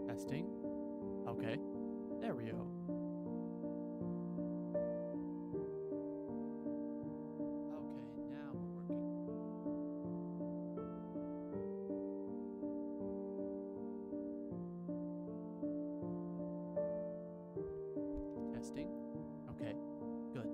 Testing. Okay, there we go. Okay, now we're working. Testing. Okay, good.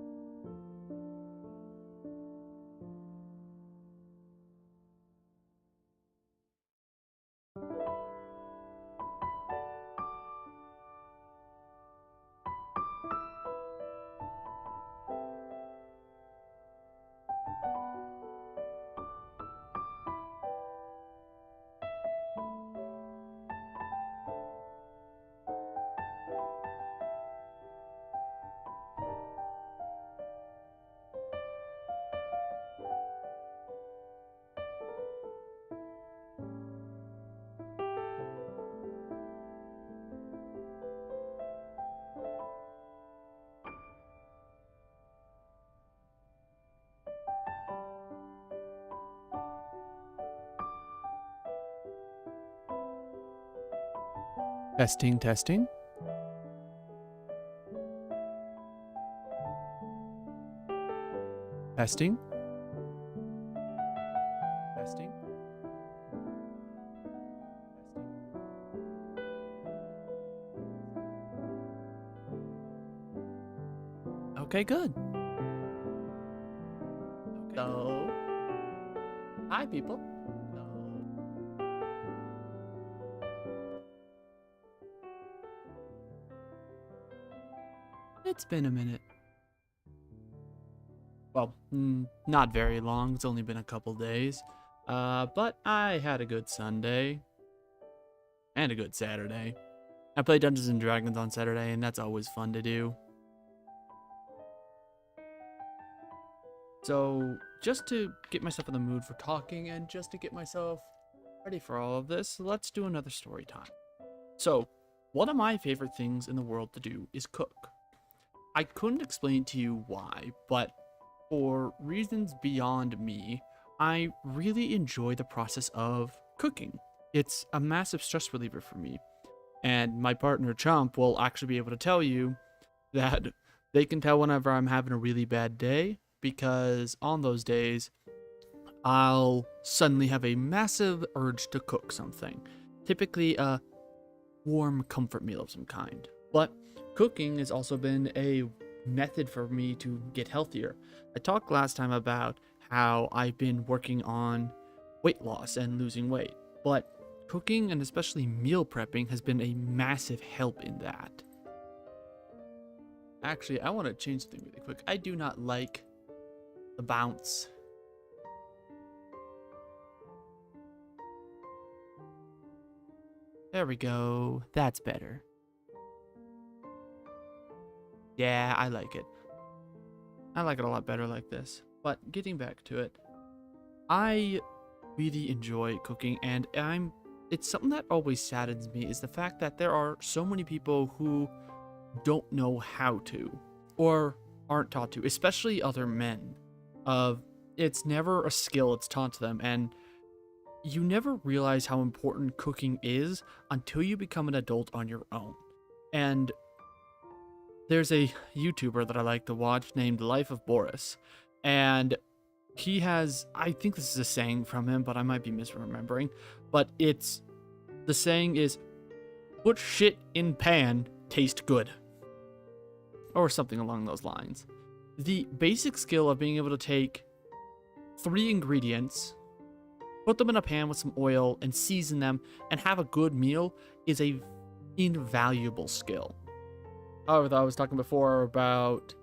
Testing, testing. Testing. Testing. Okay, good. So, hi people. It's been a minute. Well, not very long. It's only been a couple days. But I had a good Sunday. And a good Saturday. I played Dungeons and Dragons on Saturday, and that's always fun to do. So, just to get myself in the mood for talking and just to get myself ready for all of this, let's do another story time. So, one of my favorite things in the world to do is cook. I couldn't explain to you why, but for reasons beyond me, I really enjoy the process of cooking. It's a massive stress reliever for me. And my partner Chomp will actually be able to tell you that they can tell whenever I'm having a really bad day because on those days, I'll suddenly have a massive urge to cook something. Typically, a warm comfort meal of some kind. But cooking has also been a method for me to get healthier. I talked last time about how I've been working on weight loss and losing weight, but cooking and especially meal prepping has been a massive help in that. Actually, I want to change something really quick. I do not like the bounce. There we go. That's better. Yeah, I like it. I like it a lot better like this. But getting back to it, I really enjoy cooking and it's something that always saddens me is the fact that there are so many people who don't know how to or aren't taught to, especially other men. Of it's never a skill it's taught to them and you never realize how important cooking is until you become an adult on your own. And there's a YouTuber that I like to watch named Life of Boris. And he has, I think this is a saying from him, but I might be misremembering. But the saying is, put shit in pan, taste good. Or something along those lines. The basic skill of being able to take 3 ingredients, put them in a pan with some oil, and season them, and have a good meal is a invaluable skill. However, I was talking before about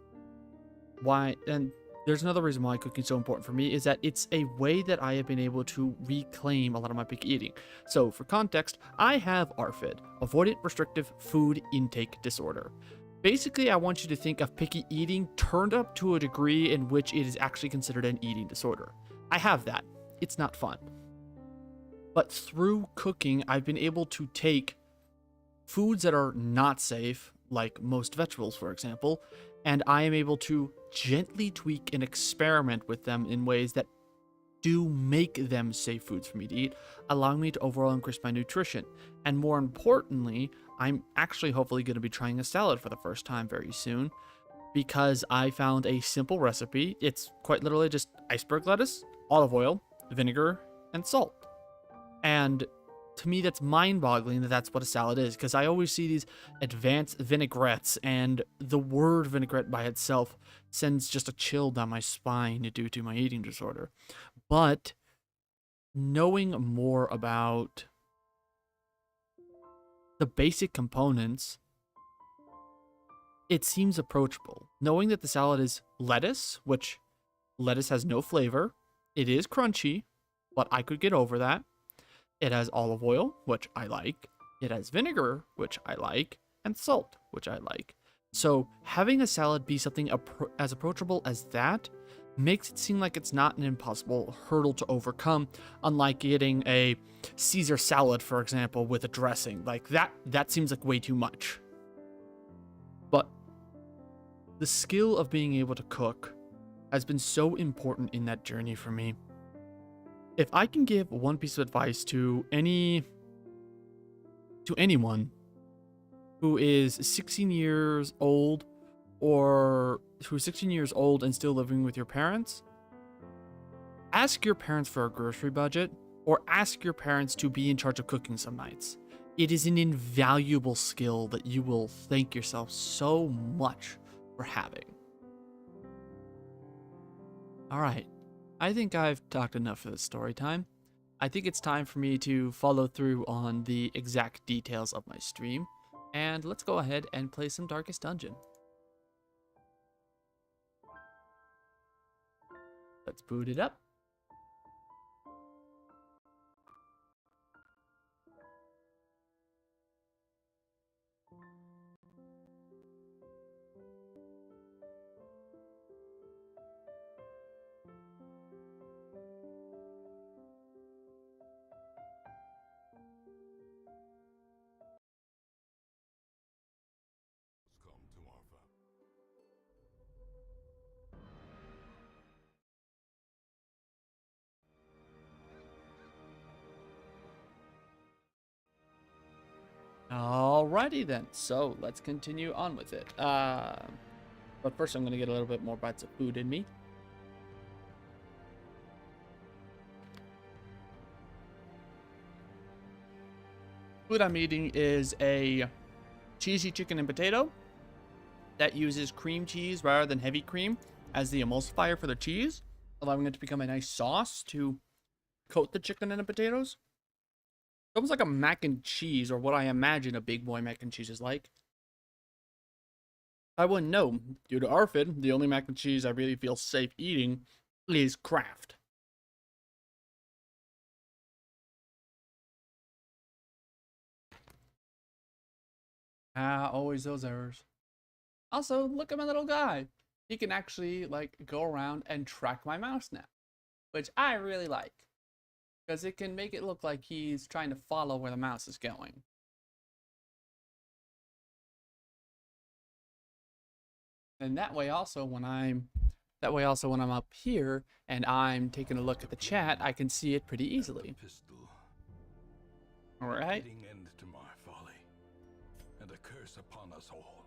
why, and there's another reason why cooking is so important for me, is that it's a way that I have been able to reclaim a lot of my picky eating. So, for context, I have ARFID, Avoidant Restrictive Food Intake Disorder. Basically, I want you to think of picky eating turned up to a degree in which it is actually considered an eating disorder. I have that. It's not fun. But through cooking, I've been able to take foods that are not safe, like most vegetables, for example, and I am able to gently tweak and experiment with them in ways that do make them safe foods for me to eat, allowing me to overall increase my nutrition. And more importantly, I'm actually hopefully going to be trying a salad for the first time very soon because I found a simple recipe. It's quite literally just iceberg lettuce, olive oil, vinegar, and salt. And to me, that's mind-boggling that that's what a salad is, because I always see these advanced vinaigrettes, and the word vinaigrette by itself sends just a chill down my spine due to my eating disorder. But knowing more about the basic components, it seems approachable. Knowing that the salad is lettuce, which lettuce has no flavor, it is crunchy, but I could get over that. It has olive oil, which I like. It has vinegar, which I like, and salt, which I like. So having a salad be something as approachable as that makes it seem like it's not an impossible hurdle to overcome, unlike getting a Caesar salad, for example, with a dressing. Like that seems like way too much. But the skill of being able to cook has been so important in that journey for me. If I can give one piece of advice to anyone who is 16 years old or who's 16 years old and still living with your parents, ask your parents for a grocery budget or ask your parents to be in charge of cooking some nights. It is an invaluable skill that you will thank yourself so much for having. All right. I think I've talked enough for this story time. I think it's time for me to follow through on the exact details of my stream. And let's go ahead and play some Darkest Dungeon. Let's boot it up. Alrighty then, so let's continue on with it. But first I'm gonna get a little bit more bites of food in me. Food I'm eating is a cheesy chicken and potato that uses cream cheese rather than heavy cream as the emulsifier for the cheese, allowing it to become a nice sauce to coat the chicken and the potatoes. Almost like a mac and cheese, or what I imagine a big boy mac and cheese is like. I wouldn't know. Due to ARFID, the only mac and cheese I really feel safe eating is Kraft. Always those errors. Also, look at my little guy. He can actually, like, go around and track my mouse now, which I really like, because it can make it look like he's trying to follow where the mouse is going. And that way also when I'm up here and I'm taking a look at the chat, I can see it pretty easily. All right. End to my folly, and a curse upon us all.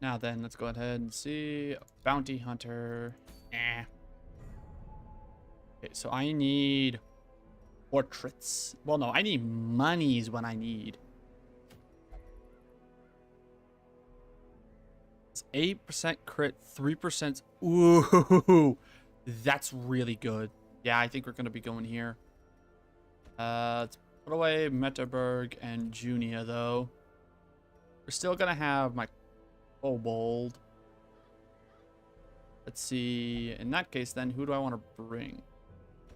Now then, let's go ahead and see bounty hunter. Okay, so I need portraits. Well, no, I need monies when I need. 8% crit, 3%. Ooh, that's really good. Yeah, I think we're gonna be going here. Let's put away Metterberg and Junia though. We're still gonna have my kobold. Let's see. In that case, then who do I want to bring?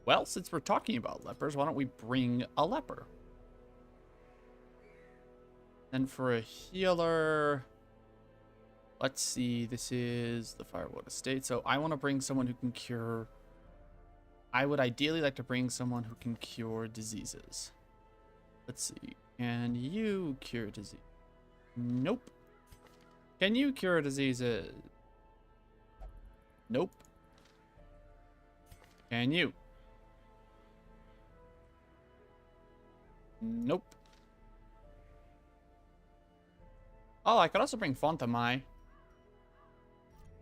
Well, since we're talking about lepers, why don't we bring a leper? Then for a healer. Let's see, this is the Firewood Estate. So I want to bring someone who can cure... I would ideally like to bring someone who can cure diseases. Let's see. Can you cure disease? Nope. Can you cure diseases? Nope. Can you? Nope. Oh, I could also bring Fontamai.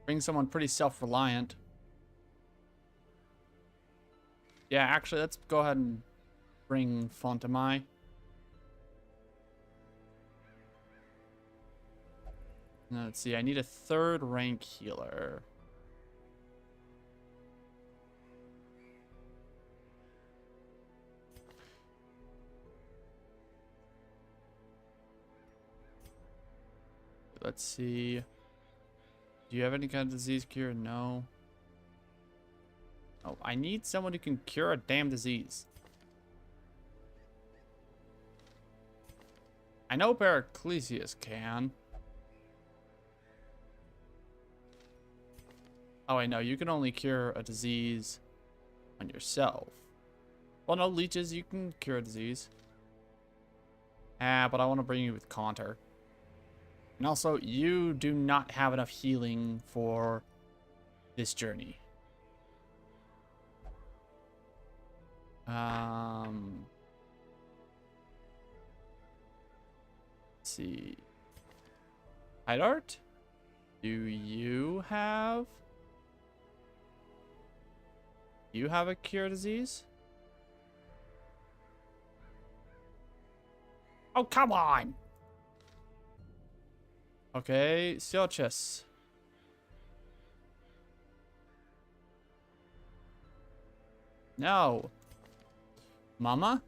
Bring someone pretty self-reliant. Yeah, actually, let's go ahead and bring Fontamai. Now, let's see, I need a 3rd rank healer. Let's see. Do you have any kind of disease cure? No. Oh, I need someone who can cure a damn disease. I know Paracelsius can. Oh, I know. You can only cure a disease on yourself. Well, no, leeches, you can cure a disease. But I want to bring you with Conter. And also, you do not have enough healing for this journey. Let's see. Hydart? Do you have... You have a cure disease? Oh, come on! Okay, Siochus. No. Mama?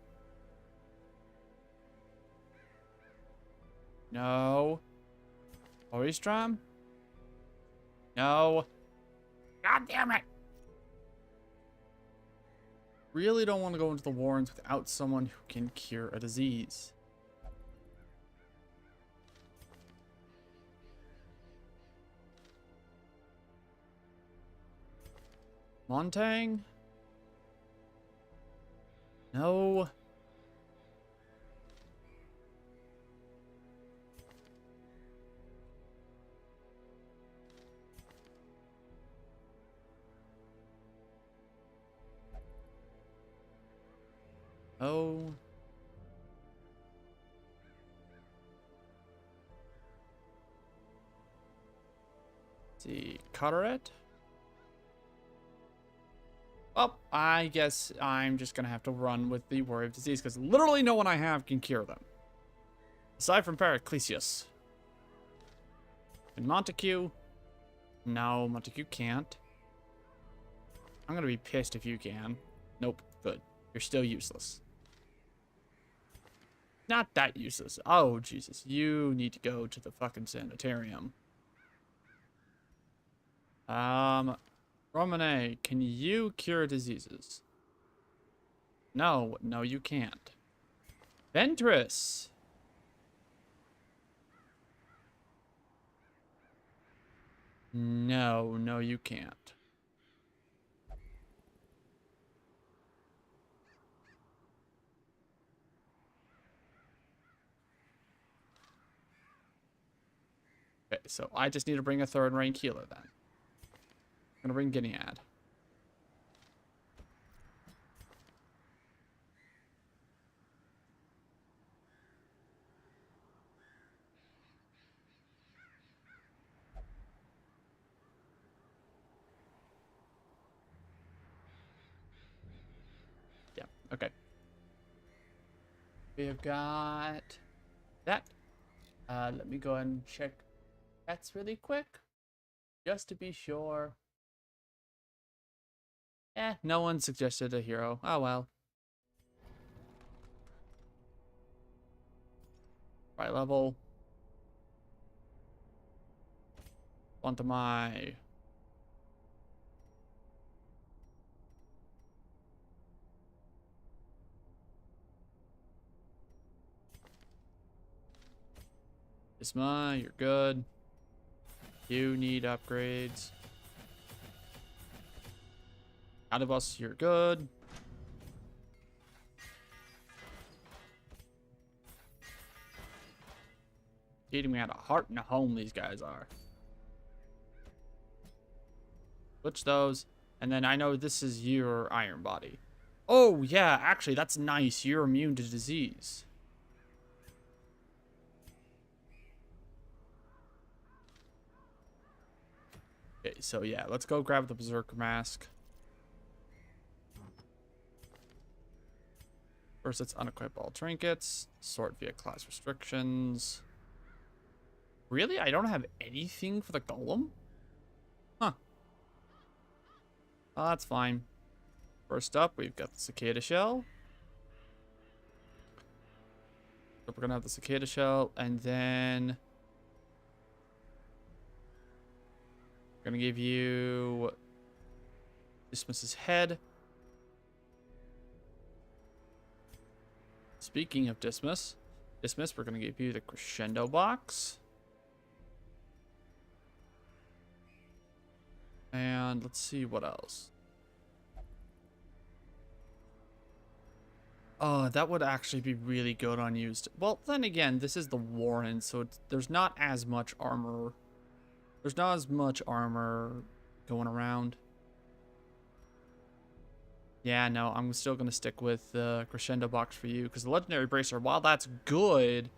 No. Oristram? No. God damn it! Really don't want to go into the Warrens without someone who can cure a disease. Montang? No. Oh. see, Carteret. Oh, I guess I'm just gonna have to run with the worry of disease because literally no one I have can cure them. Aside from Paraclesius. And Montague. No, Montague can't. I'm gonna be pissed if you can. Nope, good. You're still useless. Not that useless. Oh, Jesus. You need to go to the fucking sanitarium. Romane, can you cure diseases? No, no, you can't. Ventress. No, no, you can't. Okay, so I just need to bring a third rank healer then. I'm gonna bring Gilead. Yeah, okay. We have got that. Let me go and check that's really quick. Just to be sure. No one suggested a hero. Oh well. Right level. Onto my Isma, you're good. You need upgrades. Adibus, you're good. Eating me out of heart and a home, these guys are. Switch those. And then I know this is your iron body. Oh, yeah, actually, that's nice. You're immune to disease. Okay, so yeah, let's go grab the Berserker Mask. First, let's unequip all trinkets. Sort via class restrictions. Really? I don't have anything for the Golem? Huh. Oh, that's fine. First up, we've got the Cicada Shell. So we're gonna have the Cicada Shell, and then we're gonna give you Dismiss's head. Speaking of Dismiss, we're gonna give you the Crescendo box. And let's see what else. Oh, that would actually be really good unused. Well, then again, this is the Warren, so there's not as much armor. There's not as much armor going around. Yeah, no, I'm still going to stick with the Crescendo box for you, because the Legendary Bracer, while that's good,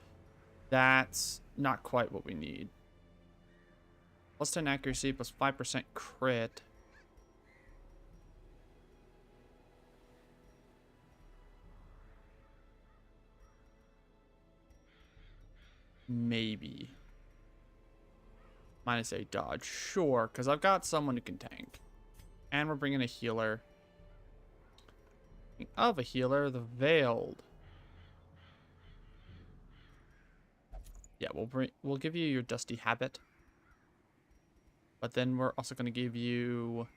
that's not quite what we need. Plus 10 accuracy, plus 5% crit. Maybe. -8 dodge. Sure, because I've got someone who can tank. And we're bringing a healer. Speaking of a healer, the Veiled. Yeah, we'll give you your Dusty Habit. But then we're also going to give you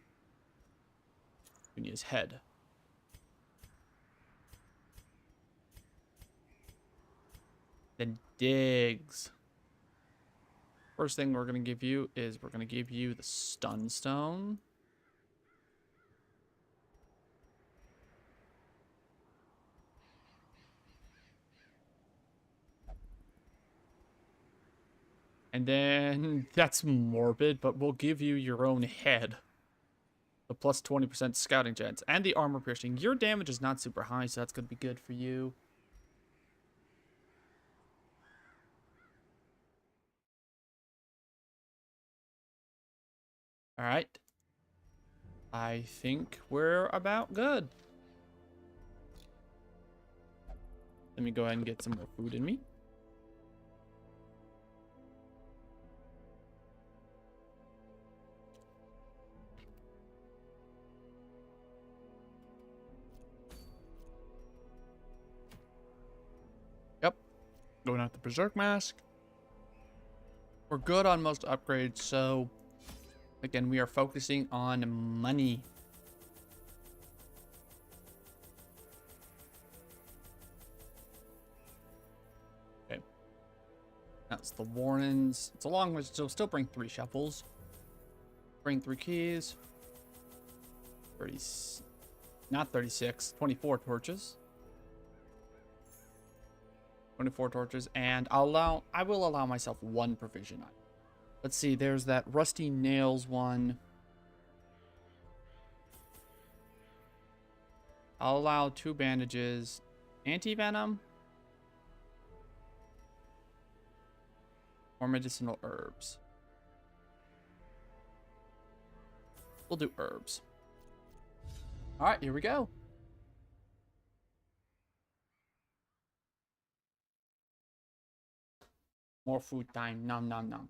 Unia's head. Then Diggs. First thing we're going to give you is we're going to give you the Stun Stone. And then that's morbid, but we'll give you your own head. The plus 20% scouting chance and the armor piercing. Your damage is not super high, so that's going to be good for you. Alright. I think we're about good. Let me go ahead and get some more food in me. Yep. Going out the Berserk Mask. We're good on most upgrades, so again, we are focusing on money. Okay. That's the Warrens. It's a long way, so still bring 3 shovels. Bring 3 keys. 30, not 36, 24 torches. 24 torches, and I will allow myself 1 provision item. Let's see, there's that rusty nails one. I'll allow 2 bandages. Anti-venom? Or medicinal herbs? We'll do herbs. Alright, here we go. More food time. Nom nom nom.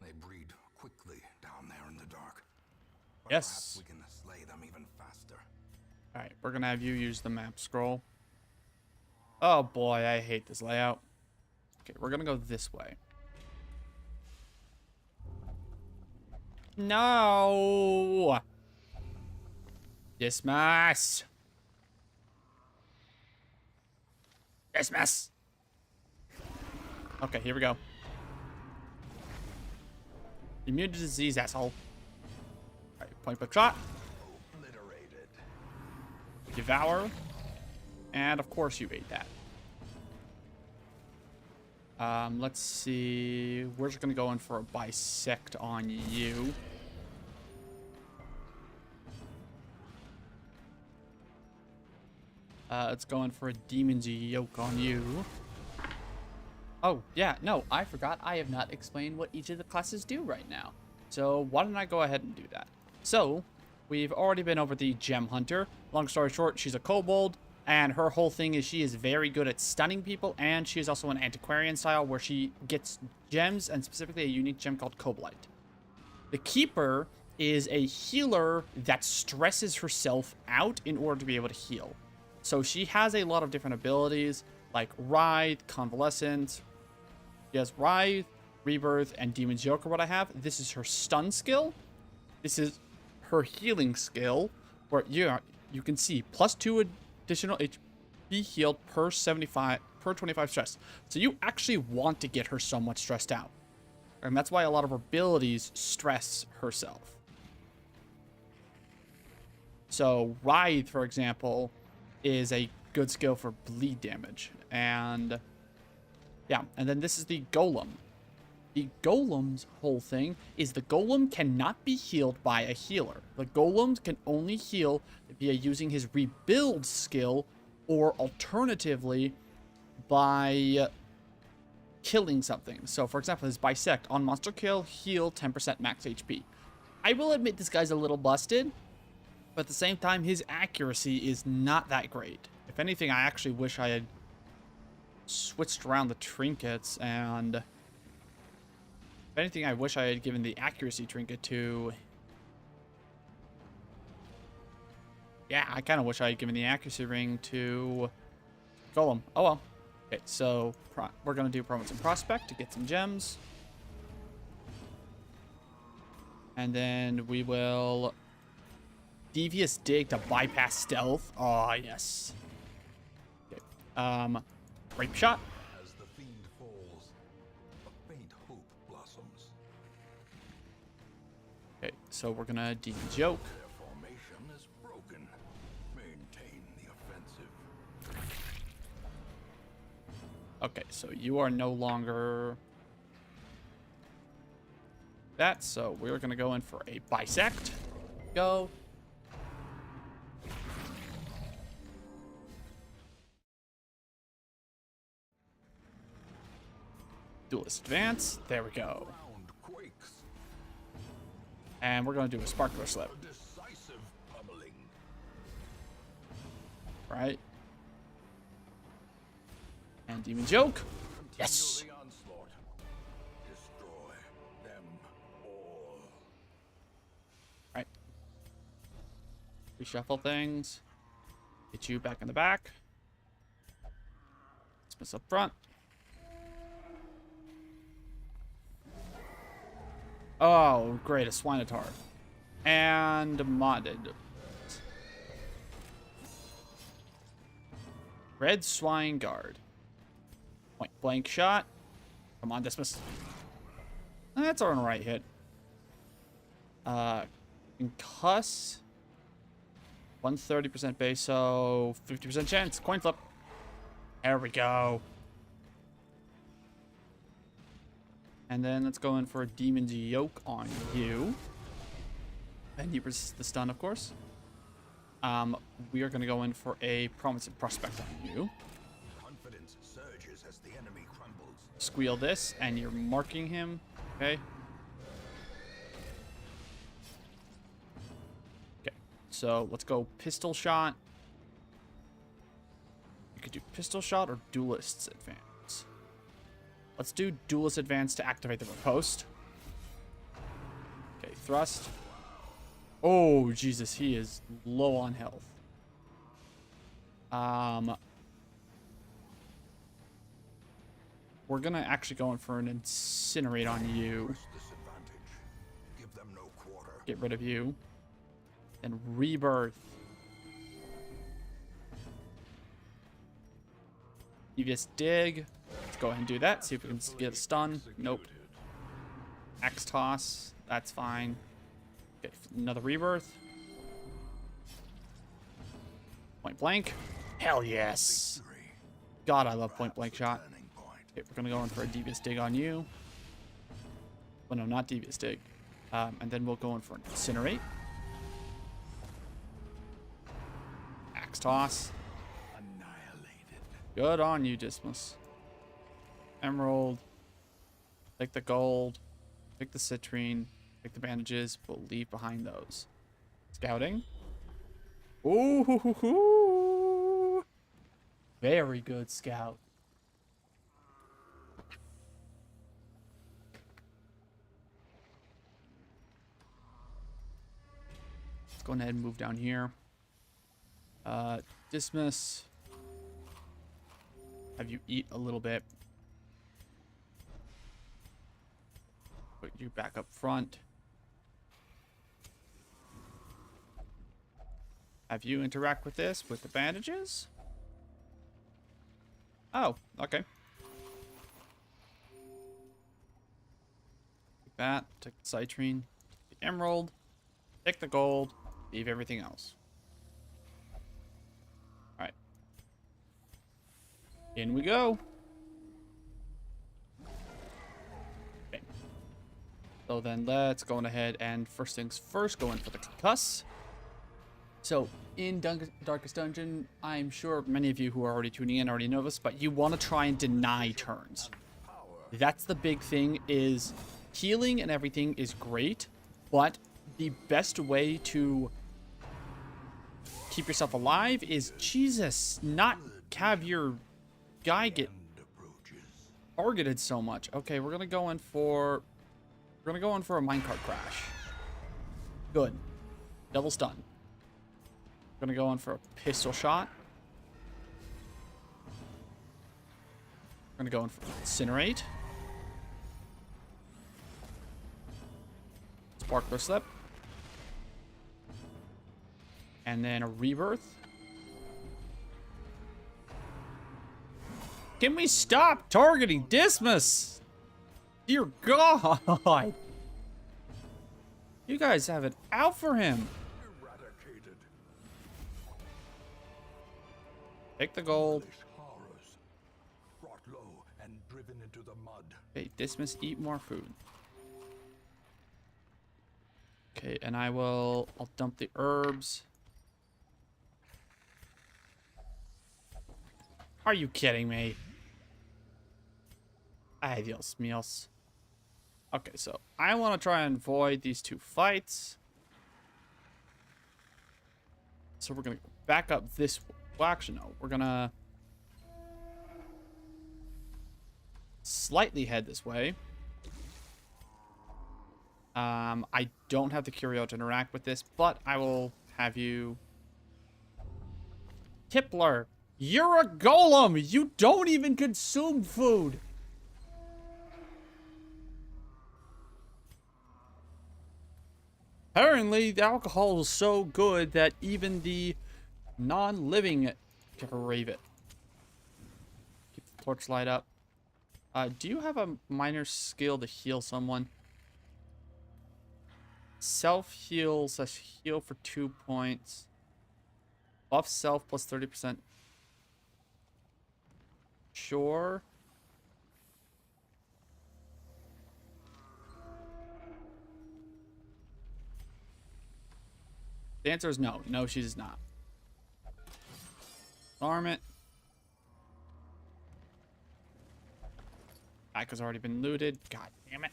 They breed quickly down there in the dark. But Yes. perhaps we can slay them even faster. Alright, we're gonna have you use the map scroll. Oh boy, I hate this layout. Okay, we're gonna go this way. No! Dismiss! Dismiss! Okay, here we go. Immune to disease, asshole. Alright, point blank shot. Obliterated. Devour. And of course you ate that. Let's see. We're just gonna go in for a bisect on you. Let's go in for a demon's yoke on you. Oh, yeah, no, I forgot. I have not explained what each of the classes do right now. So why don't I go ahead and do that? So, we've already been over the Gem Hunter. Long story short, she's a kobold. And her whole thing is she is very good at stunning people, and she is also an antiquarian style where she gets gems, and specifically a unique gem called Kobolite. The Keeper is a healer that stresses herself out in order to be able to heal. So she has a lot of different abilities, like Writhe, Convalescence. She has Writhe, Rebirth, and Demon's Yoke are what I have. This is her stun skill. This is her healing skill, where you can see +2 additional HP healed per 25 stress. So you actually want to get her somewhat stressed out. And that's why a lot of her abilities stress herself. So Writhe, for example, is a good skill for bleed damage. And yeah, and then this is the Golem. The Golem's whole thing is the Golem cannot be healed by a healer. The Golem can only heal via using his rebuild skill, or alternatively by killing something. So for example, his bisect on monster kill, heal 10% max HP. I will admit this guy's a little busted, but at the same time his accuracy is not that great. If anything, I actually wish I had switched around the trinkets, and if anything, I wish I had given the accuracy trinket to... Yeah, I kind of wish I had given the accuracy ring to Golem. Oh well. Okay, so we're going to do Promise and Prospect to get some gems. And then we will Devious Dig to bypass stealth. Oh, yes. Okay. Rape Shot. As the fiend falls, a faint hope blossoms. Okay, so we're going to Demon's Yoke. Their formation is broken. Maintain the offensive. Okay, so you are no longer that, so we're going to go in for a Bisect. Go. Duelist advance. There we go. Ground quakes. And we're going to do a sparkler slip. A decisive pummeling. Right? And Demon Joke. Yes! Continue the onslaught. Destroy them all. Right. Reshuffle things. Get you back in the back. Dismiss up front. Oh, great, a Swinotar. And modded. Red Swine Guard. Point blank shot. Come on, dismiss. That's an alright hit. Concuss. 130% base, so 50% chance. Coin flip. There we go. And then let's go in for a Demon's Yoke on you. And you resist the stun, of course. We are going to go in for a Promising Prospect on you. Confidence surges as the enemy crumbles. Squeal this, and you're marking him. Okay. Okay. So let's go Pistol Shot. You could do Pistol Shot or Duelist's Advance. Let's do Duelist Advance to activate the riposte. Okay, Thrust. Oh, Jesus, he is low on health. We're gonna actually go in for an Incinerate on you. Press this advantage. Give them no quarter. Get rid of you. And Rebirth. Devious Dig. Let's go ahead and do that. See if we can get a stun. Nope. Axe Toss. That's fine. Okay, another Rebirth. Point blank. Hell yes. Victory. God, I love point blank shot. Turning point. Okay, we're gonna go in for a Devious Dig on you. Well, no, not Devious Dig. And then we'll go in for an Incinerate. Axe Toss. Annihilated. Good on you, Dismas. Emerald. Take the gold. Take the citrine. Take the bandages. We'll leave behind those. Scouting. Ooh, hoo, hoo, hoo. Very good scout. Let's go ahead and move down here. Dismiss. Have you eat a little bit. Put you back up front. Have you interact with this with the bandages? Oh, okay. Take that. Take the citrine. Take the emerald. Take the gold. Leave everything else. Alright. In we go. Okay. So then let's go on ahead and first things first, go in for the concuss. So in Darkest Dungeon, I'm sure many of you who are already tuning in already know this, but you want to try and deny turns. That's the big thing, is healing and everything is great, but the best way to keep yourself alive is, Jesus, not have your guy get targeted so much. Okay, we're gonna go in for a minecart crash. Good. Double stun. We're gonna go in for a pistol shot. We're gonna go in for incinerate. Sparkler slip. And then a rebirth. Can we stop targeting Dismas? Dear God. You guys have it out for him. Eradicated. Take the gold. Foolish horrors. Brought low and driven into the mud. Okay, Dismas, eat more food. Okay, and I'll dump the herbs. Are you kidding me? Ay, Dios míos. Okay, so I want to try and avoid these two fights. So we're going to back up this... Well, actually, no. We're going to slightly head this way. I don't have the Curio to interact with this, but I will have you... Tippler, you're a golem! You don't even consume food! Apparently, the alcohol is so good that even the non-living can crave it. Keep the torchlight up. Do you have a minor skill to heal someone? Self-heal / heal for 2 points. Buff self plus 30%. Sure. The answer is no. No, she does not. Arm it. Back has already been looted. God damn it.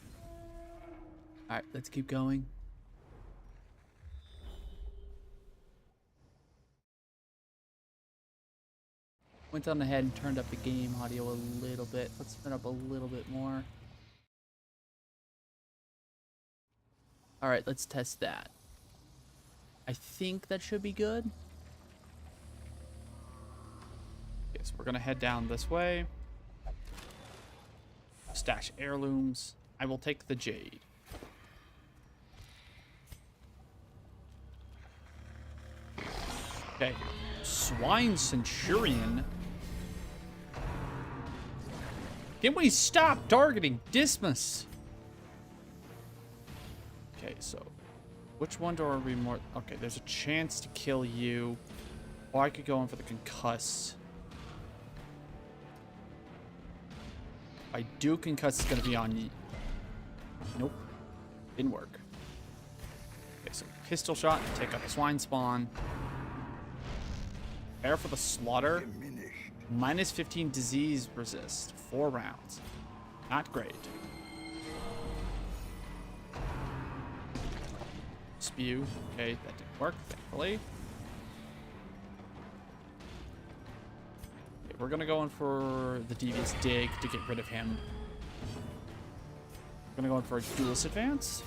Alright, let's keep going. Went on ahead and turned up the game audio a little bit. Let's turn up a little bit more. Alright, let's test that. I think that should be good. Okay, so we're gonna head down this way. Stash heirlooms. I will take the jade. Okay. Swine Centurion. Can we stop targeting Dismas? Okay, so which one do we more? Okay, there's a chance to kill you. Or I could go in for the concuss. If I do concuss, it's gonna be on you. Nope. Didn't work. Okay, so pistol shot, take out the swine spawn. Prepare for the slaughter. Minus 15 disease resist. 4 rounds. Not great. Spew. Okay, that didn't work, thankfully. Okay, we're gonna go in for the Devious Dig to get rid of him. We're gonna go in for a Duelist Advance.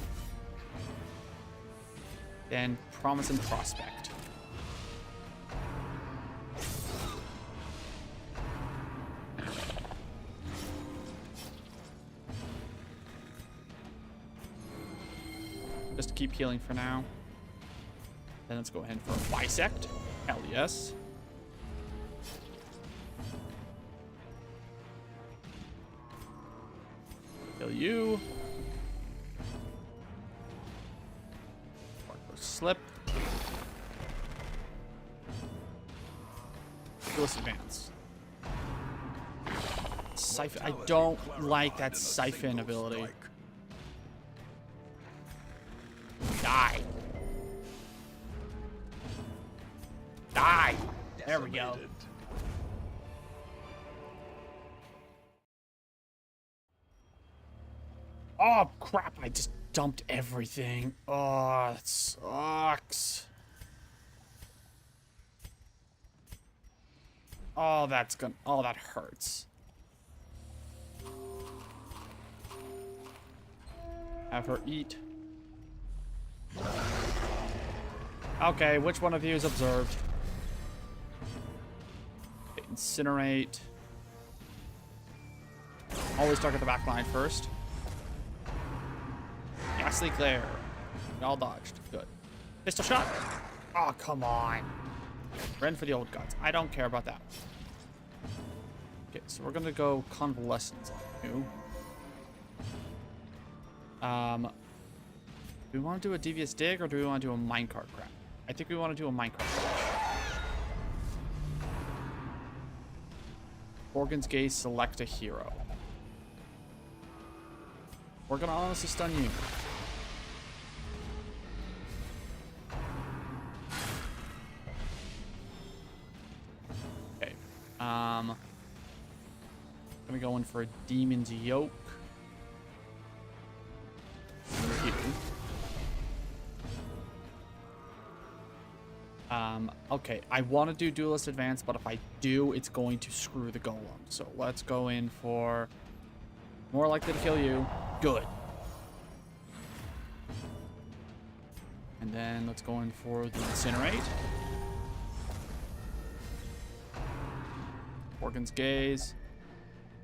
Then Promise and Prospect. Just to keep healing for now. Then let's go ahead for a Bisect. Hell yes. Kill you. Slip. Duelist Advance. Siphon. I don't like that Siphon ability. Die. Die. There we go. Oh, crap. I just dumped everything. Oh, that sucks. Oh, that's gonna... Oh, that hurts. Have her eat. Okay, which one of you is observed? Okay, incinerate. Always target the back line first. Ghastly Glare. All dodged. Good. Pistol shot. Oh, come on. Rend for the old gods. I don't care about that. Okay, so we're gonna go Convalescence on you. Do we want to do a Devious Dig or do we want to do a minecart grab? I think we want to do a minecart grab. Organ's Gaze, select a hero. We're gonna honestly stun you. Okay. Gonna go in for a Demon's Yoke. Here. Okay, I want to do Duelist Advance, but if I do, it's going to screw the Golem. So let's go in for more likely to kill you. Good. And then let's go in for the Incinerate. Organ's Gaze.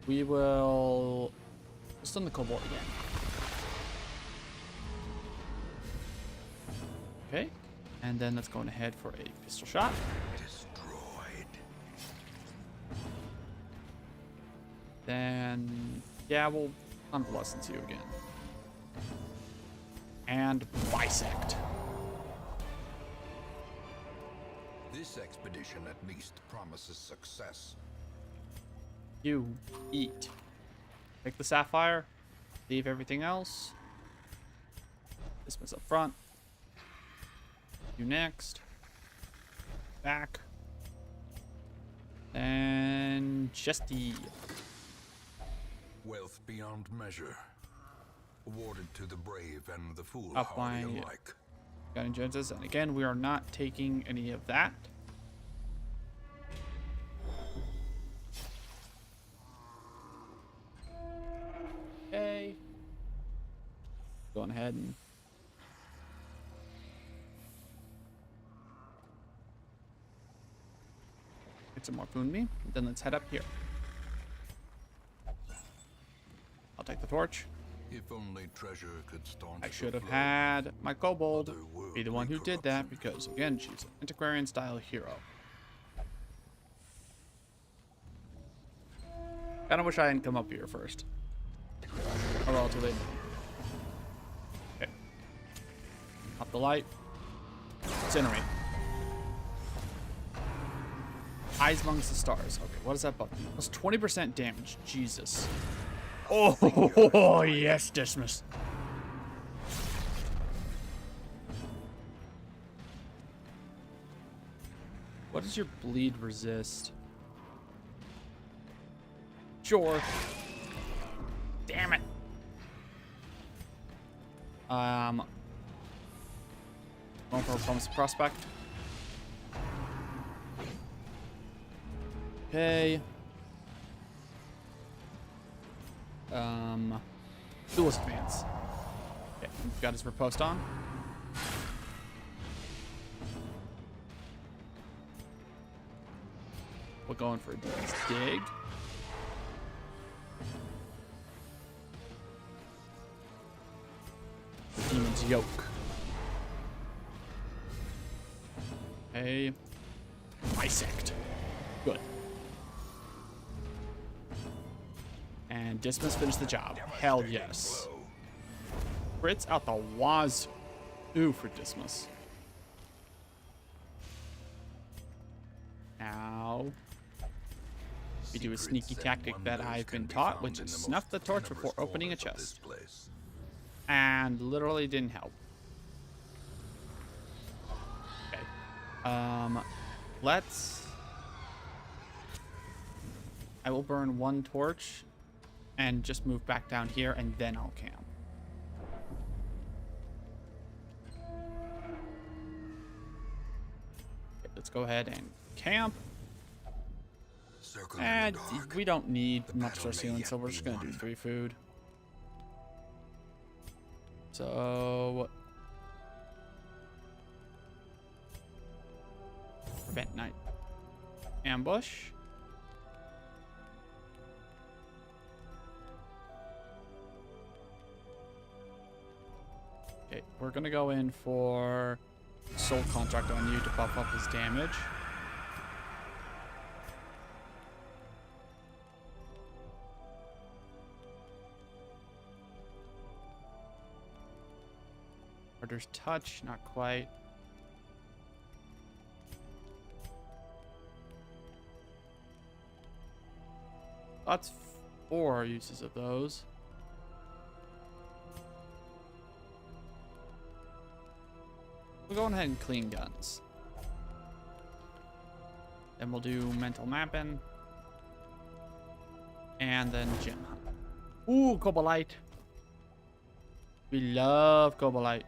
We will stun the Kobold again. Okay. And then let's go ahead for a pistol shot. Destroyed. Then, yeah, we'll unblessings you again. And bisect. This expedition at least promises success. You eat. Take the sapphire. Leave everything else. Dismiss up front. You next. Back. And Chesty. Wealth beyond measure. Awarded to the brave and the Up foolhardy by alike. Gunning Joneses. And again, we are not taking any of that. Okay. Going ahead and get some more Funmi. Then let's head up here. I'll take the torch. If only treasure could staunch I the should have flow. had my kobold be the Otherworldly one who did that corruption. because, again, she's an antiquarian style hero. Kinda wish I hadn't come up here first. Or relatively. Okay. Up the light. Incinerate. Eyes amongst the stars. Okay, what does that button do? Plus 20% damage. Jesus. Oh, yes, Dismas. What does your bleed resist? Sure. Damn it. Going for a promise prospect. Okay. Duelist Advance. Okay, we've got his riposte on. We're going for a Demon's Dig. The Demon's Yoke. Okay. Bisect. Good. And Dismas finished the job. Hell yes. Crits out the wazoo for Dismas. Now, we do a sneaky tactic that I've been taught, which is snuff the torch before opening a chest. And literally didn't help. Okay. Let's... I will burn one torch and just move back down here, and then I'll camp. Okay, let's go ahead and camp. And we don't need much to our ceiling, so we're just gonna do 3 food. So prevent night ambush. Okay, we're gonna go in for Soul Contract on you to buff up his damage. Martyr's Touch, not quite. That's 4 uses of those. We'll go ahead and clean guns. Then we'll do mental mapping. And then gem hunt. Ooh, Cobalite. We love Cobalite.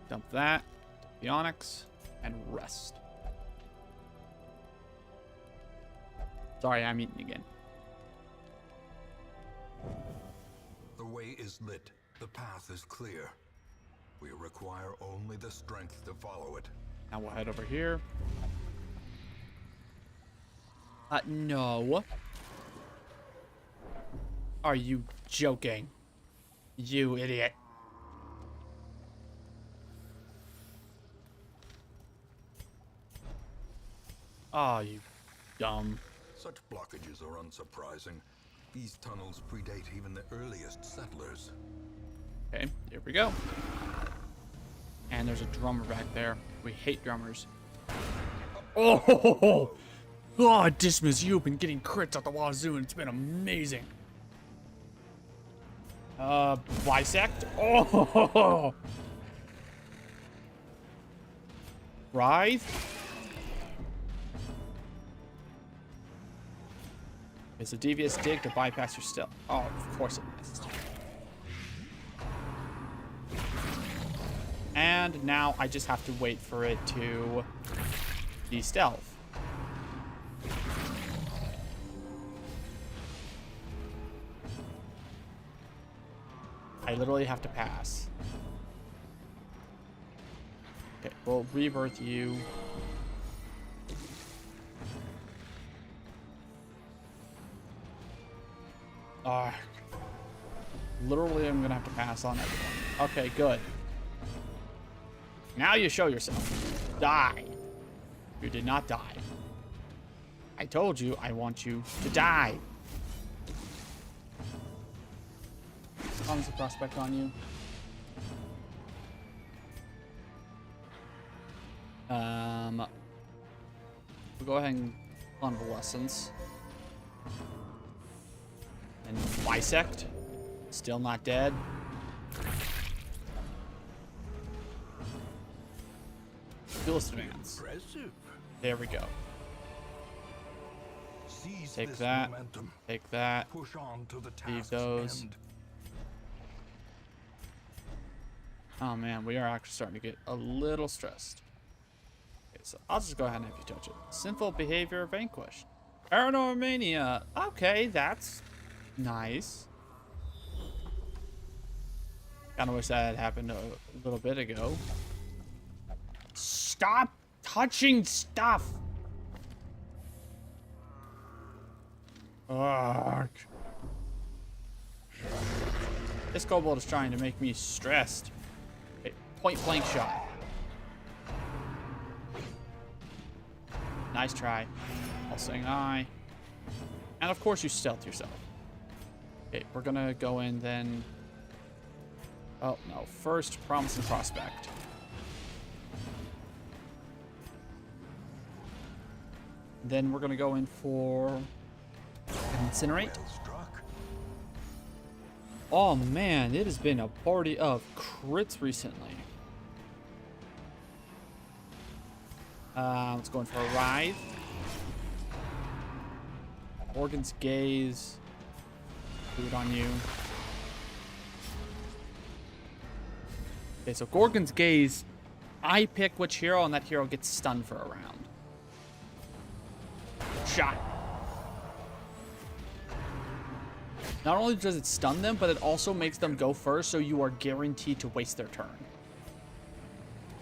Dump that. The onyx. And rest. Sorry, I'm eating again. The way is lit. The path is clear. We require only the strength to follow it. Now we'll head over here. No. Are you joking? You idiot. Oh, you dumb. Such blockages are unsurprising. These tunnels predate even the earliest settlers. Okay, here we go. And there's a drummer back there. We hate drummers. Oh, Dismas, you've been getting crits at the wazoo, and it's been amazing. Bisect. Oh, Writhe. It's a devious dig to bypass your stealth. Oh, of course it missed. And now I just have to wait for it to de-stealth. I literally have to pass. Okay, we'll rebirth you. Literally, I'm gonna have to pass on everyone. Okay, good. Now you show yourself. Die. You did not die. I told you I want you to die. Comes the prospect on you. We'll go ahead and convalescence. And bisect. Still not dead. Duelist advance. Impressive. There we go. Seize Take this that. momentum. Take that. Push on to the Leave task's those. end. Oh man, we are actually starting to get a little stressed. Okay, so I'll just go ahead and have you touch it. Sinful behavior vanquished. Paranormania. Okay, that's nice. Kind of wish that had happened a little bit ago. Stop touching stuff. Ugh. This kobold is trying to make me stressed. Okay, point blank shot. Nice try. I'll sing aye. And of course you stealth yourself. Okay, we're gonna go in then. Oh no, first Promising Prospect. Then we're gonna go in for Incinerate. Well struck. Oh man, it has been a party of crits recently. Let's go in for a Writhe. Organ's Gaze. Do it on you. Okay, so Gorgon's Gaze, I pick which hero, and that hero gets stunned for a round. Shot. Not only does it stun them, but it also makes them go first, so you are guaranteed to waste their turn.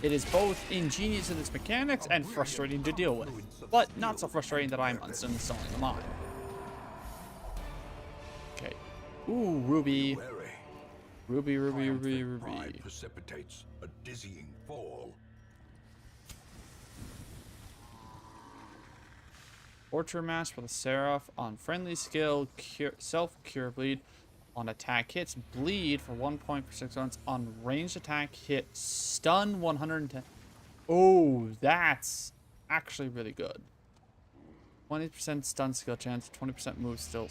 It is both ingenious in its mechanics and frustrating to deal with, but not so frustrating that I'm uninstalling them on. Okay. Ooh, Ruby. Wary. Ruby, Ruby, Ruby, Triumphant Ruby. pride precipitates a dizzying fall. Torture Mask for the Seraph on friendly skill, self-cure bleed on attack hits, bleed for 1 point per 6 rounds on ranged attack hit, stun 110. Oh, that's actually really good. 20% stun skill chance, 20% move still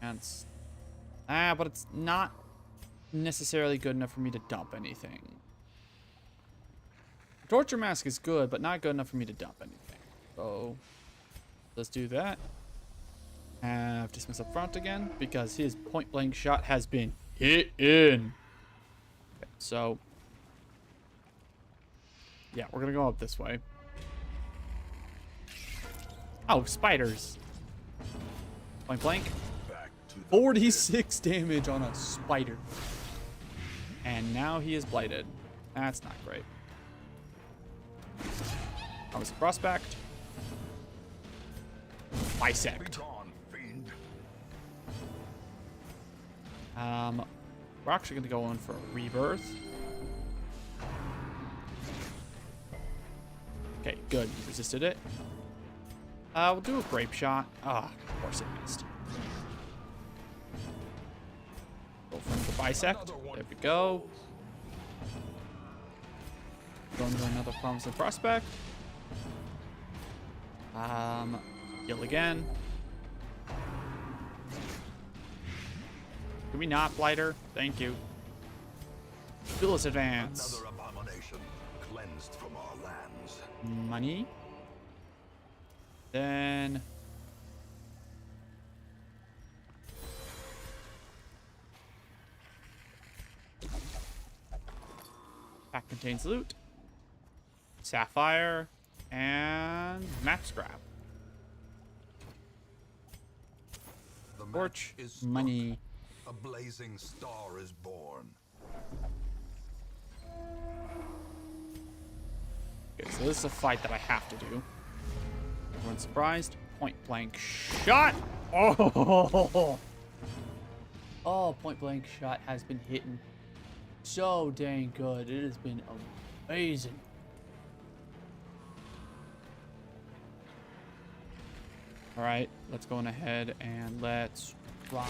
chance. But it's not necessarily good enough for me to dump anything. Torture mask is good, but not good enough for me to dump anything. So let's do that. Have dismiss up front again because his point blank shot has been hit in. Okay, so yeah, we're gonna go up this way. Oh, spiders. Point blank. Back to the 46 damage on a spider. And now he is blighted. That's not great. That was a prospect. Bisect. Begone, fiend. We're actually gonna go in for a rebirth. Okay, good. You resisted it. We'll do a grape shot. Ah, of course it missed. Go for the bisect. There we go. Going to another promising prospect. Heal again. Can we not blighter? Thank you. Duelist advance. Another abomination cleansed from our lands. Money. Then pack contains loot, sapphire, and map scrap. The match Torch, is struck. money. A blazing star is born. Okay, so this is a fight that I have to do. Everyone surprised? Point blank shot. Oh, oh, point blank shot has been hitting so dang good. It has been amazing. All right, let's go on ahead and let's try.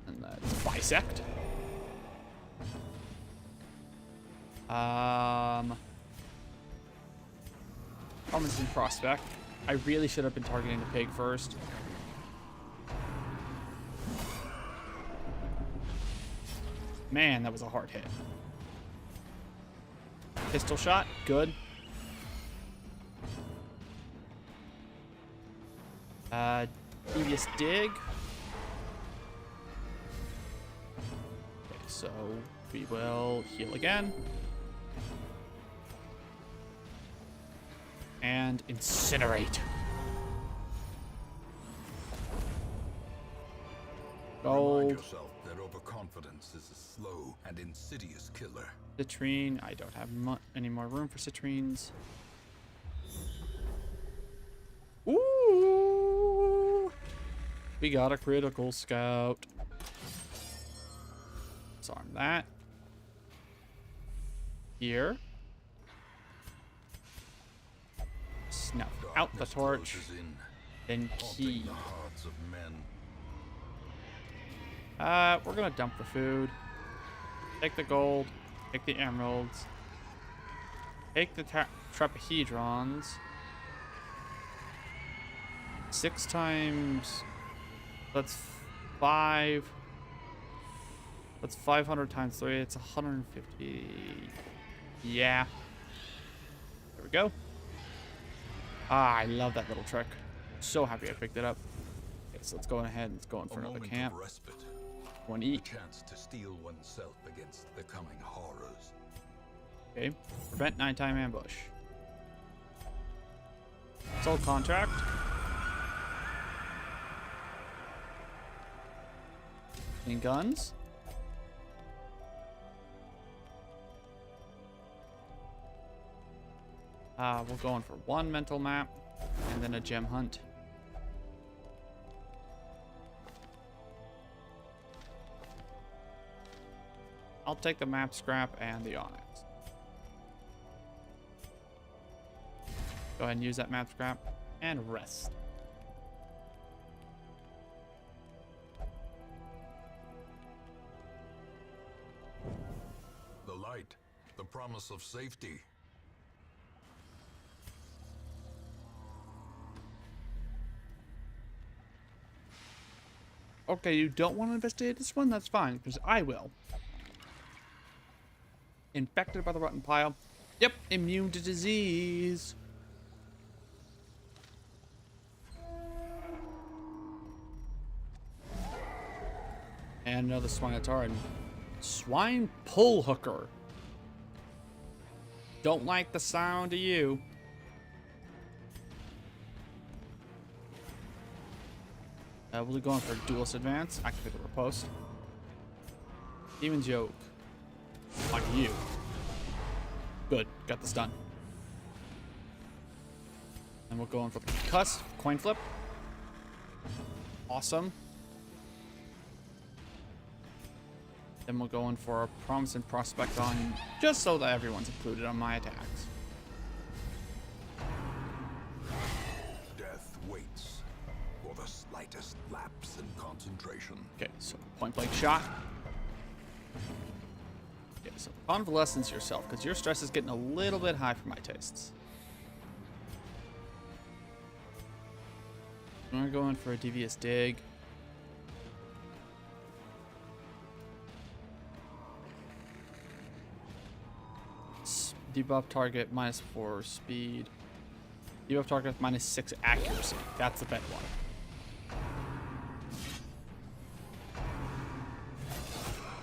And let's bisect. Promising prospect. I really should have been targeting the pig first. Man, that was a hard hit. Pistol shot, good. Devious dig. Okay, so we will heal again. And incinerate. Remind Gold. yourself that overconfidence is a slow and insidious killer. Citrine. I don't have any more room for citrines. Ooh! We got a critical scout. Disarm that. Here. Snuff out the Darkness torch. closes in, Then haunting key. the hearts of men. We're gonna dump the food. Take the gold. Take the emeralds. Take the trapahedrons. 6 times. That's 5. That's 500 times 3. It's 150. Yeah. There we go. Ah, I love that little trick. So happy I picked it up. Okay, so let's go ahead and let's go in for A another moment camp. of respite. One A eat. chance to steel oneself against the coming horrors. Okay. Prevent nighttime ambush. Sold contract. Any guns? We'll go in for 1 mental map and then a gem hunt. I'll take the map scrap and the onyx. Go ahead and use that map scrap and rest. The light, the promise of safety. Okay, you don't want to investigate this one? That's fine, because I will. Infected by the rotten pile. Yep, immune to disease. And another Swinetard. Swine pull hooker. Don't like the sound of you. We'll be going for Duelist Advance. Activate the riposte. Demon's Yoke. On you. Good. Got this done. And we're going for the Cuss. Coin flip. Awesome. Then we'll go in for a Promise and Prospect on, just so that everyone's included on my attacks. Death waits for the slightest lapse in concentration. Okay, so point blank shot. Okay, so convalescence yourself, because your stress is getting a little bit high for my tastes. I'm going for a Devious Dig. Debuff target -4 speed. Debuff target -6 accuracy. That's the bad one.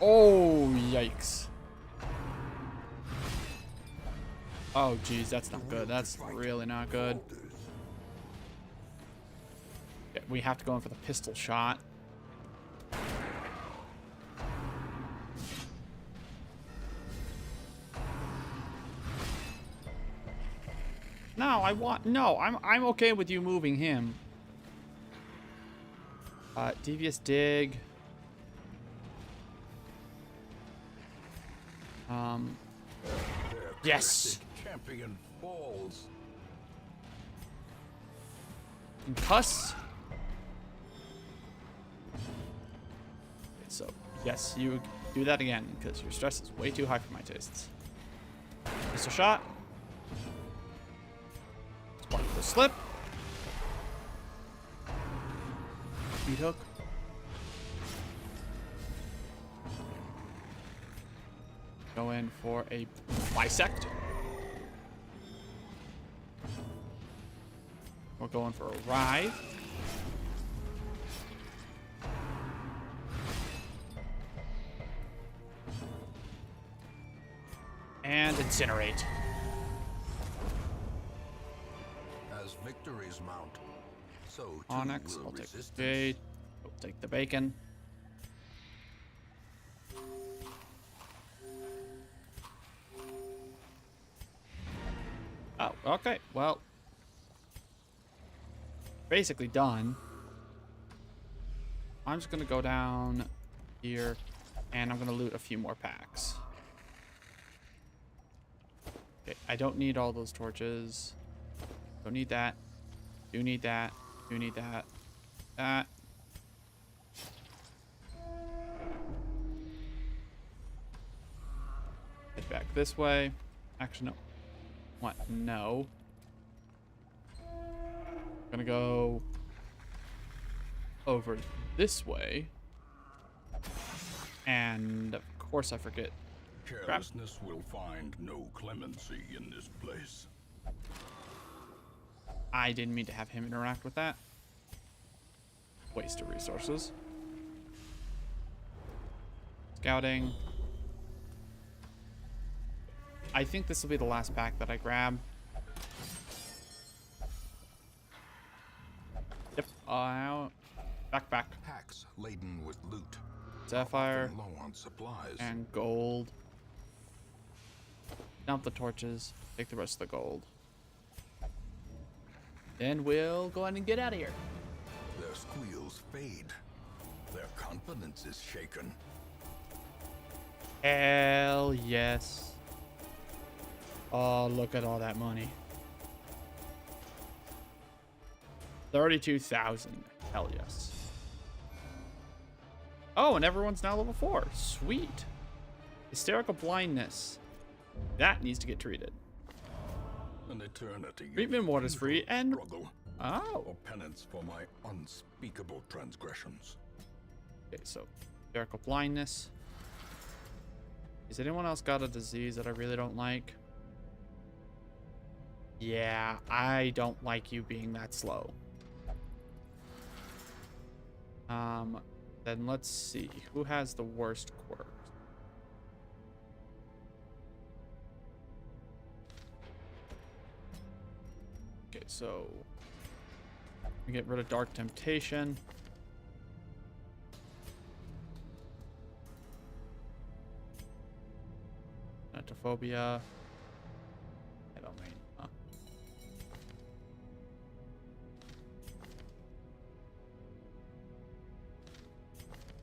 Oh, yikes. Oh, geez, that's not good. That's really not good. Yeah, we have to go in for the pistol shot. No, I'm okay with you moving him. Devious Dig. Yes. Champion falls. Concuss. Okay, so yes, you do that again because your stress is way too high for my tastes. Pistol shot. The slip. Speed hook. Go in for a bisect. We're going for a writhe. And incinerate. As victories mount, so too Onyx, will I'll take the resistance. jade. We'll take the bacon. Oh, okay. Well, basically done. I'm just gonna go down here, and I'm gonna loot a few more packs. Okay, I don't need all those torches. Don't need that. Do need that. Do need that. That. Head back this way. Actually, no. What? No. Gonna go over this way. And of course I forget. Carelessness will find no clemency in this place. I didn't mean to have him interact with that. Waste of resources. Scouting. I think this will be the last pack that I grab. Yep. Back. Packs laden with loot. Sapphire Often low on supplies. and gold. Dump the torches. Take the rest of the gold. Then we'll go ahead and get out of here. Their squeals fade. Their confidence is shaken. Hell yes. Oh, look at all that money. 32,000. Hell yes. Oh, and everyone's now level 4. Sweet. Hysterical blindness. That needs to get treated. An eternity. of Treatment water is free and... struggle Oh. or penance for my unspeakable transgressions. Okay, so hysterical blindness Has anyone else got a disease that I really don't like? Yeah, I don't like you being that slow. Then let's see. Who has the worst quirks? Okay, so we get rid of Dark Temptation. Netophobia. I don't mean.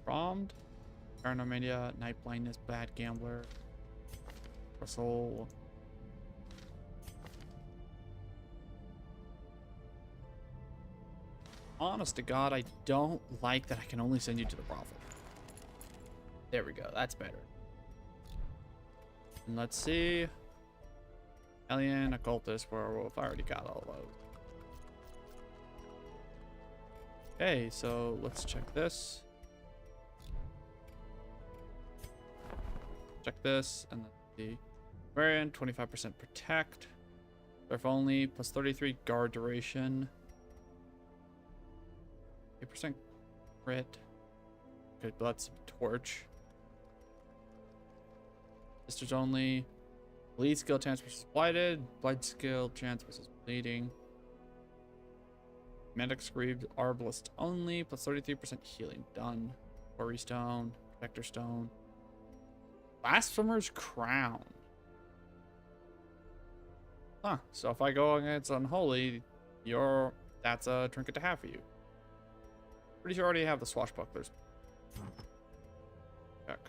Prompt. Paranomania. Night Blindness. Bad Gambler. Russell. Honest to God, I don't like that I can only send you to the brothel. There we go. That's better. And let's see. Alien, Occultist, Werewolf. I already got all those. Okay, so let's check this. Check this, and then the variant, 25% protect. Surf only, plus 33 guard duration. 8% crit. Good Blood's Torch. Sisters only. Bleed skill chance versus blighted. Blight skill chance versus bleeding. Medic Screed Arbalist only. Plus 33% healing. Done. Quarry Stone. Protector Stone. Blasphemer's Crown. Huh. So if I go against Unholy, that's a trinket to have for you. Pretty sure I already have the Swashbucklers. Check.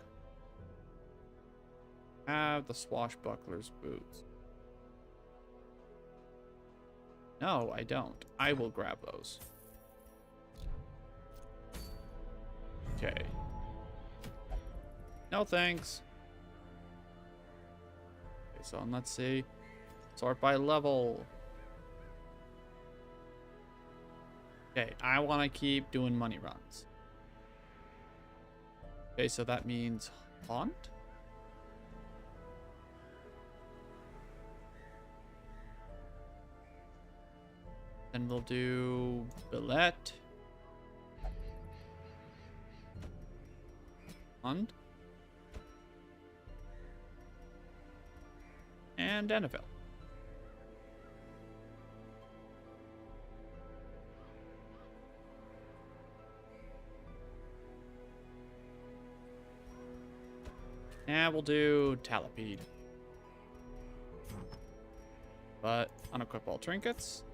Have the Swashbucklers boots. No, I don't. I will grab those. Okay. No thanks. Okay, so let's see. Sort by level. Okay, I want to keep doing money runs. Okay, so that means Haunt. Then we'll do Billet. Haunt. And Annabelle. And we'll do Talipede. But unequip all trinkets.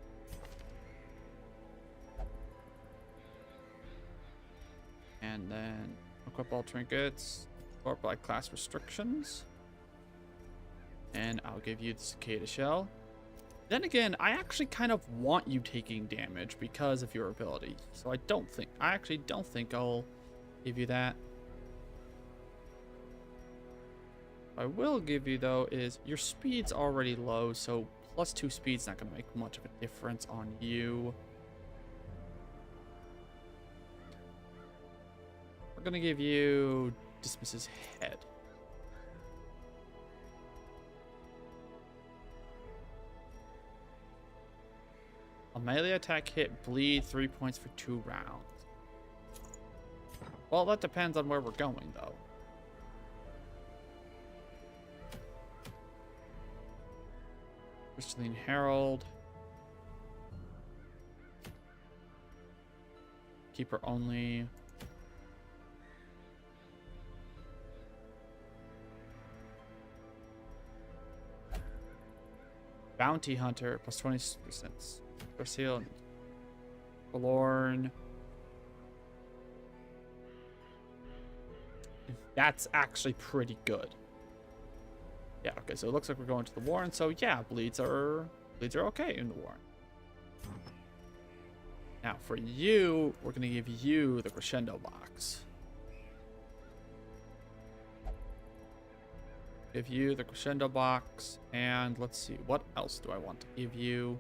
And then equip all trinkets. Or by class restrictions. And I'll give you the Cicada Shell. Then again, I actually kind of want you taking damage because of your ability. So I actually don't think I'll give you that. What I will give you though is your speed's already low, so +2 speed's not going to make much of a difference on you. We're going to give you Dismisses Head. A melee attack hit, bleed 3 points for 2 rounds. Well, that depends on where we're going though. Crystalline Herald. Keeper only. Bounty Hunter, plus 20%. Brazil. Forlorn. That's actually pretty good. Yeah, okay, so it looks like we're going to the Warren. So yeah, bleeds are okay in the Warren. Now for you, we're gonna give you the Crescendo box. Give you the Crescendo box, and let's see, what else do I want to give you?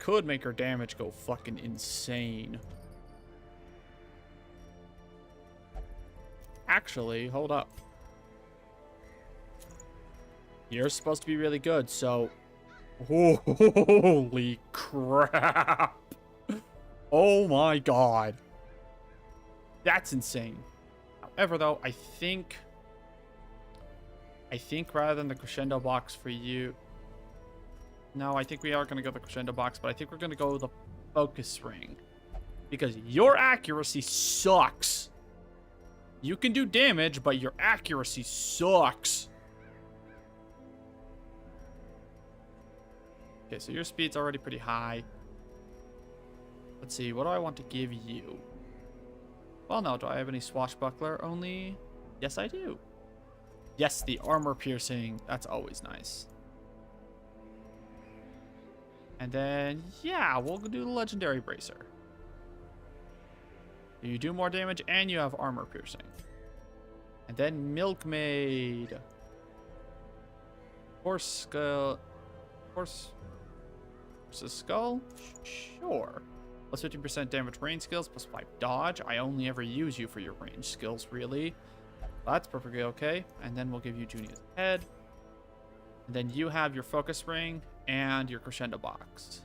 could make her damage go fucking insane. Actually, hold up. You're supposed to be really good, so... Holy crap! Oh my god. That's insane. However, though, I think rather than the crescendo box for you... No, I think we are going to go the crescendo box, but I think we're going to go the focus ring. Because your accuracy sucks. You can do damage, but your accuracy sucks. Okay, so your speed's already pretty high. Let's see, what do I want to give you? Well, no, do I have any swashbuckler only? Yes, I do. Yes, the armor piercing. That's always nice. And then, yeah, we'll do the legendary bracer. You do more damage and you have armor piercing. And then milkmaid. Horse skull. Horse's skull? Sure. Plus 15% damage range skills, plus 5 dodge. I only ever use you for your range skills, really. That's perfectly okay. And then we'll give you Junia's head. And then you have your focus ring and your crescendo box.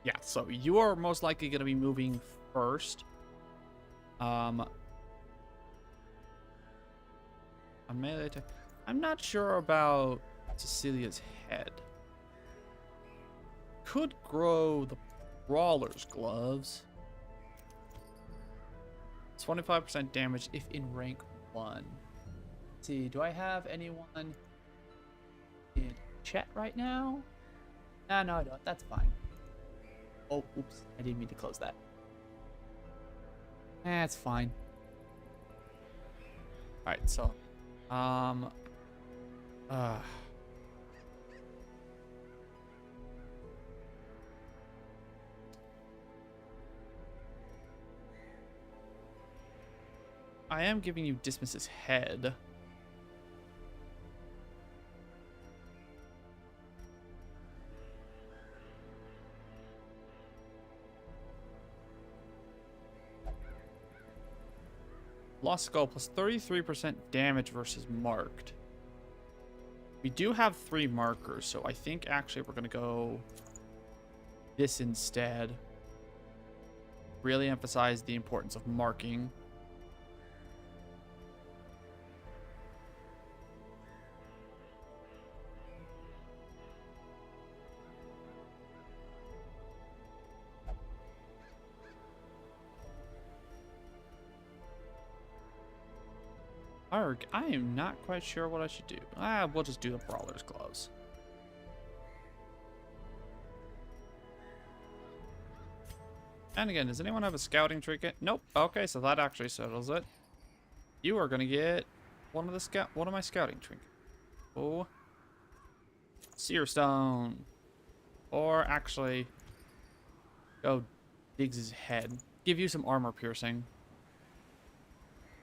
Yeah, so you are most likely going to be moving first. A melee attack. I'm not sure about Cecilia's head. Could grow the brawler's gloves. 25% damage if in rank 1. Let's see, do I have anyone in chat right now? No, I don't. That's fine. Oh, oops. I didn't mean to close that. It's fine. Alright, so. I am giving you Dismas's head. Lost Skull plus 33% damage versus marked. We do have 3 markers, so I think actually we're going to go this instead. Really emphasize the importance of marking. Arg, I am not quite sure what I should do. We'll just do the Brawler's Gloves. And again, does anyone have a scouting trinket? Nope. Okay, so that actually settles it. You are gonna get one of my scouting trinkets. Oh, Seer Stone, or actually, go Diggs' head. Give you some armor piercing.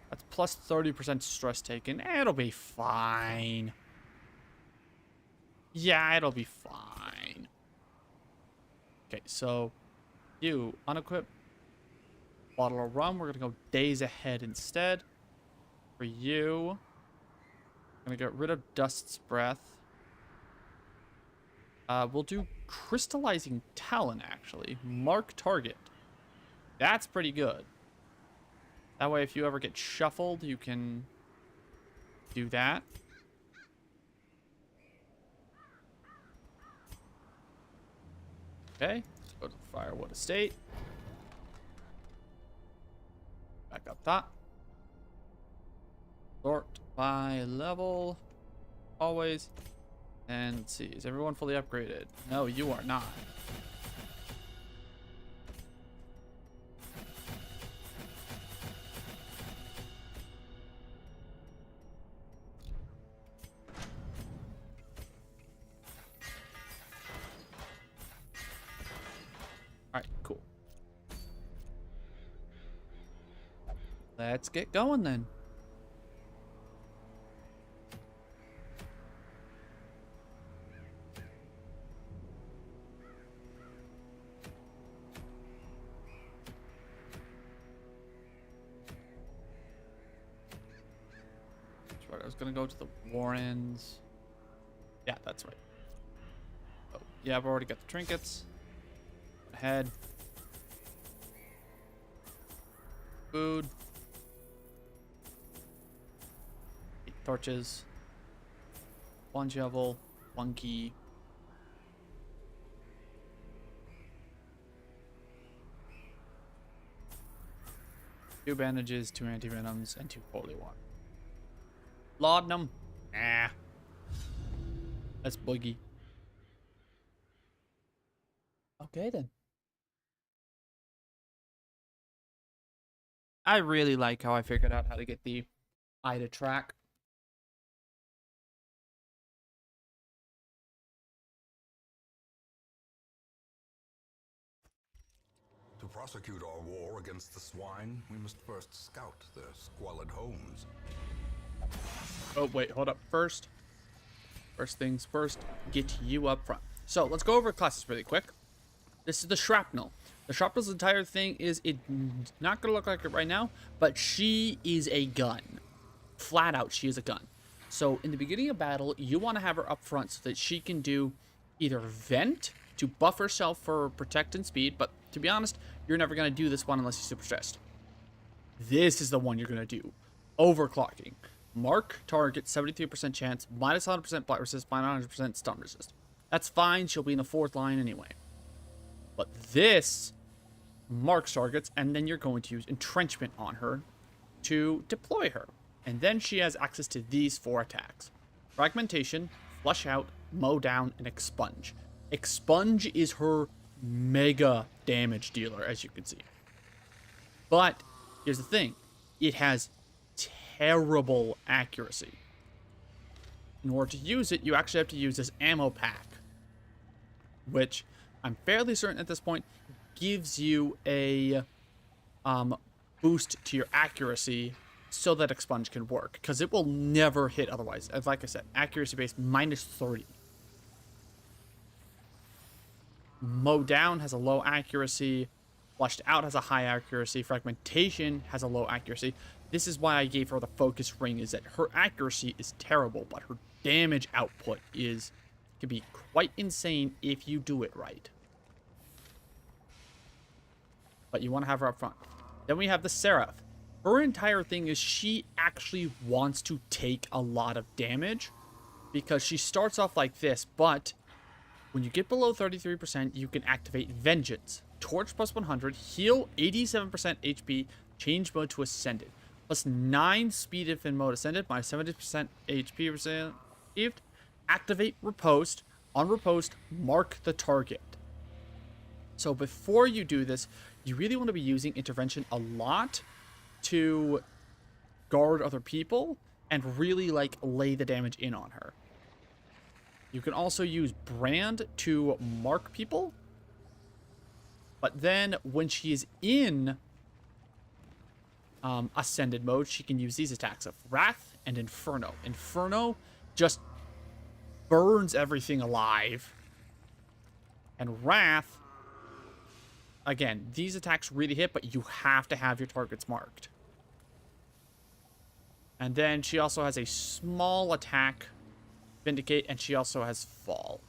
That's plus 30% stress taken. It'll be fine. Yeah, it'll be fine. Okay, so you unequip bottle of rum. We're gonna go days ahead instead. For you, I'm gonna get rid of Dust's Breath. We'll do Crystallizing Talon, actually. Mark target. That's pretty good. That way, if you ever get shuffled, you can do that. Okay, let's go to the Firewood Estate. Back up top. Sort by level. Always. And let's see, is everyone fully upgraded? No, you are not. Alright, cool. Let's get going then. gonna go to the Warrens. Yeah, that's right. Oh, yeah, I've already got the trinkets. Ahead. Food. 8 torches. 1 shovel. 1 key. Two bandages, 2 anti-venoms, and 2 holy water. Laudanum. Nah. That's boogie. Okay then. I really like how I figured out how to get the Ida track. To prosecute our war against the swine, we must first scout their squalid homes. Oh, wait, hold up. First things first, get you up front. So, let's go over classes really quick. This is the Shrapnel. The Shrapnel's entire thing is, it's not going to look like it right now, but she is a gun. Flat out, she is a gun. So, in the beginning of battle, you want to have her up front so that she can do either vent to buff herself for protect and speed, but to be honest, you're never going to do this one unless you're super stressed. This is the one you're going to do. Overclocking. Mark target, 73% chance, minus 100% blight resist, minus 100% stun resist. That's fine, she'll be in the 4th line anyway. But this marks targets, and then you're going to use entrenchment on her to deploy her. And then she has access to these 4 attacks. Fragmentation, flush out, mow down, and expunge. Expunge is her mega damage dealer, as you can see. But here's the thing. It has terrible accuracy. In order to use it, you actually have to use this ammo pack, which I'm fairly certain at this point gives you a boost to your accuracy so that expunge can work, because it will never hit otherwise. As like I said, accuracy base minus 30. Mow down has a low accuracy. Flushed out has a high accuracy. Fragmentation has a low accuracy. This is why I gave her the focus ring, is that her accuracy is terrible, but her damage output can be quite insane if you do it right. But you want to have her up front. Then we have the Seraph. Her entire thing is she actually wants to take a lot of damage, because she starts off like this, but when you get below 33%, you can activate Vengeance. Torch plus 100, heal 87% HP, change mode to Ascended. Plus 9 speed if in mode Ascended, minus 70% HP received. Activate Riposte. On Riposte, mark the target. So before you do this, you really want to be using Intervention a lot to guard other people and really like lay the damage in on her. You can also use Brand to mark people. But then when she is in Ascended mode, she can use these attacks of Wrath and Inferno. Inferno just burns everything alive. And Wrath, again, these attacks really hit, but you have to have your targets marked. And then she also has a small attack, Vindicate, and she also has Fall.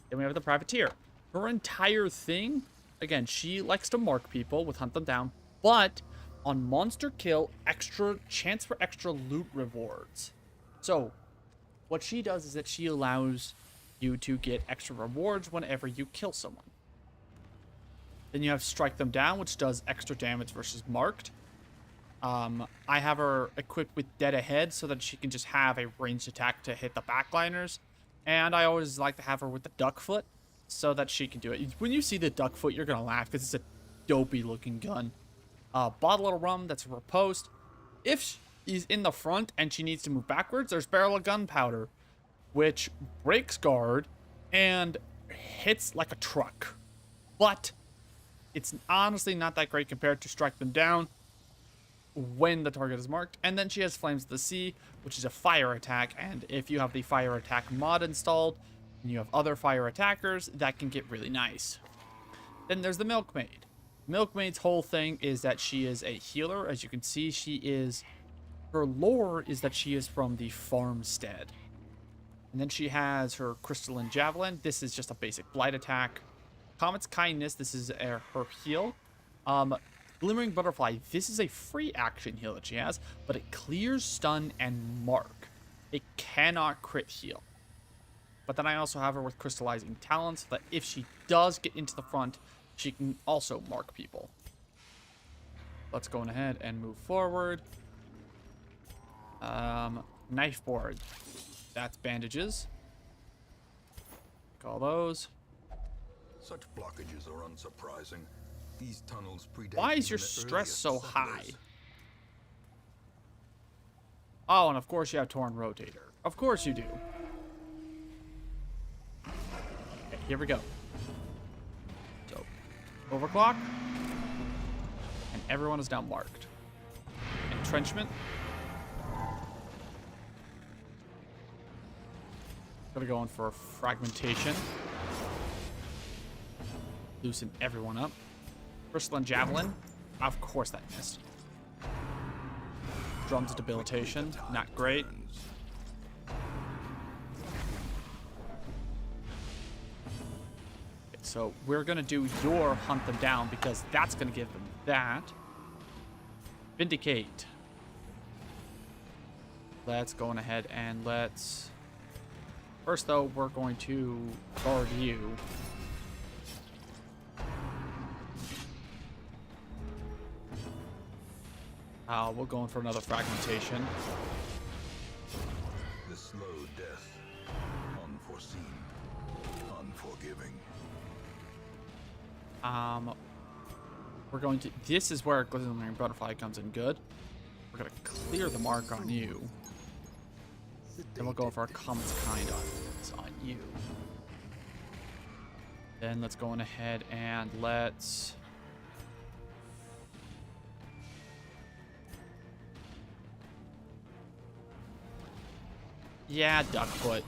Then we have the Privateer. Her entire thing, again, she likes to mark people with Hunt Them Down, but on monster kill, extra chance for extra loot rewards. So what she does is that she allows you to get extra rewards whenever you kill someone. Then you have Strike Them Down, which does extra damage versus marked. I have her equipped with Dead Ahead so that she can just have a ranged attack to hit the backliners. And I always like to have her with the Duck Foot so that she can do it. When you see the Duck Foot, you're going to laugh because it's a dopey looking gun. Bottle of Rum, that's a Riposte. If she's in the front and she needs to move backwards, there's Barrel of Gunpowder, which breaks guard and hits like a truck. But it's honestly not that great compared to Strike Them Down when the target is marked. And then she has Flames of the Sea, which is a fire attack, and if you have the fire attack mod installed and you have other fire attackers, that can get really nice. Then there's the Milkmaid. Milkmaid's whole thing is that she is a healer. As you can see, she is her lore is that she is from the farmstead. And then she has her crystalline javelin. This is just a basic blight attack. Comet's kindness. This is her heal. Glimmering butterfly. This is a free action heal that she has, but it clears stun and mark. It cannot crit heal. But then I also have her with crystallizing talents, so that if she does get into the front, she can also mark people. Let's go ahead and move forward. Knife board. That's bandages. Call those. Such blockages are unsurprising. These tunnels predate. Why is your even the stress earliest so high? settlers. Oh, and of course you have Torn Rotator. Of course you do. Okay, here we go. So, overclock. And everyone is now marked. Entrenchment. Gonna go in for fragmentation. Loosen everyone up. Crystalline Javelin. Of course that missed. Drums debilitation. Not great. Okay, so we're gonna do your hunt them down because that's gonna give them that. Vindicate. Let's go on ahead and let's... First, though, we're going to guard you. We're going for another fragmentation. The slow death, unforeseen, unforgiving. We're going to... This is where Glimmering Butterfly comes in good. We're going to clear the mark on you. Then we'll go for our Comet's Kind on you. Then let's go on ahead and let's... Yeah, Duckfoot.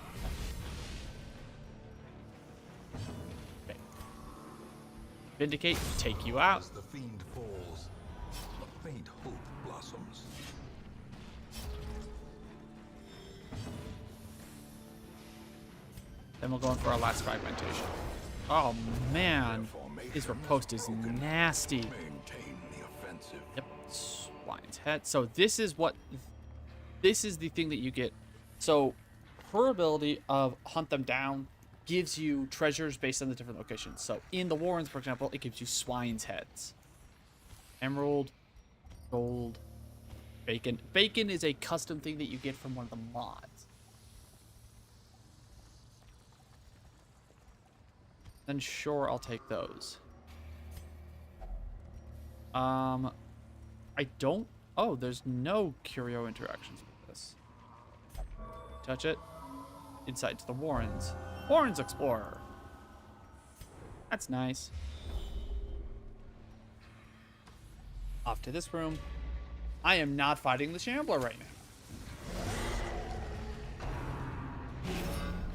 Okay. Vindicate, take you out. As the fiend falls, a faint hope blossoms. Then we'll go in for our last fragmentation. Oh man, his riposte is nasty. Maintain the offensive. Yep, Swine's Head. So this is the thing that you get. So her ability of Hunt Them Down gives you treasures based on the different locations. So in the Warrens, for example, it gives you Swine's Heads. Emerald, gold, bacon. Bacon is a custom thing that you get from one of the mods. Then sure, I'll take those. I don't... Oh, there's no curio interactions with this. Touch it. Inside to the Warrens. Warrens Explorer. That's nice. Off to this room. I am not fighting the Shambler right now.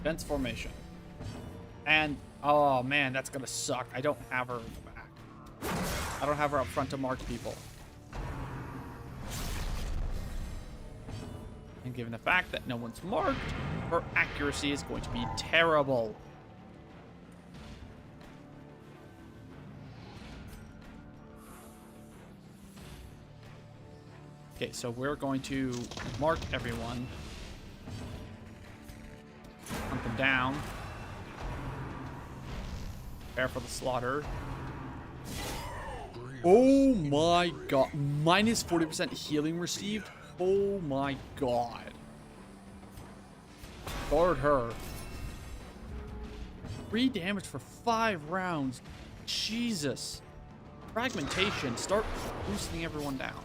Fence formation. And, oh man, that's gonna suck. I don't have her in the back. I don't have her up front to mark people. And given the fact that no one's marked, her accuracy is going to be terrible. Okay, so we're going to mark everyone. Hunt them down. Prepare for the slaughter. Oh my god. Minus 40% healing received. Oh my god. Guard her. 3 damage for 5 rounds. Jesus. Fragmentation. Start boosting everyone down.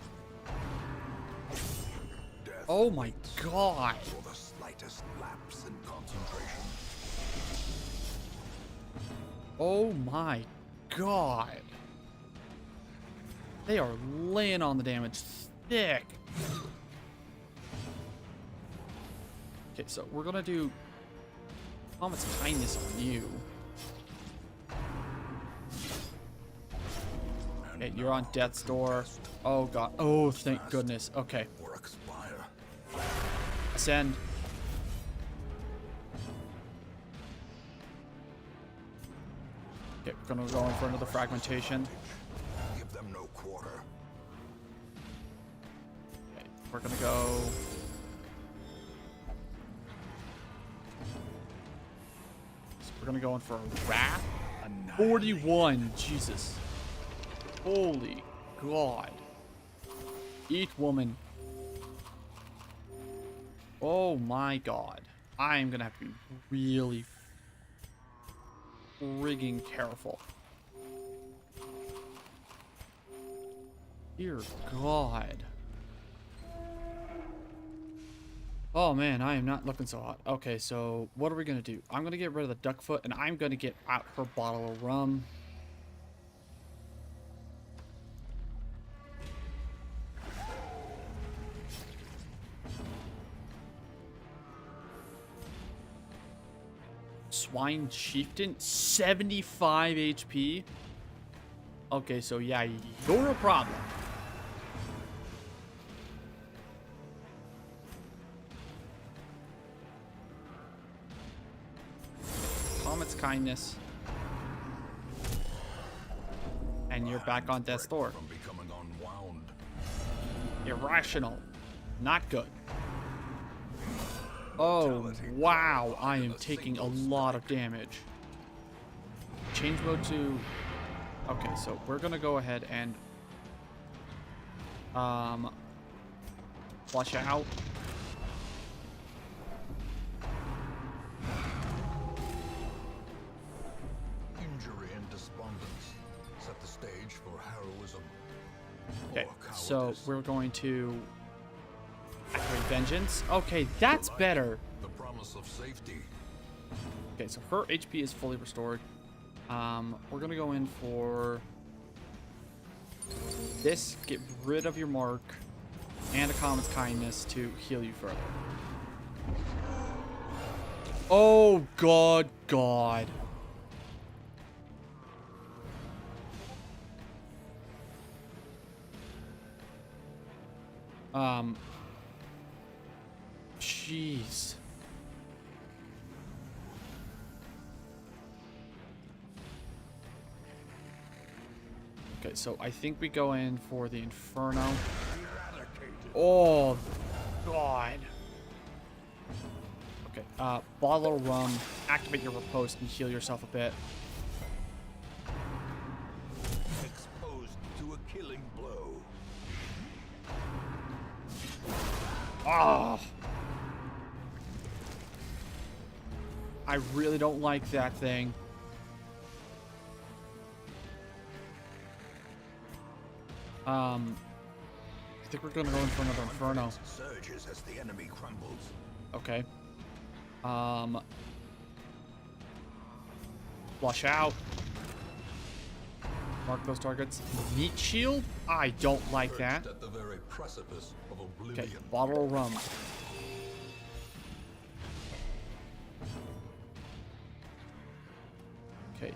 Oh my god. For the slightest lapse in concentration. Oh my god. They are laying on the damage thick. Okay, so we're gonna do Comet's Kindness on you. Okay, you're on death's door. Oh god. Oh, thank goodness. Okay. Or expire. Ascend. Okay, we're gonna go in for another fragmentation. Give them no quarter. Okay, we're gonna go. So we're gonna go in for a Wrath. 41. Jesus. Holy God. Eat woman. Oh my God. I am gonna have to be really frigging careful. Dear God. Oh man, I am not looking so hot. Okay, so what are we gonna do? I'm gonna get rid of the duck foot and I'm gonna get out her bottle of rum. Swine Chieftain, 75 HP. Okay, so yeah, you're a problem. Comet's Kindness. And you're back on death's door. From becoming unwound. Irrational. Not good. Oh, wow. I am taking a lot of damage. Change mode to... Okay, so we're going to go ahead and... Flush out. Injury and despondence set the stage for heroism. Okay, or so cowardice. we're going to... Activate Vengeance. Okay, that's Life, better. The promise of safety. Okay, so her HP is fully restored. We're gonna go in for this. Get rid of your mark and a Comet's Kindness to heal you further. Oh God. Jeez. Okay, so I think we go in for the Inferno. Oh, God. Okay, bottle of rum, activate your riposte and heal yourself a bit. Exposed to a killing blow. Ah. I really don't like that thing. I think we're gonna go in for another Inferno. Surges as the enemy crumbles. Okay. Flush out. Mark those targets. Meat shield? I don't like that. Perched at the very precipice of Okay, oblivion. bottle of rum. Okay,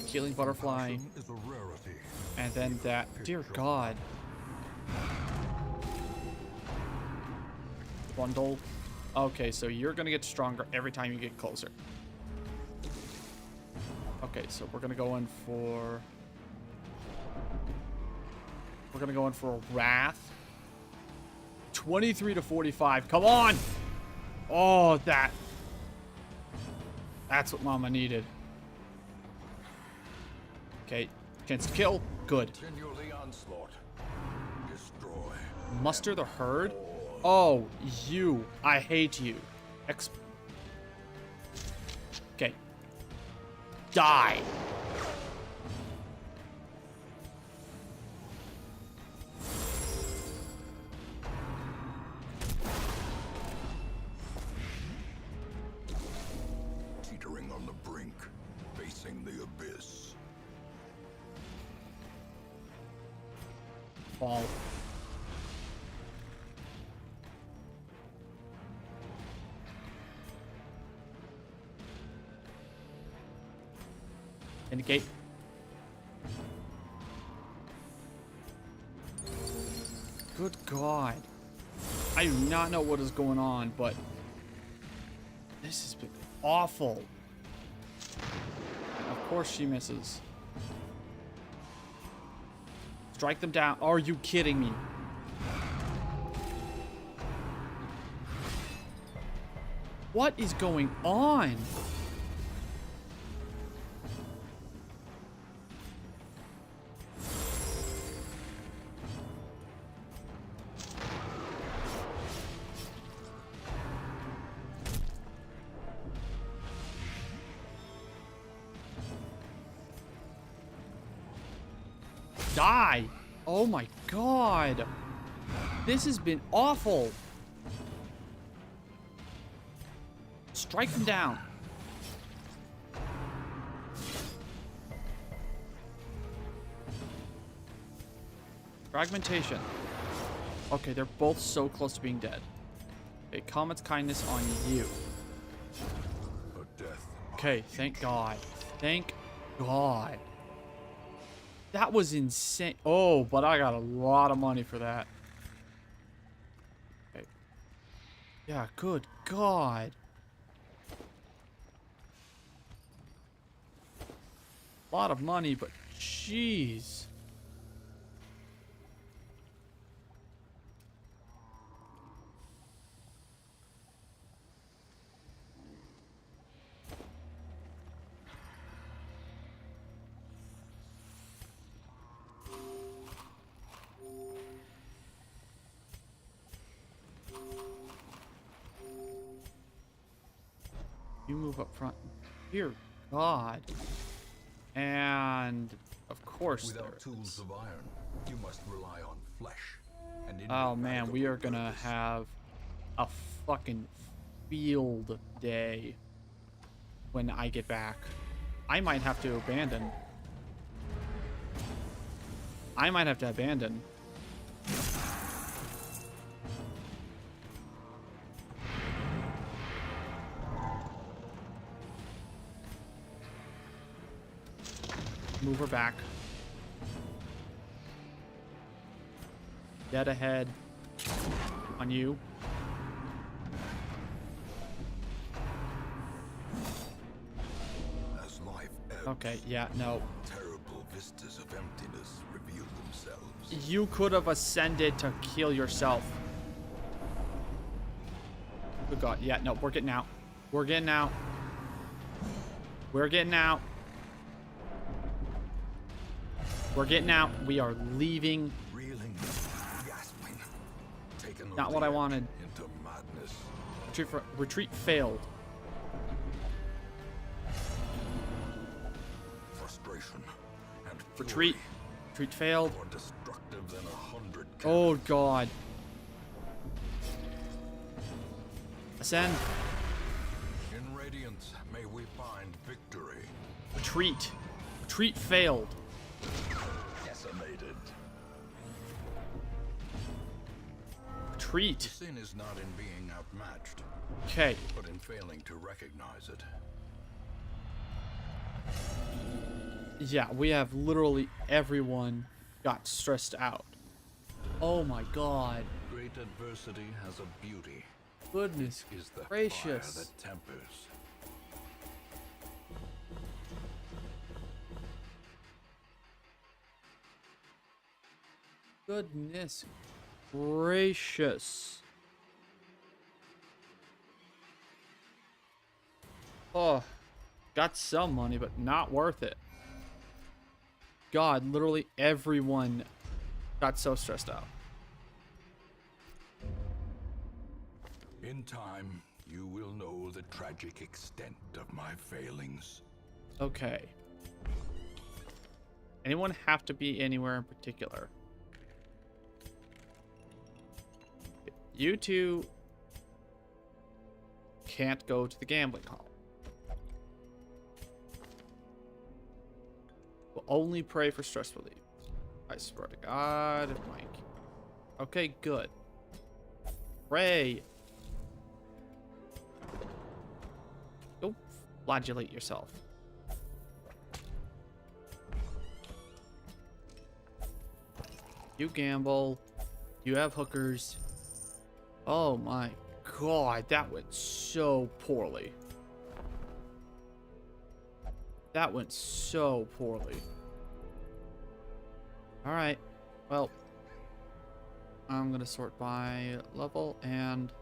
Healing Butterfly. Passion is a rarity. And then that. Dear God. Bundle. Okay, so you're gonna get stronger every time you get closer. Okay, so we're gonna go in for... We're gonna go in for a Wrath. 23 to 45. Come on! Oh, that... That's what Mama needed. Okay, chance to kill. Good. Continue the onslaught. Destroy. Muster the herd? Oh, you. I hate you. Okay. Die. Teetering on the brink, facing the abyss. Fall. Indicate. Good God. I do not know what is going on, but this has been awful. Of course she misses. Strike them down. Are you kidding me? What is going on? Die! Oh my God! This has been awful! Strike them down. Fragmentation. Okay, they're both so close to being dead. Okay, Comet's kindness on you. A death. Okay, thank God. Thank God. That was insane. Oh, but I got a lot of money for that. Okay. Yeah, good God. A lot of money, but jeez. You move up front. Dear God. And of course Without tools of iron, you must rely on flesh. And oh man, we are gonna have a fucking field day when I get back. I might have to abandon. I might have to abandon. Move her back. Dead ahead. On you. As life ebbs, Okay, yeah, no. terrible vistas of emptiness reveal themselves. You could have ascended to kill yourself. Good God, yeah, no, we're getting out. We're getting out. We're getting out. We're getting out. We are leaving. Reeling, gasping, taken Not what I wanted. into madness. Retreat failed. Frustration and Retreat. fury, Retreat failed. more destructive than 100 Oh God. Ascend. In radiance, may we find victory. Retreat. Retreat failed. Decimated. Retreat. Sin is not in being outmatched, Okay. but in failing to recognize it. Yeah, we have literally everyone got stressed out. Oh my God. Great adversity has a beauty. Goodness Is the gracious. fire that tempers. Goodness gracious. Oh, got some money, but not worth it. God, literally everyone got so stressed out. In time, you will know the tragic extent of my failings. Okay. Anyone have to be anywhere in particular? You two can't go to the gambling hall. Will only pray for stress relief. I swear to God, Mike. Okay, good. Pray. Go flagellate yourself. You gamble. You have hookers. Oh my god, that went so poorly. That went so poorly. Alright, well, I'm gonna sort by level and...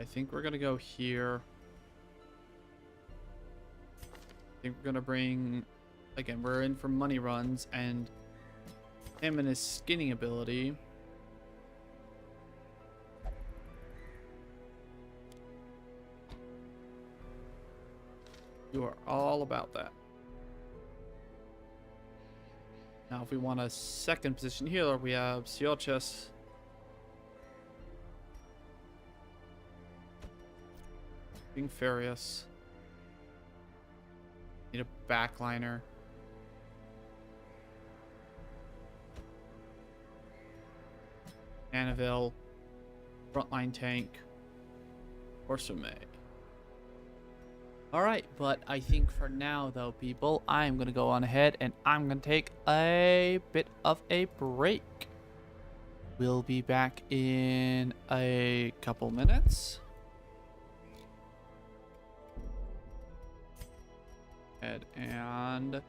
I think we're gonna go here. I think we're gonna bring... Again, we're in for money runs, and him and his skinning ability. You are all about that. Now, if we want a second position healer, we have Siochus. Being Furious. Need a backliner. Annaville. Frontline tank. Or Sume. Alright, but I think for now, though, people, I'm going to go on ahead and I'm going to take a bit of a break. We'll be back in a couple minutes. And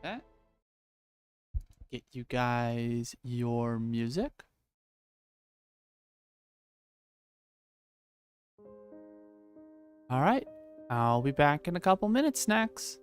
that. Get you guys your music. All right, I'll be back in a couple minutes, Snacks.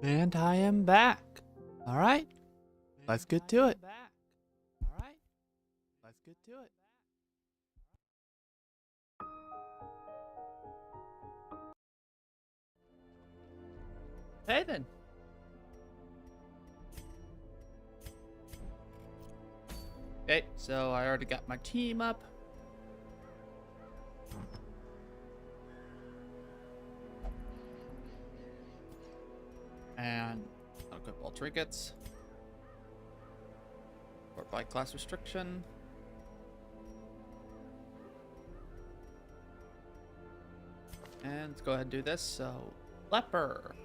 And I am back. All right, let's get to it. Hey then. Okay, so I already got my team up. And I'll equip all trinkets. Or by class restriction. And let's go ahead and do this. So, Leper.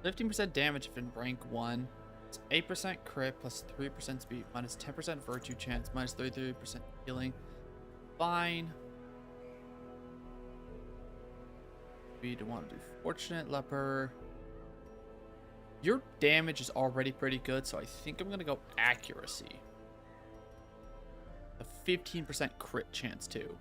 15% damage if in rank 1. It's 8% crit plus 3% speed minus 10% virtue chance minus 33% healing. Fine. We do want to do Fortunate Leper. Your damage is already pretty good, so I think I'm going to go Accuracy. A 15% crit chance too.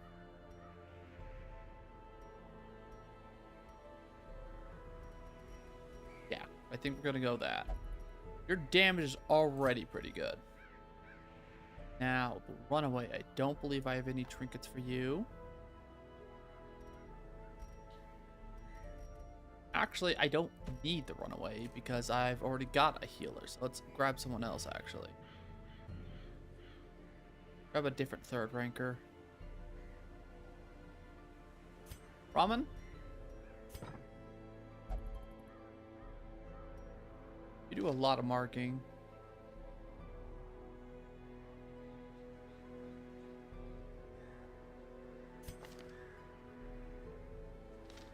Yeah, I think we're going to go that. Your damage is already pretty good. Now, the Runaway. I don't believe I have any trinkets for you. Actually, I don't need the Runaway because I've already got a healer. So let's grab someone else, actually. Grab a different third ranker. Ramen? You do a lot of marking.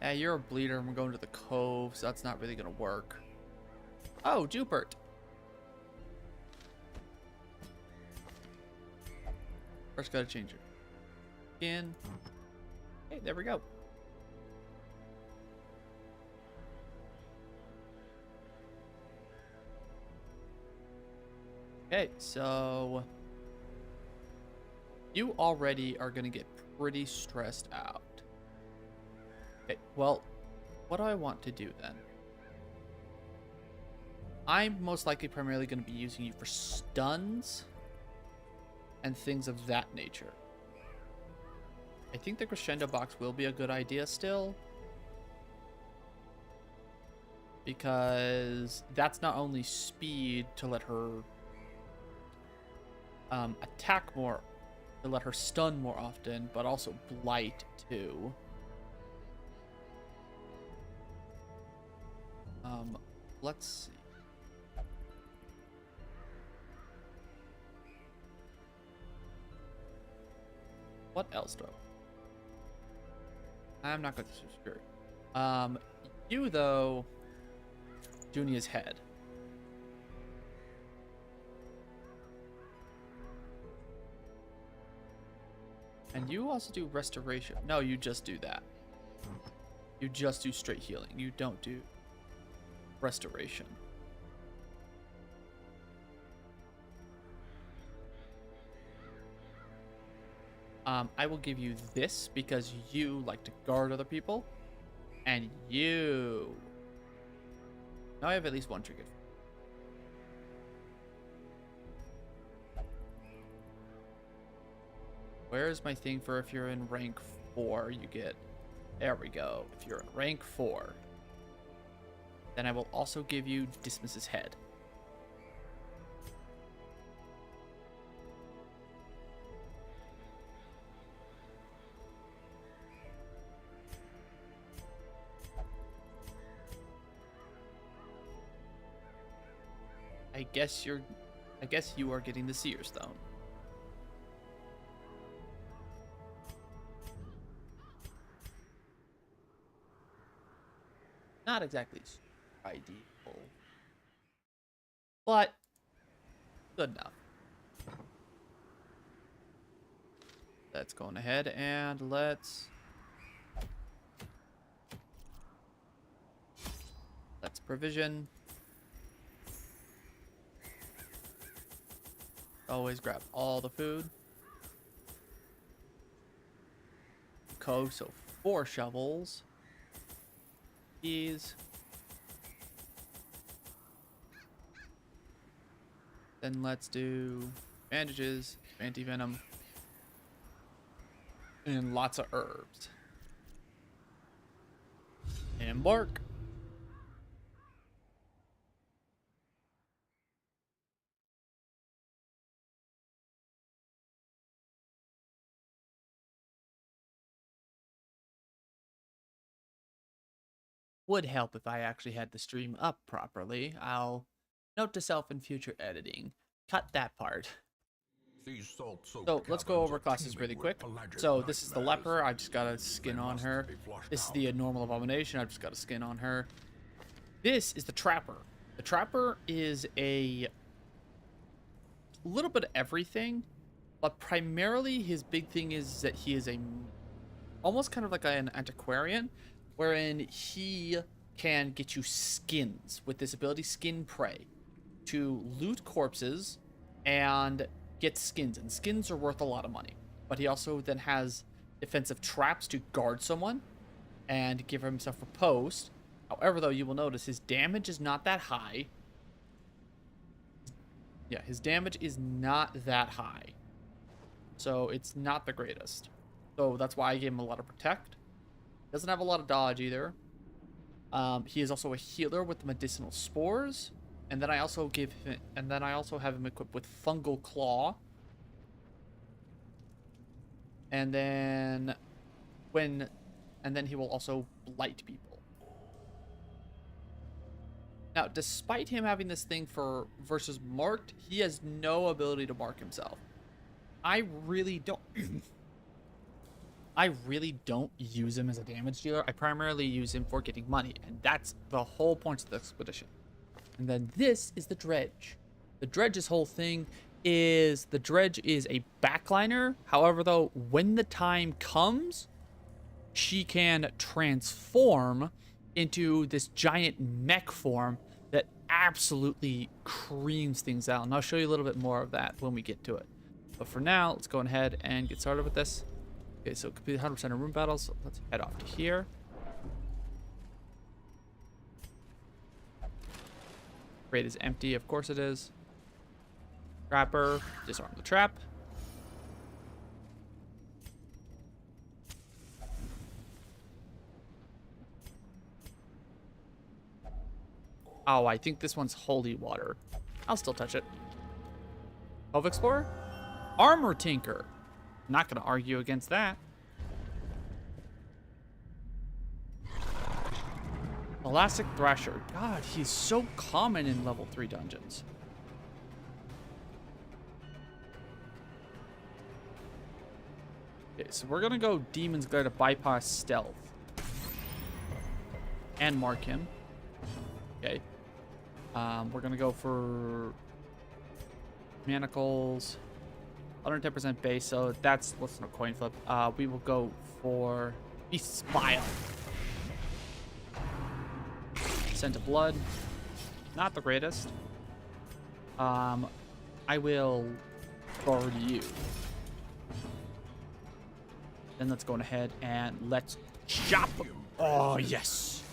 Yeah, you're a bleeder and we're going to the cove, so that's not really gonna work. Oh, Jupert. First gotta change it. Skin. Hey, there we go. Okay, so you already are gonna get pretty stressed out. Okay, well, what do I want to do then? I'm most likely primarily going to be using you for stuns and things of that nature. I think the Crescendo box will be a good idea still, because that's not only speed to let her attack more, to let her stun more often, but also blight too. Let's see. What else do I want? I'm not going to screw. You though, Junia's head. And you also do restoration. No, you just do that. You just do straight healing. You don't do restoration. I will give you this because you like to guard other people. And you... Now I have at least one trinket. Where is my thing for if you're in rank 4, you get... There we go. If you're in rank 4. Then I will also give you Dismas's head. I guess you are getting the Seer Stone. Not exactly ideal, but good enough. Let's go on ahead and let's provision. Always grab all the food. So 4 shovels. These. Then let's do bandages, anti-venom, and lots of herbs. Embark. Would help if I actually had the stream up properly. I'll note to self in future editing. Cut that part. So let's go over classes really quick. So this is the leper. I just got a skin on her. This is the normal abomination. I've just got a skin on her. This is the trapper. The trapper is a little bit of everything, but primarily his big thing is that he is almost kind of like an antiquarian, wherein he can get you skins with this ability, Skin Prey, to loot corpses and get skins. And skins are worth a lot of money. But he also then has defensive traps to guard someone and give himself a post. However, though, you will notice his damage is not that high. Yeah, his damage is not that high. So it's not the greatest. So that's why I gave him a lot of protect. Doesn't have a lot of dodge either. He is also a healer with medicinal spores, and then I also have him equipped with fungal claw. And then he will also blight people. Now, despite him having this thing for versus marked, he has no ability to mark himself. I really don't use him as a damage dealer. I primarily use him for getting money, and that's the whole point of the expedition. And then this is the Dredge. The Dredge's whole thing is the Dredge is a backliner. However, though, when the time comes, she can transform into this giant mech form that absolutely creams things out. And I'll show you a little bit more of that when we get to it. But for now, let's go ahead and get started with this. Okay, so complete 100% of room battles. So let's head off to here. Crate is empty, of course it is. Trapper, disarm the trap. Oh, I think this one's holy water. I'll still touch it. Cove Explorer? Armor Tinker. Not gonna argue against that. Elastic Thrasher. God, he's so common in level 3 dungeons. Okay, so we're gonna go Demon's Glare to bypass stealth. and mark him. Okay. We're gonna go for manacles. 110% base, so that's what's a coin flip. We will go for Beast's Bile. Scent of Blood. Not the greatest. I will guard you. Then let's go ahead and let's chop. Oh, yes.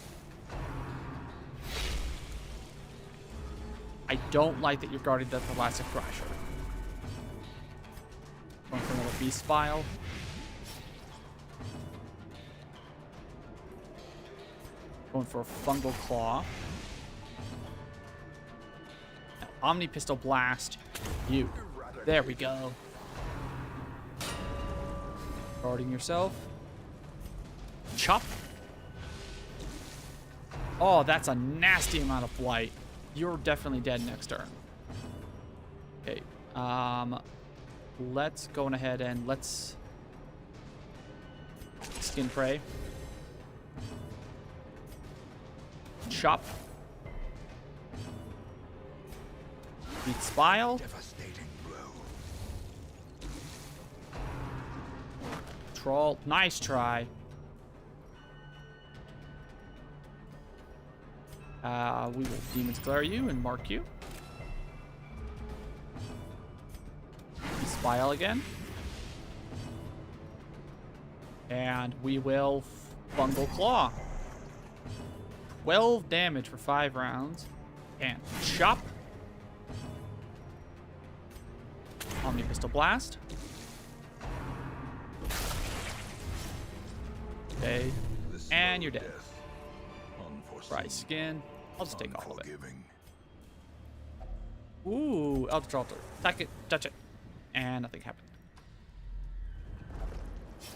I don't like that you're guarding the Thoracic Thrasher. Going for another Beast Bile. Going for a Fungal Claw. Now, Omni Pistol Blast. You. There we go. Guarding yourself. Chop. Oh, that's a nasty amount of blight. You're definitely dead next turn. Okay. Let's go ahead and let's Skin Prey. Chop. Beat Spile. Devastating blow. Troll. Nice try. We will Demon's Glare you and mark you. Spile again. And we will Fungal Claw. 12 damage for 5 rounds. And chop. Omni Pistol Blast. Okay. And you're dead. Right, skin. I'll just take all of it. Ooh, Eldritch Altar. Attack it, touch it. And nothing happened.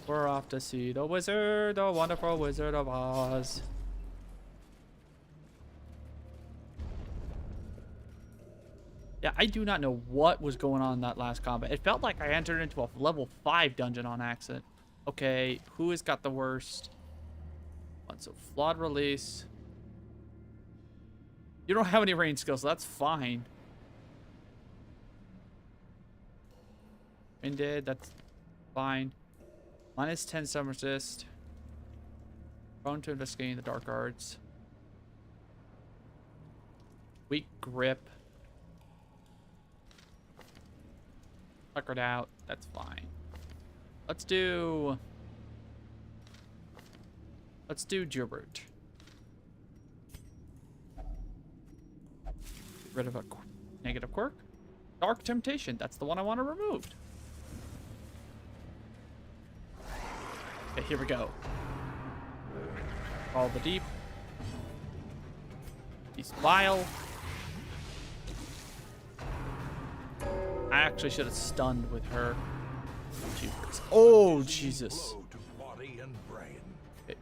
We're off to see the wizard, the wonderful Wizard of Oz. Yeah, I do not know what was going on in that last combat. It felt like I entered into a level 5 dungeon on accident. Okay, who has got the worst? So Flawed Release. You don't have any range skills, so that's fine. Winded, that's fine. Minus 10 summon resist. Prone to investigating the dark arts. Weak grip. Puckered out, that's fine. Let's do Geobrute. Get rid of a negative quirk. Dark Temptation, that's the one I want to remove. Okay, here we go. All the deep. Beast Vile. I actually should have stunned with her. Oh, Jesus. Okay.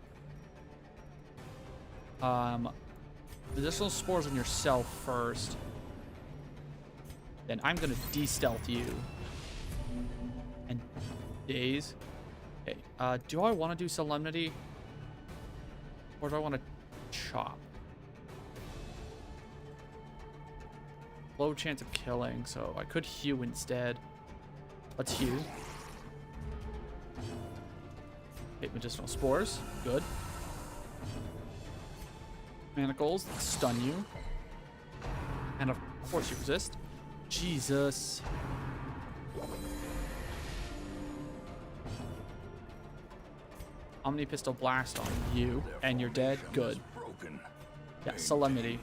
Medicinal spores on yourself first. Then I'm gonna de-stealth you. And daze. Okay. Do I want to do Solemnity? Or do I want to chop? Low chance of killing, so I could hew instead. Let's hew. Okay, medicinal spores. Good. Manacles, stun you. And of course you resist. Jesus. Omni Pistol Blast on you, and you're dead. Good. Yeah, Solemnity.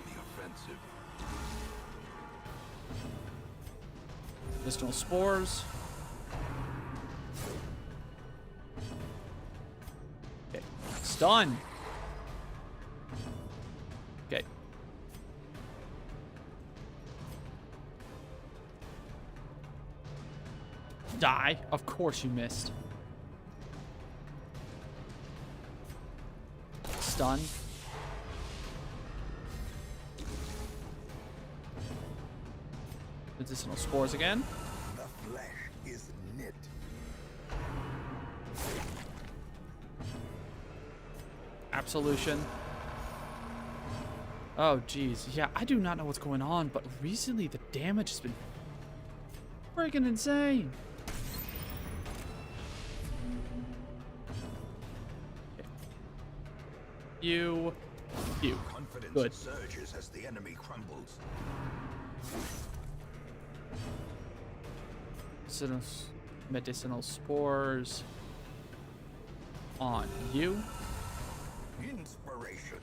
Medicinal Spores. Okay. Stun. Okay. Die. Of course you missed. Stun. Medicinal Spores again. The flesh is knit. Absolution. Oh, geez. Yeah, I do not know what's going on, but recently the damage has been freaking insane. Okay. You. Confidence Good. surges as the enemy crumbles. Medicinal spores on you. Inspiration.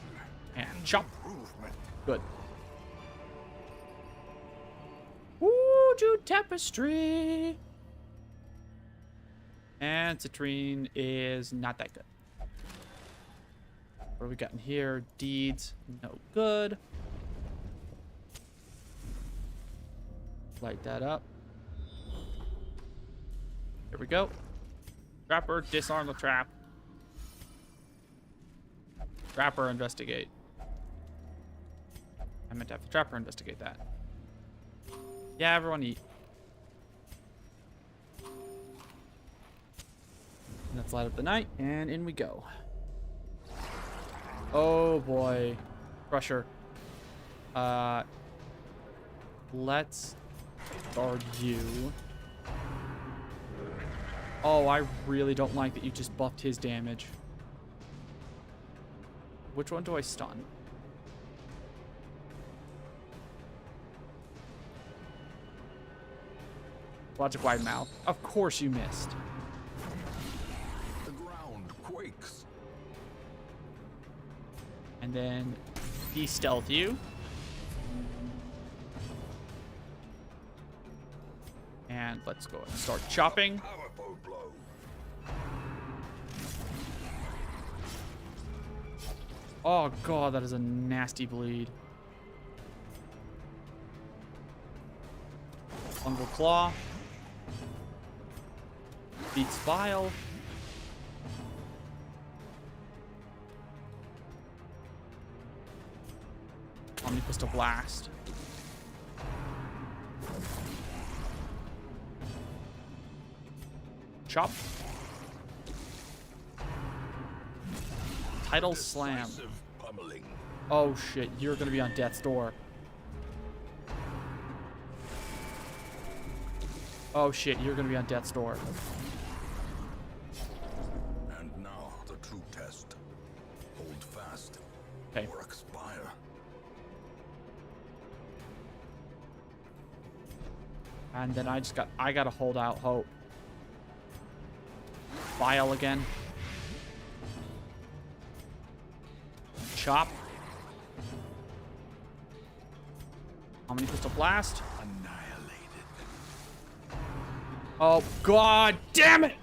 And chop. Improvement. Good. Ooh, Jute Tapestry. And Citrine is not that good. What have we got in here? Deeds, no good. Light that up. Here we go. Trapper, disarm the trap. Trapper, investigate. I meant to have the trapper investigate that. Yeah, everyone eat. And let's light up the night, and in we go. Oh boy. Crusher. Let's guard you. Oh, I really don't like that you just buffed his damage. Which one do I stun? Logic wide mouth. Of course you missed. The ground quakes. And then de-stealth you. And let's go and start chopping. Powerful blow. Oh god, that is a nasty bleed. Fungal Claw. Beats Vile. Omnipistol Blast. Chop. Tidal Slam. Decisive pummeling. Oh shit, you're gonna be on death's door. Oh shit, you're gonna be on death's door. And now the true test. Hold fast. Okay. Or expire. And then I gotta hold out hope. Vile again. Chop. Omnipistol Blast. Annihilated. Oh god damn it!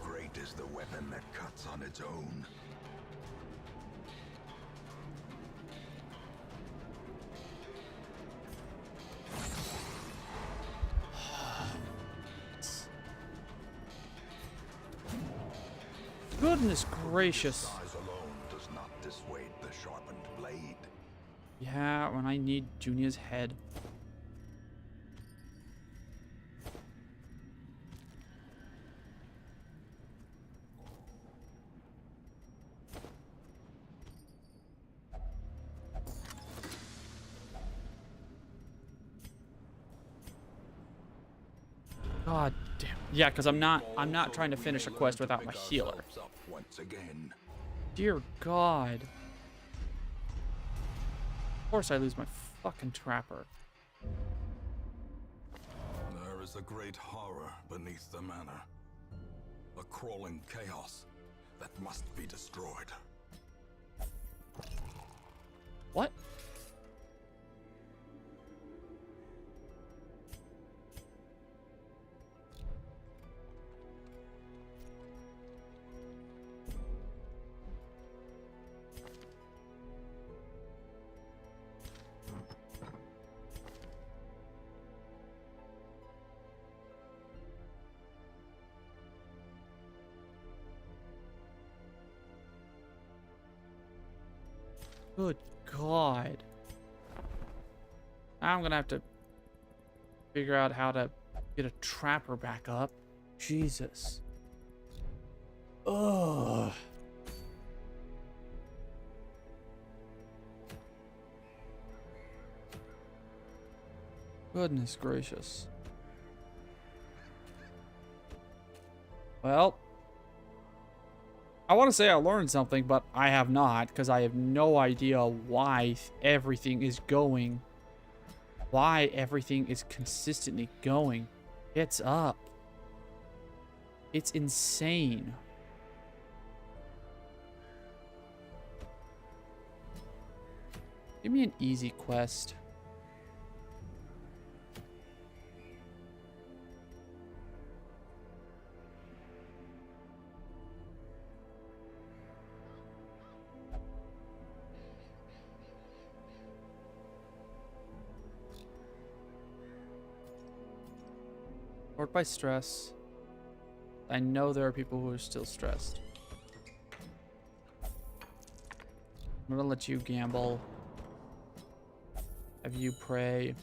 Great is the weapon that cuts on its own. Goodness gracious. Size alone does not dissuade the sharpened blade. Yeah, when I need Junior's head. God damn. Yeah, because I'm not trying to finish a quest without my healer. Once again. Dear God. Of course I lose my fucking trapper. There is a great horror beneath the manor. A crawling chaos that must be destroyed. What? Good God. I'm gonna have to figure out how to get a trapper back up. Jesus. Ugh. Goodness gracious. Well, I want to say I learned something, but I have not, because I have no idea why everything is going. Why everything is consistently going. It's up. It's insane. Give me an easy quest. Sort by stress. I know there are people who are still stressed. I'm gonna let you gamble. Have you pray.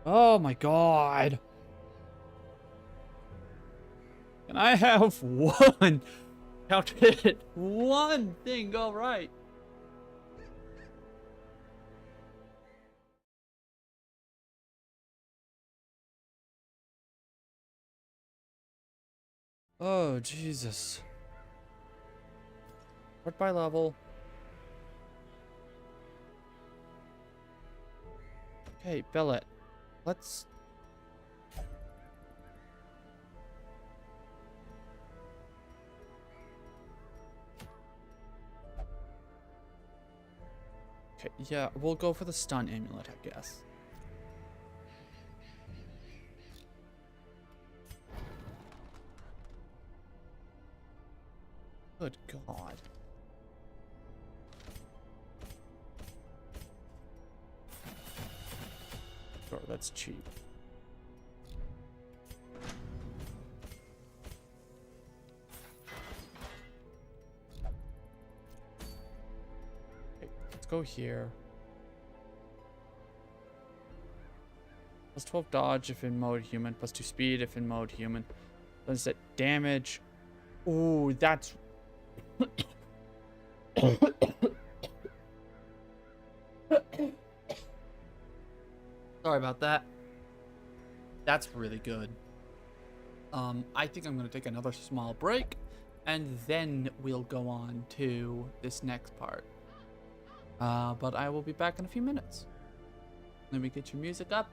Oh my god. Can I have one? Count it. One thing go right. Oh, Jesus. What by level? Okay, Billet. Let's... Okay, yeah, we'll go for the stun amulet, I guess. Good God. Sure, that's cheap. Okay, let's go here. Plus 12 dodge if in mode human, plus 2 speed if in mode human. Does it damage? Ooh, that's... Sorry about that. That's really good. I think I'm going to take another small break, and then we'll go on to this next part. But I will be back in a few minutes. Let me get your music up.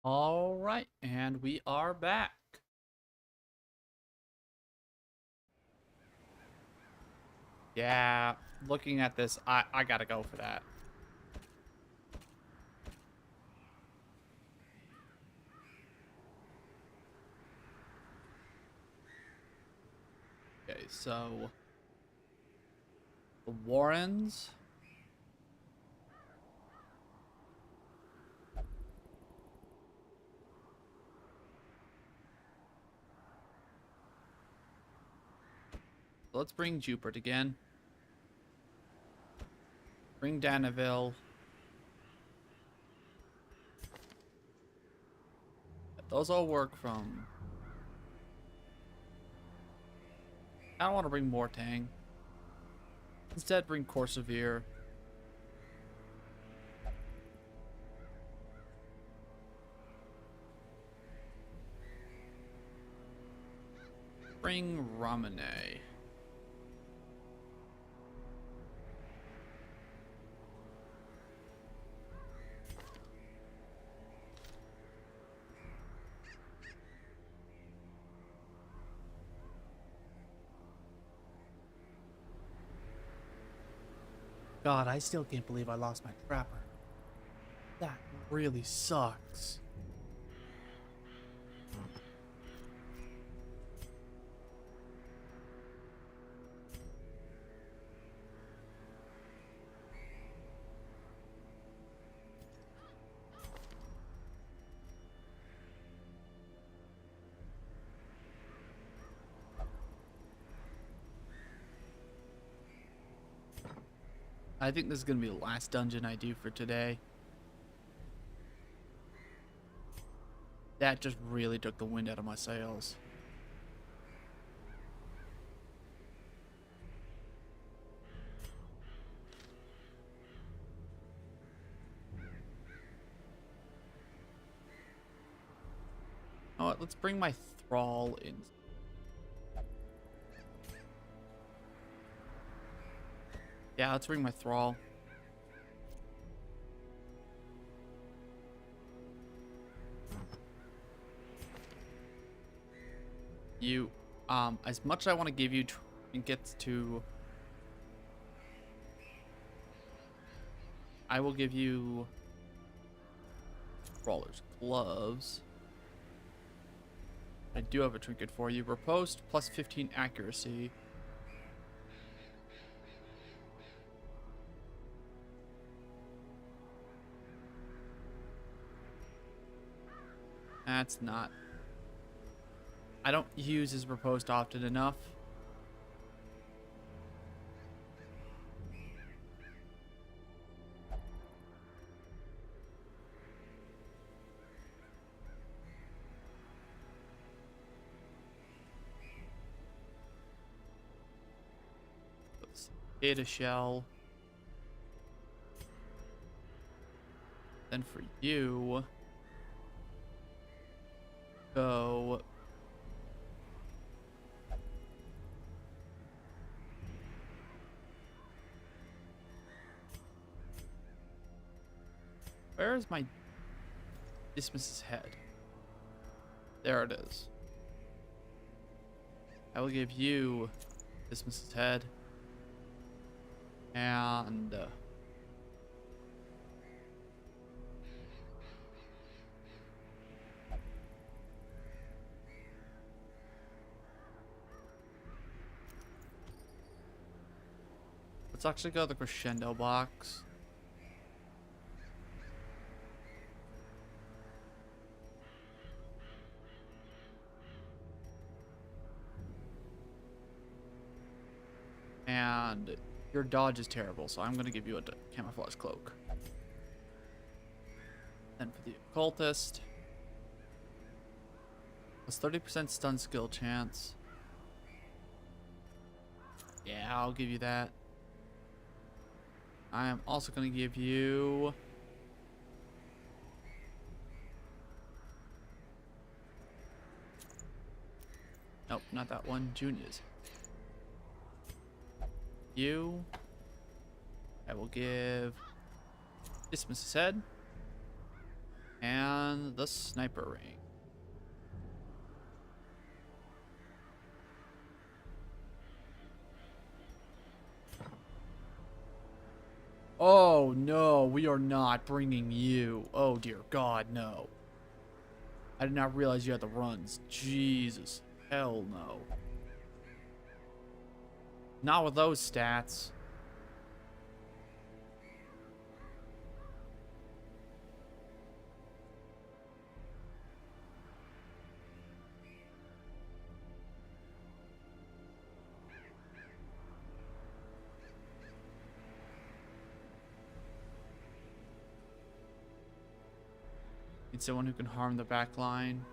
All right, and we are back. Yeah, looking at this, I gotta go for that. Okay, so the Warrens. Let's bring Jupert again. Bring Danaville. Those all work from... I don't want to bring Mortang. Instead, bring Corsair. Bring Ramune. God, I still can't believe I lost my trapper. That really sucks. I think this is going to be the last dungeon I do for today. That just really took the wind out of my sails. You know what? Let's bring my Thrall in. Yeah, let's bring my Thrall. You, as much as I want to give you trinkets to... I will give you Brawler's Gloves. I do have a trinket for you. Riposte plus 15 accuracy. That's not... I don't use his riposte often enough. Data shell. Then for you, go. Where is my Dismiss's head? There it is. I will give you Dismiss's head. And let's actually go to the crescendo box. And your dodge is terrible, so I'm going to give you a camouflage cloak. Then for the occultist, it's 30% stun skill chance. Yeah, I'll give you that. I am also going to give you... Nope, not that one. Junior's. You... I will give Dismiss's head. And the sniper ring. Oh no, we are not bringing you. Oh dear God, no. I did not realize you had the runs. Jesus. Hell no. Not with those stats. Need someone who can harm the back line.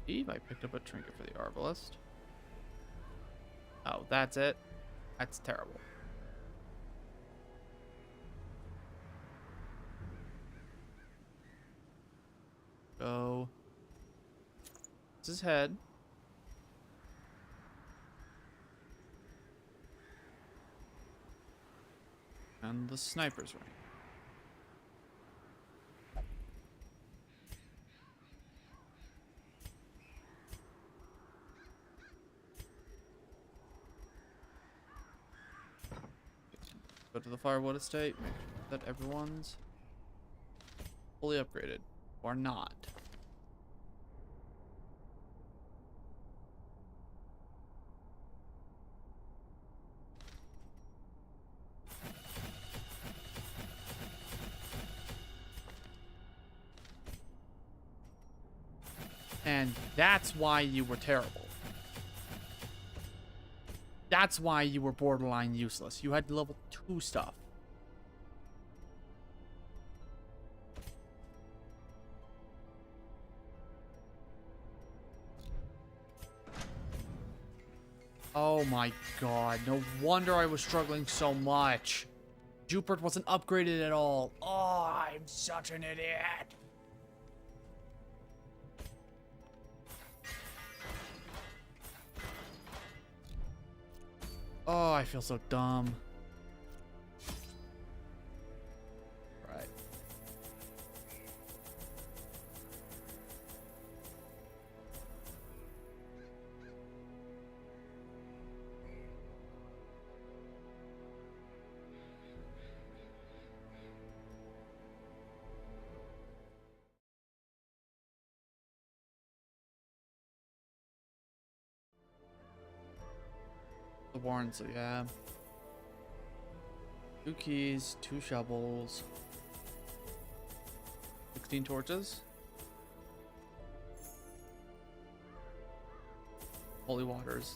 Eve, I picked up a trinket for the Arbalest. Oh, that's it? That's terrible. Go. This is head. And the sniper's ring. Go to the firewood estate, make sure that everyone's fully upgraded. Or not. And that's why you were terrible. That's why you were borderline useless. You had level 2 stuff. Oh my god, no wonder I was struggling so much. Jupert wasn't upgraded at all. Oh, I'm such an idiot. Oh, I feel so dumb. Right. The warrants, so yeah. 2 keys, 2 shovels, 16 torches, holy waters.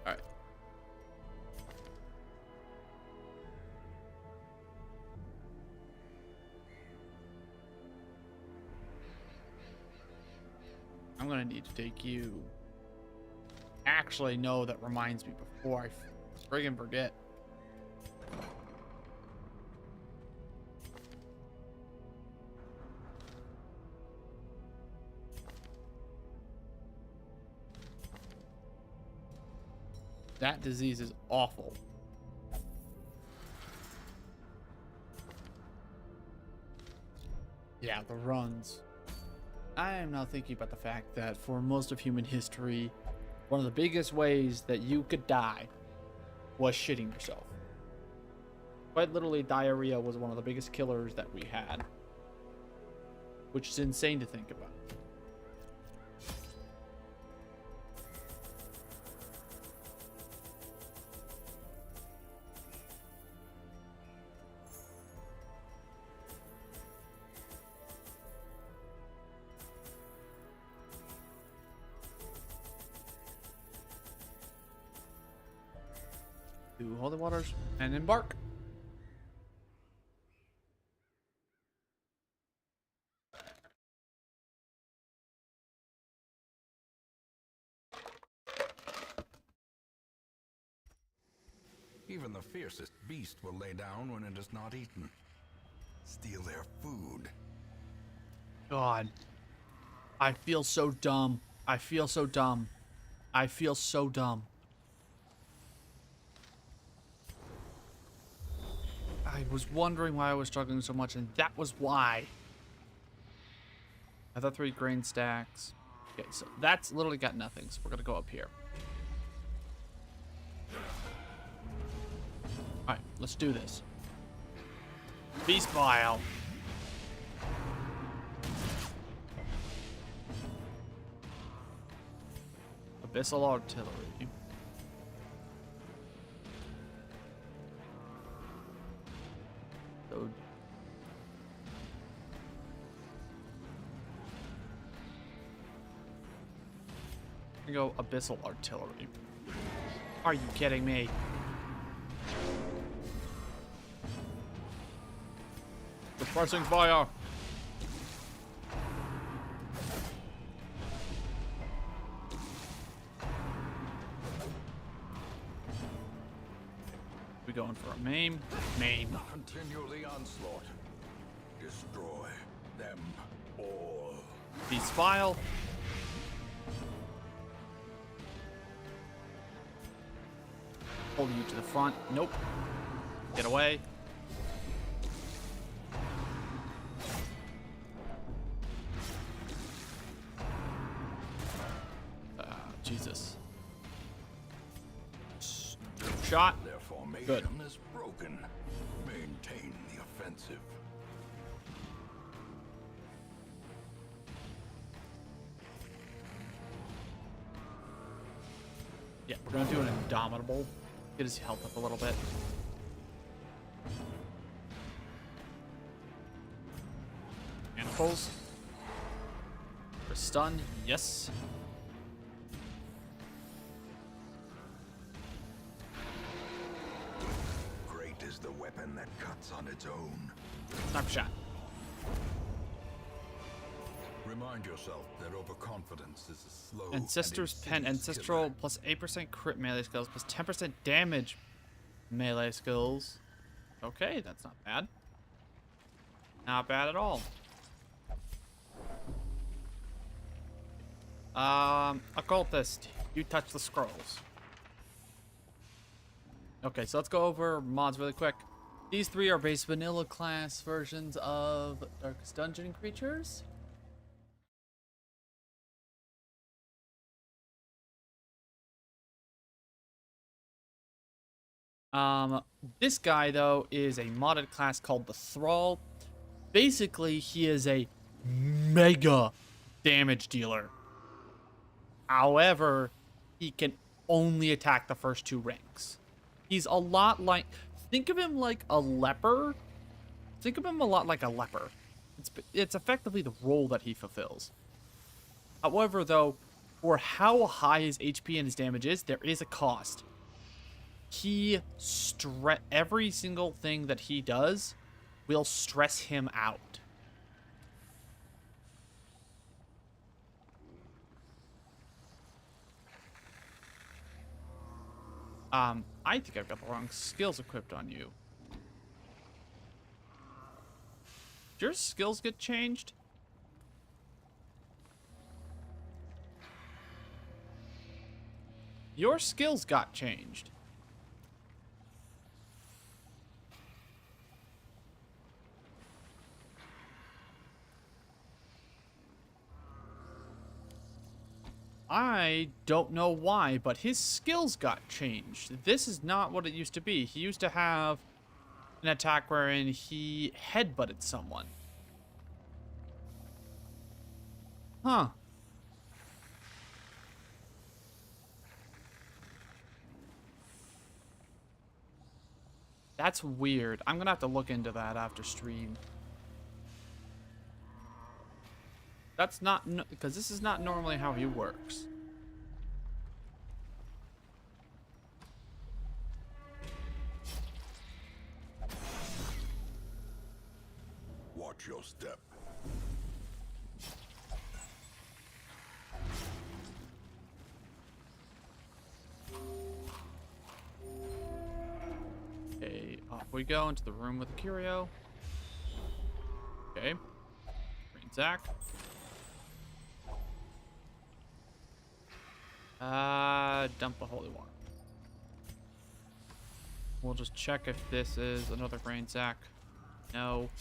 All right. I'm gonna need to take you. Actually, no, that reminds me before I friggin' forget. That disease is awful. Yeah, the runs. I am now thinking about the fact that for most of human history, one of the biggest ways that you could die was shitting yourself. Quite literally, diarrhea was one of the biggest killers that we had. Which is insane to think about. To holy waters and embark. Even the fiercest beast will lay down when it is not eaten. Steal their food. God. I feel so dumb. I feel so dumb. I feel so dumb. I was wondering why I was struggling so much, and that was why. I thought 3 grain stacks. Okay, so that's literally got nothing, so we're gonna go up here. Alright, let's do this. Beast Vial. Abyssal Artillery. So go Abyssal Artillery. Are you kidding me? Suppressing fire. We going for a maim? Maim. Continue the onslaught. Destroy them all. Beast Vial. Holding you to the front. Nope. Get away. Jesus. Shot. Their formation Good. is broken. Maintain the offensive. Yeah, we're gonna do an Indomitable. Get his health up a little bit. Manacles. For stun, yes. Great is the weapon that cuts on its own. Sniper shot. Remind yourself that overconfidence is a slow Ancestral's Pen. and insidious Ancestral killer. plus 8% crit melee skills plus 10% damage melee skills. Okay, that's not bad. Not bad at all. Occultist, you touch the scrolls. Okay, so let's go over mods really quick. These 3 are base vanilla class versions of Darkest Dungeon creatures. This guy, though, is a modded class called the Thrall. Basically, he is a mega damage dealer. However, he can only attack the first 2 ranks. He's a lot like... Think of him like a leper. Think of him a lot like a leper. It's effectively the role that he fulfills. However, though, for how high his HP and his damage is, there is a cost. Every single thing that he does will stress him out. I think I've got the wrong skills equipped on you. Did your skills get changed? Your skills got changed. I don't know why, but his skills got changed. This is not what it used to be. He used to have an attack wherein he headbutted someone. Huh. That's weird. I'm gonna have to look into that after stream. That's not, because this is not normally how he works. Watch your step. we go into the room with the curio. Okay. Green Zack. Dump the holy water. We'll just check if this is another Grain Zack. No.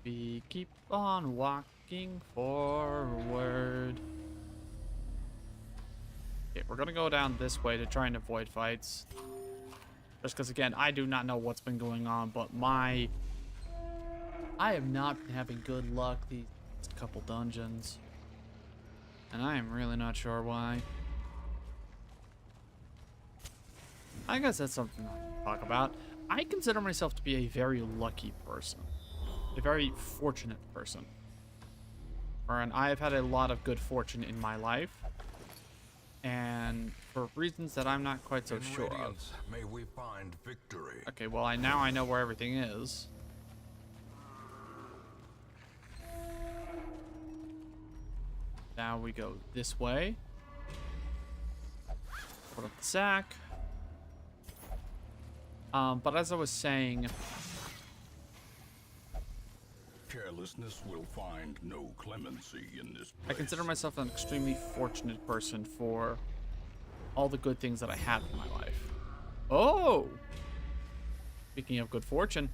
We keep on walking forward. Okay, we're gonna go down this way to try and avoid fights. Just because, again, I do not know what's been going on, but I have not been having good luck these couple dungeons. And I am really not sure why. I guess that's something to talk about. I consider myself to be a very lucky person. A very fortunate person. And I have had a lot of good fortune in my life. And for reasons that I'm not quite so sure of. May we find victory. Okay, well, now I know where everything is. Now we go this way. Put up the sack. But as I was saying, carelessness will find no clemency in this place. I consider myself an extremely fortunate person for all the good things that I have in my life. Oh! Speaking of good fortune.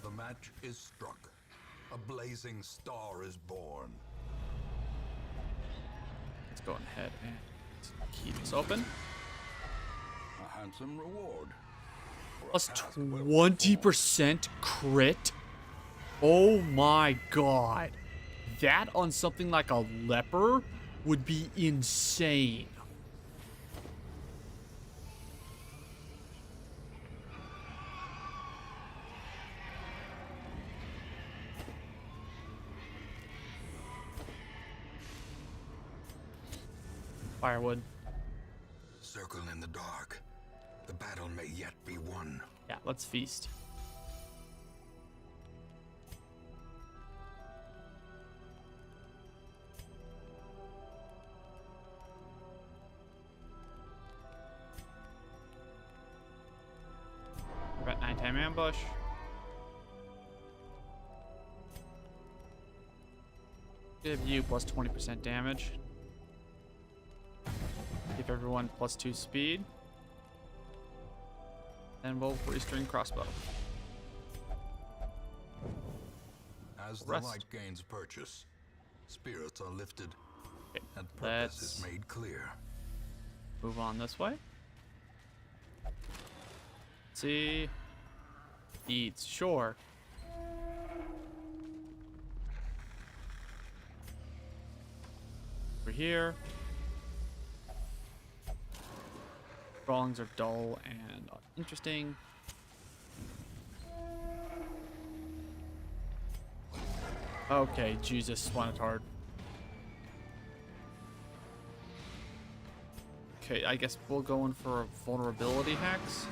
The match is struck. A blazing star is born. Let's go ahead and keep this open. A handsome reward. Plus 20% crit. Oh my god. That on something like a leper would be insane. Firewood. Circle in the dark. The battle may yet be won. Yeah, let's feast. We're at nighttime ambush. Give you plus 20% damage. Give everyone plus 2 speed. And we'll restring crossbow. As the light gains purchase, spirits are lifted, Okay, and purpose is let's made clear. move on this way. See. Eats, sure. Over here. Drawings are dull and interesting. Okay, Jesus, Swanatard. Okay, I guess we'll go in for a vulnerability hex.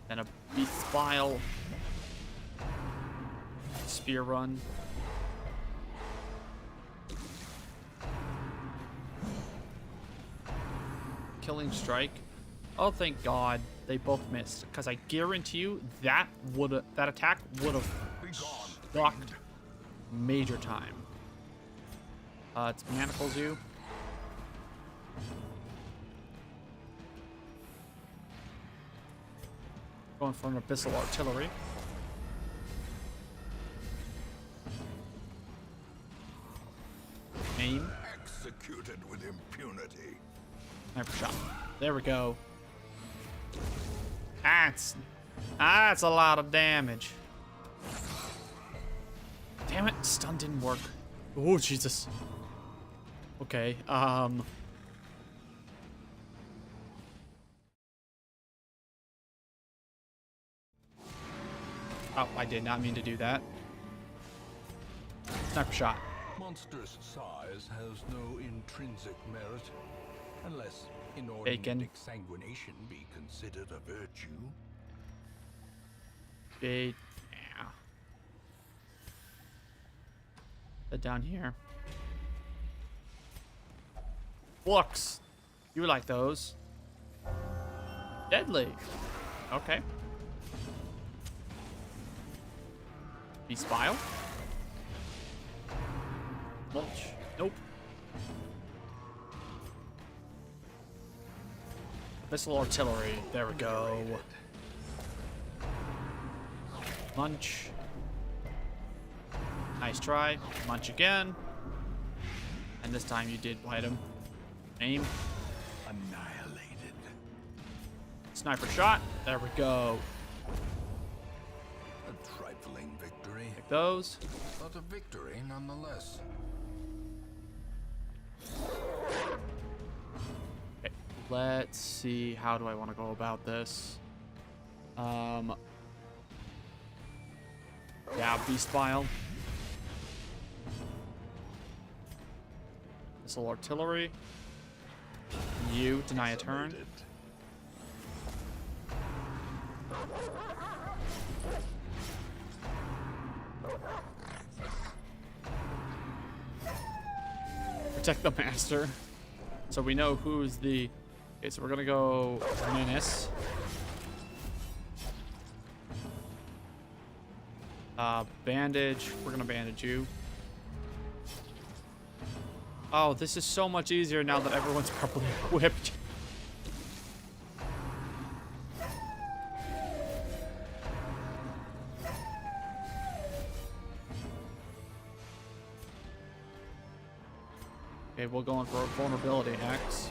And a beast's bile. Spear run. Killing strike. Oh, thank God they both missed, because I guarantee you that attack would have sucked major time. It's manacles you. Going for an abyssal artillery. Aim. Executed with impunity. Sniper shot. There we go. That's a lot of damage. Damn it, stun didn't work. Oh, Jesus. Okay, Oh, I did not mean to do that. Sniper shot. Monstrous size has no intrinsic merit, unless Bacon. Inordinate exsanguination be considered a virtue? Bait. Yeah. Head down here. Flux. You like those? Deadly. Okay. Beast Bile. Mulch. Nope. Missile artillery. There we go. Munch. Nice try. Munch again. And this time you did bite him. Aim. Annihilated. Sniper shot. There we go. A trifling victory, Take those. but a victory nonetheless. Okay. Let's see. How do I want to go about this? Yeah, Beast Bile. Missile artillery. You deny a turn. Decimated. Protect the master. So we know who's the... Okay, so we're gonna go Menace. Bandage. We're gonna bandage you. Oh, this is so much easier now that everyone's properly equipped. Okay, we'll go in for a vulnerability hex.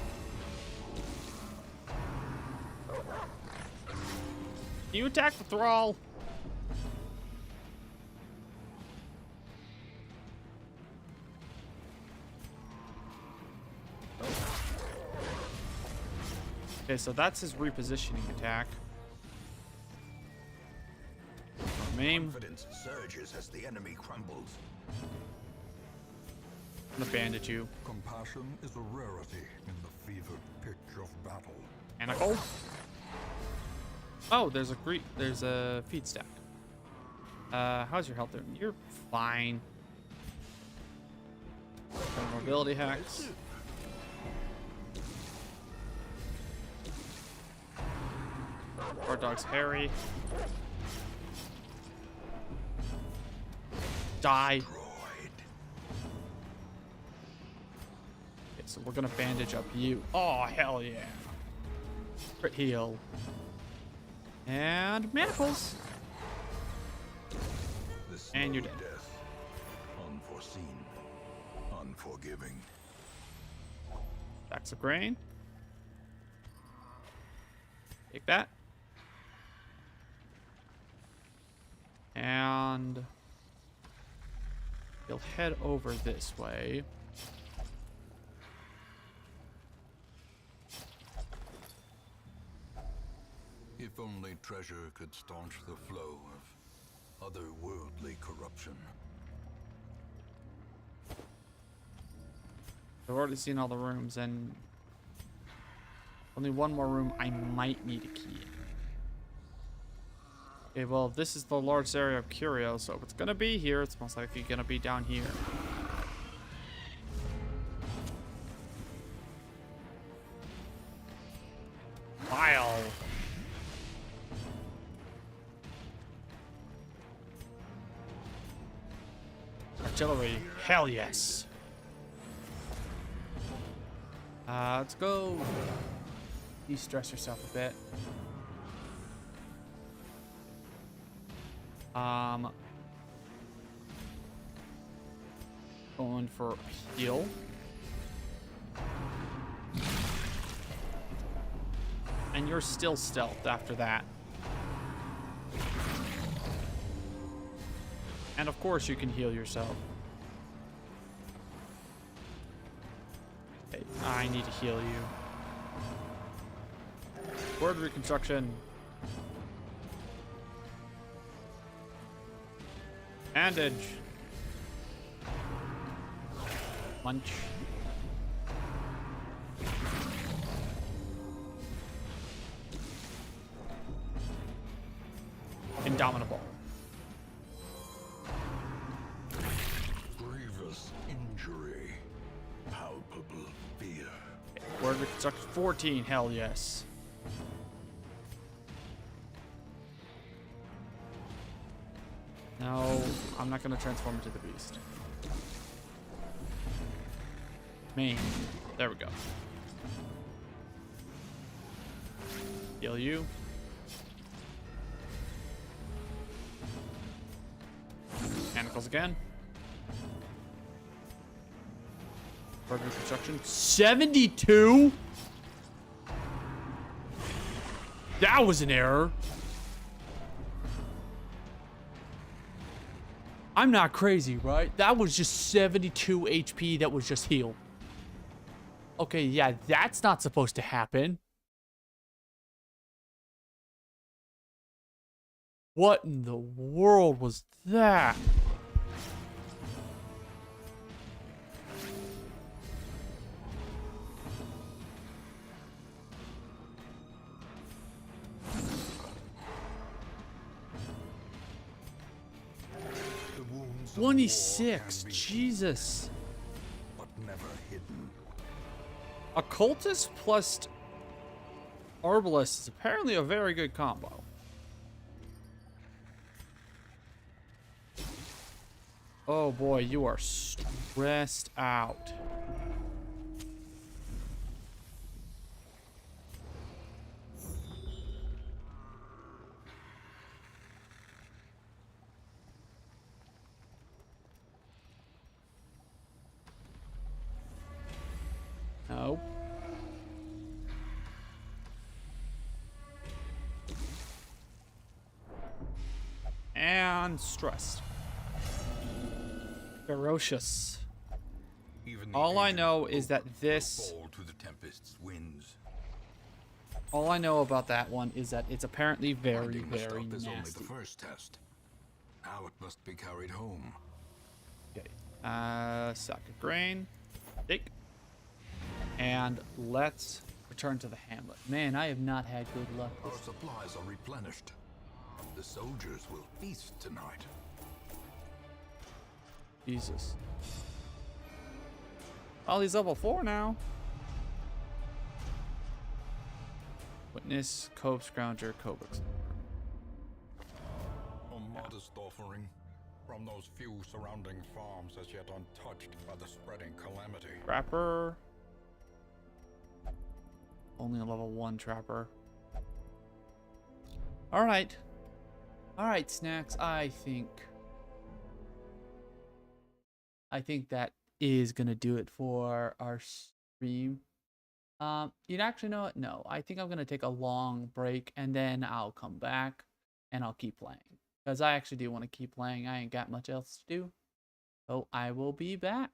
Can you attack the thrall? Okay, so that's his repositioning attack. Maim. Confidence surges as the enemy crumbles. I'm gonna bandage you. Compassion is a rarity in the fevered pitch of battle. Manacle. Oh, there's a feed stack. How's your health doing? You're fine. Mobility hacks. Our dog's Harry. Die. Droid. Okay, so we're gonna bandage up you. Oh, hell yeah. Crit heal. And manacles. The And you're slow dead. death. Unforeseen. Unforgiving. Stacks of grain. Take that. And you'll head over this way. If only treasure could staunch the flow of otherworldly corruption. I've already seen all the rooms, and only one more room I might need a key. Okay, well, this is the largest area of Curio, so if it's gonna be here, it's most likely gonna be down here. Bile. Artillery. Hell yes. Let's go de-stress yourself a bit. Going for heal. And you're still stealthed after that. And of course you can heal yourself. Okay, I need to heal you. Word reconstruction. Bandage. indomitable. Grievous injury. Palpable fear. Word of construction 14, hell yes. No, I'm not gonna transform into the beast. Me. There we go. Heal you. Manacles again. Burger construction. 72? That was an error. I'm not crazy, right? That was just 72 HP that was just healed. Okay, yeah, that's not supposed to happen. What in the world was that? The wounds of 26, war can be Jesus. but never hidden. Occultist plus Herbalist is apparently a very good combo. Oh boy, you are stressed out. No. And stressed. Ferocious. Even the All I aged know is that oak this... will fall to the tempest's winds. All I know about that one is that it's apparently very, Finding the very stuff is only nasty. the first test. Now it must be carried home. Okay. Sack of grain. Take. And let's return to the hamlet. Man, I have not had good luck. Our supplies are replenished. The soldiers will feast tonight. Jesus. Oh, he's level 4 now. Witness, Cove Scrounger, Cobrix. A modest offering from those few surrounding farms as yet untouched by the spreading calamity. Trapper. Only a level 1 trapper. Alright. Alright, Snacks. I think that is gonna do it for our stream. You'd actually know what? No, I think I'm gonna take a long break and then I'll come back and I'll keep playing. Because I actually do want to keep playing. I ain't got much else to do. So I will be back.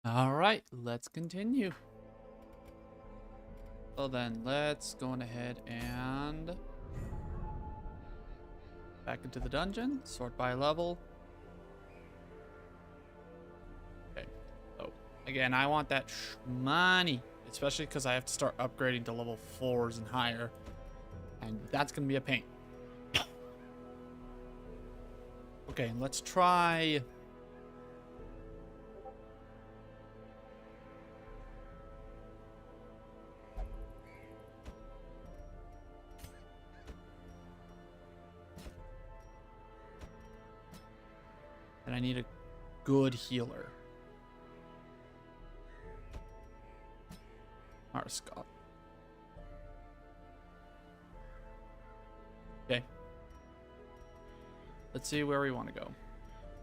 All right, let's continue. So then, let's go on ahead and back into the dungeon, sort by level. Okay, so again, I want that money, especially because I have to start upgrading to level 4s and higher, and that's gonna be a pain. Okay, let's try. And I need a good healer. Mara Scott. Okay. Let's see where we want to go.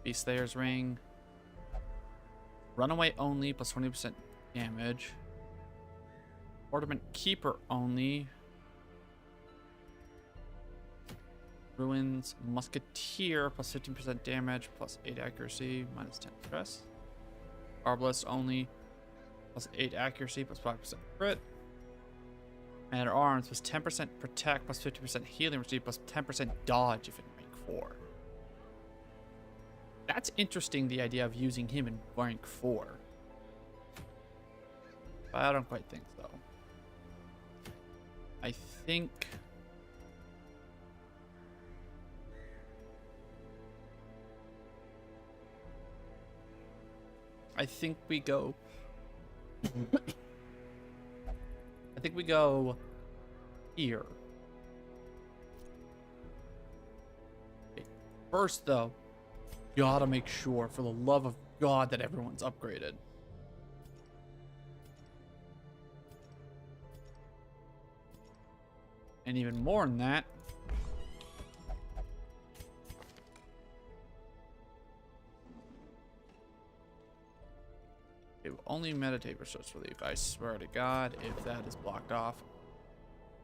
Beast Slayer's Ring. Runaway only, plus 20% damage. Ornament Keeper only. Ruins Musketeer, plus 15% damage, plus 8 accuracy, minus 10 stress. Arbalest only, plus 8 accuracy, plus 5% crit. Man at Arms, plus 10% protect, plus 50% healing receive, plus 10% dodge if in rank 4. That's interesting, the idea of using him in rank 4. But I don't quite think so. I think... we go... I think we go here. Okay. First, though, gotta make sure, for the love of God, that everyone's upgraded. And even more than that, it will only meditate resource relief. I swear to God, if that is blocked off.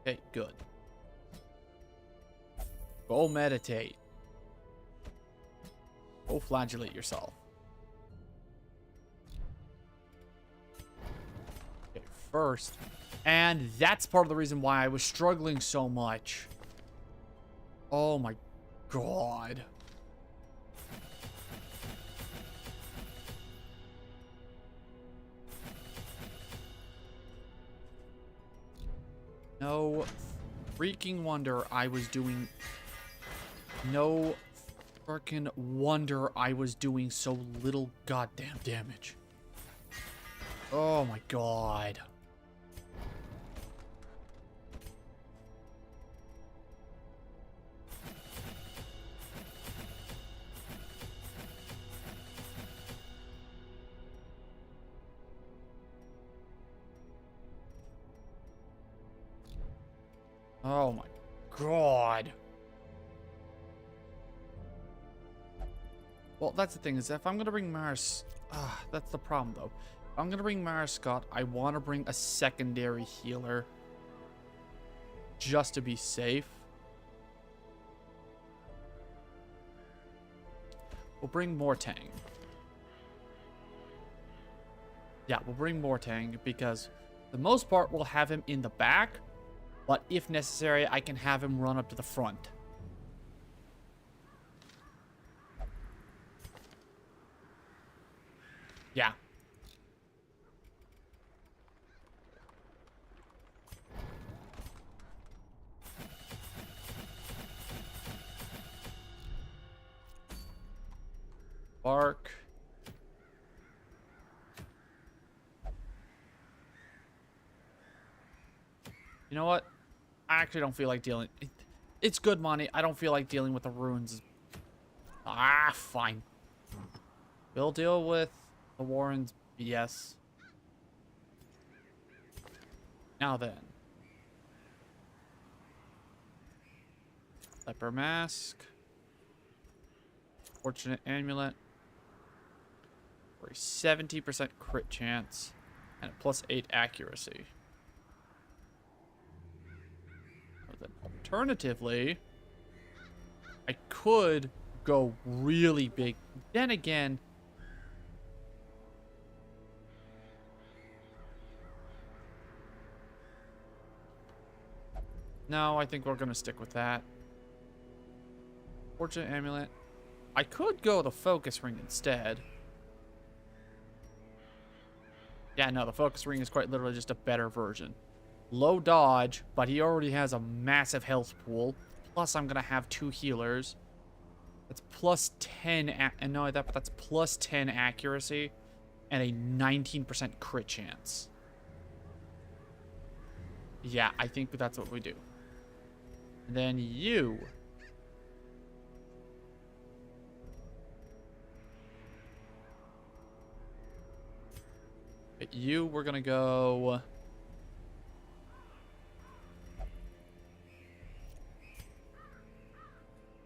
Okay, good. Go meditate. Go flagellate yourself. Okay, first. And that's part of the reason why I was struggling so much. Oh my God. No freaking wonder I was doing... No freaking wonder I was doing so little goddamn damage. Oh my God. Oh my God. Well, that's the thing, is if I'm gonna bring Mars... that's the problem, though. If I'm gonna bring Mara Scott, I want to bring a secondary healer. Just to be safe. We'll bring Mortang. Yeah, we'll bring Mortang, because for the most part, we'll have him in the back. But if necessary, I can have him run up to the front. Yeah. Bark. You know what? I actually don't feel like dealing... It's good money. I don't feel like dealing with the runes. Fine. We'll deal with the Warren's BS. Now then. Leper Mask. Fortunate Amulet. For a 70% crit chance. And a +8 accuracy. Alternatively, I could go really big. Then again, no, I think we're going to stick with that. Fortunate Amulet. I could go the Focus Ring instead. Yeah, no, the Focus Ring is quite literally just a better version. Low dodge, but he already has a massive health pool. Plus, I'm going to have 2 healers. That's +10, and no, that's +10 accuracy and a 19% crit chance. Yeah, I think that's what we do. And then you. you, we're gonna go...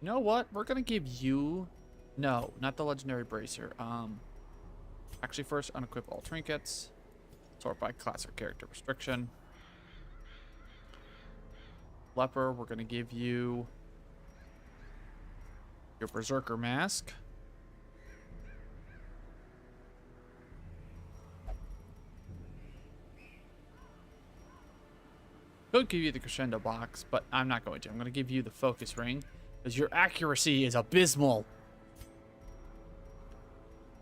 You know what? We're gonna give you... No, not the legendary bracer. Actually, first, unequip all trinkets. Sort by class or character restriction. Leper, we're gonna give you your Berserker mask. Could give you the crescendo box, but I'm not going to. I'm going to give you the focus ring because your accuracy is abysmal.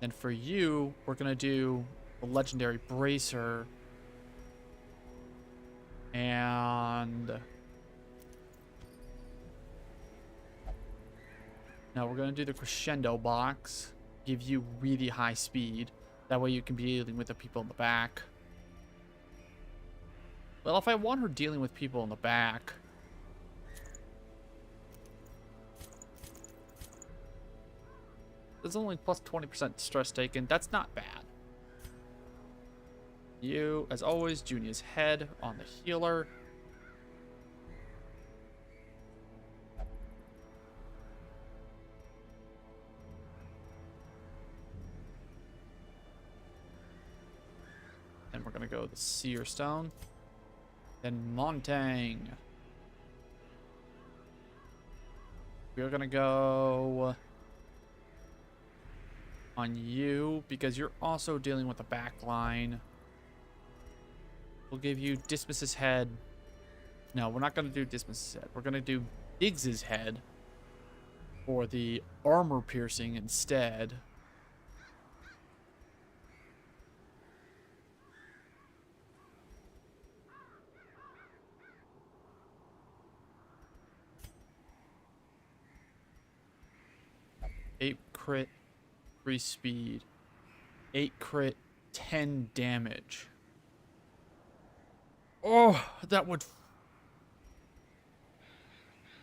And for you, we're going to do the legendary bracer. And now we're going to do the crescendo box. Give you really high speed. That way you can be dealing with the people in the back. Well, if I want her dealing with people in the back... There's only plus 20% stress taken. That's not bad. You, as always, Junia's head on the healer. And we're going to go the Seer Stone. Then Montang. We're gonna go on you because you're also dealing with the back line. We'll give you Dismas's head. No, we're not gonna do Dismas's head. We're gonna do Diggs's head for the armor piercing instead. Eight crit, 3 speed, 8 crit, 10 damage. Oh, that would...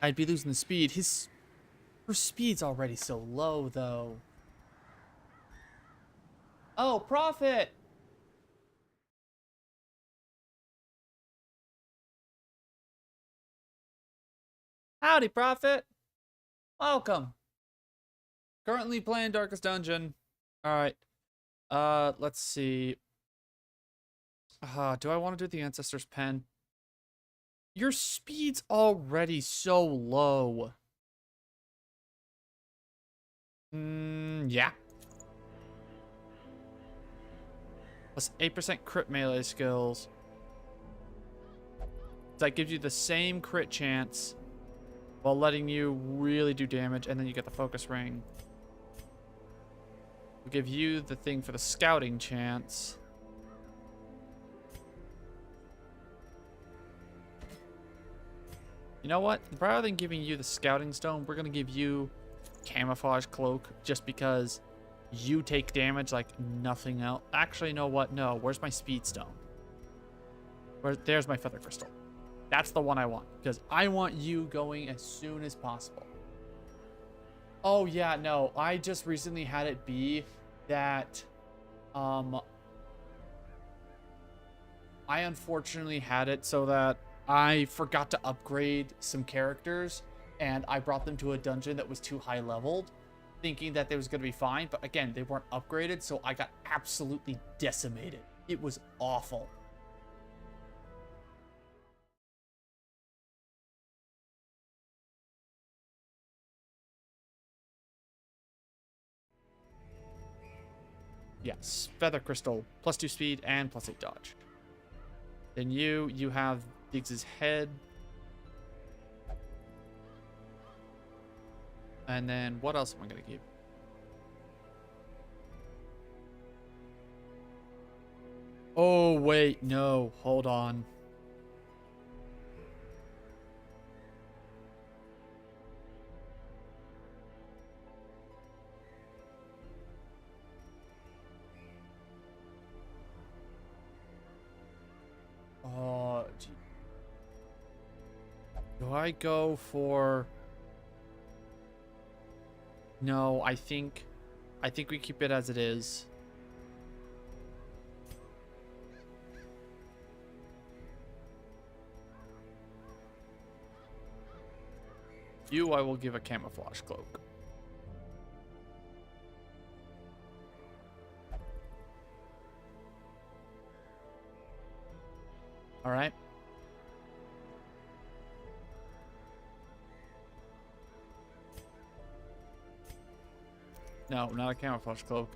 I'd be losing the speed. Her speed's already so low, though. Oh, Prophet! Howdy, Prophet. Welcome. Currently playing Darkest Dungeon. Alright. Let's see. Do I want to do the Ancestor's Pen? Your speed's already so low. Yeah. Plus 8% crit melee skills. That gives you the same crit chance while letting you really do damage, and then you get the focus ring. We'll give you the thing for the scouting chance. You know what? Rather than giving you the scouting stone, we're going to give you camouflage cloak just because you take damage like nothing else. Actually, you know what? No. Where's my speed stone? There's my feather crystal. That's the one I want because I want you going as soon as possible. Oh, yeah, no. I just recently had it be that, I unfortunately had it so that I forgot to upgrade some characters, and I brought them to a dungeon that was too high leveled, thinking that they was going to be fine, but again, they weren't upgraded, so I got absolutely decimated. It was awful. Yes, Feather Crystal, plus 2 speed and plus 8 dodge. Then you have Diggs's head. And then what else am I going to give? Oh, wait, no, hold on. Oh, gee. Do I go for... No, I think we keep it as it is. You, I will give a camouflage cloak. All right. No, not a camouflage cloak.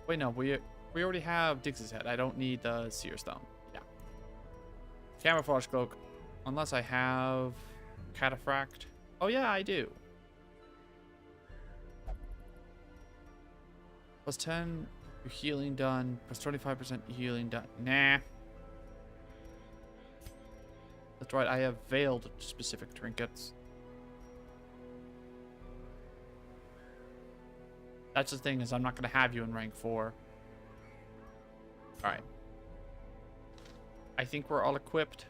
Wait, no, we already have Dix's head. I don't need the Seer Stone. Yeah. Camouflage cloak. Unless I have Cataphract. Oh yeah, I do. Plus 10 your healing done. Plus 25% healing done. Nah. That's right, I have veiled specific trinkets. That's the thing, is I'm not going to have you in rank 4. Alright. I think we're all equipped.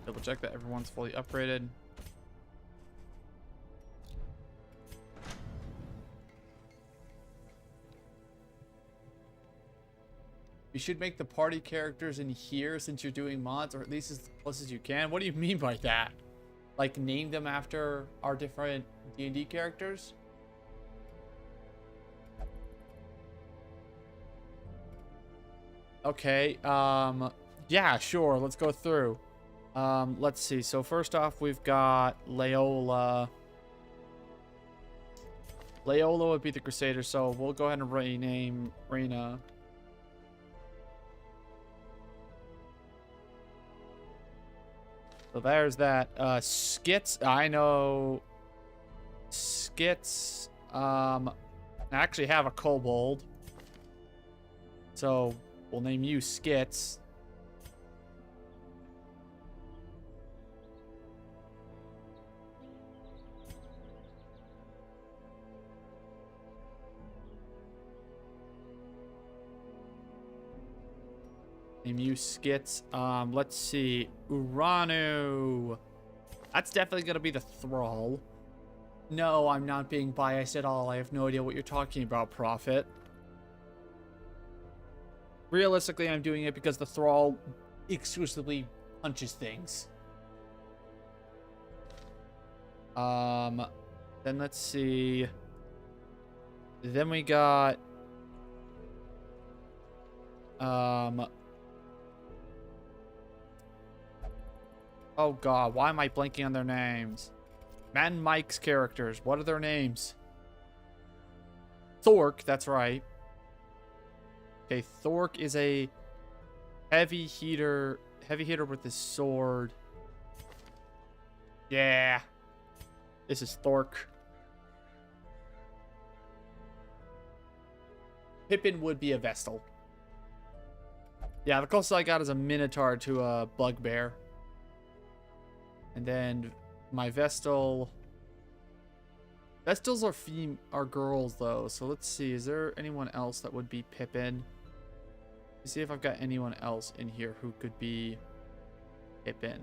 Double check that everyone's fully upgraded. You should make the party characters in here since you're doing mods, or at least as close as you can. What do you mean by that? Like, name them after our different D&D characters? Okay, yeah, sure, let's go through. Let's see. So first off, we've got Leola. Leola would be the Crusader, so we'll go ahead and rename Reyna. So there's that. Skits, I know Skits, I actually have a kobold. So we'll name you Skits. Name you Skits. Let's see. Uranu. That's definitely going to be the Thrall. No, I'm not being biased at all. I have no idea what you're talking about, Prophet. Realistically, I'm doing it because the Thrall exclusively punches things. Then let's see. Then we got... Oh god, why am I blanking on their names? Matt and Mike's characters, what are their names? Thork, that's right. Okay, Thork is a heavy hitter with his sword. Yeah. This is Thork. Pippin would be a Vestal. Yeah, the closest I got is a Minotaur to a Bugbear. And then my Vestal. Vestals are girls though, so let's see. Is there anyone else that would be Pippin? Let's see if I've got anyone else in here who could be Pippin.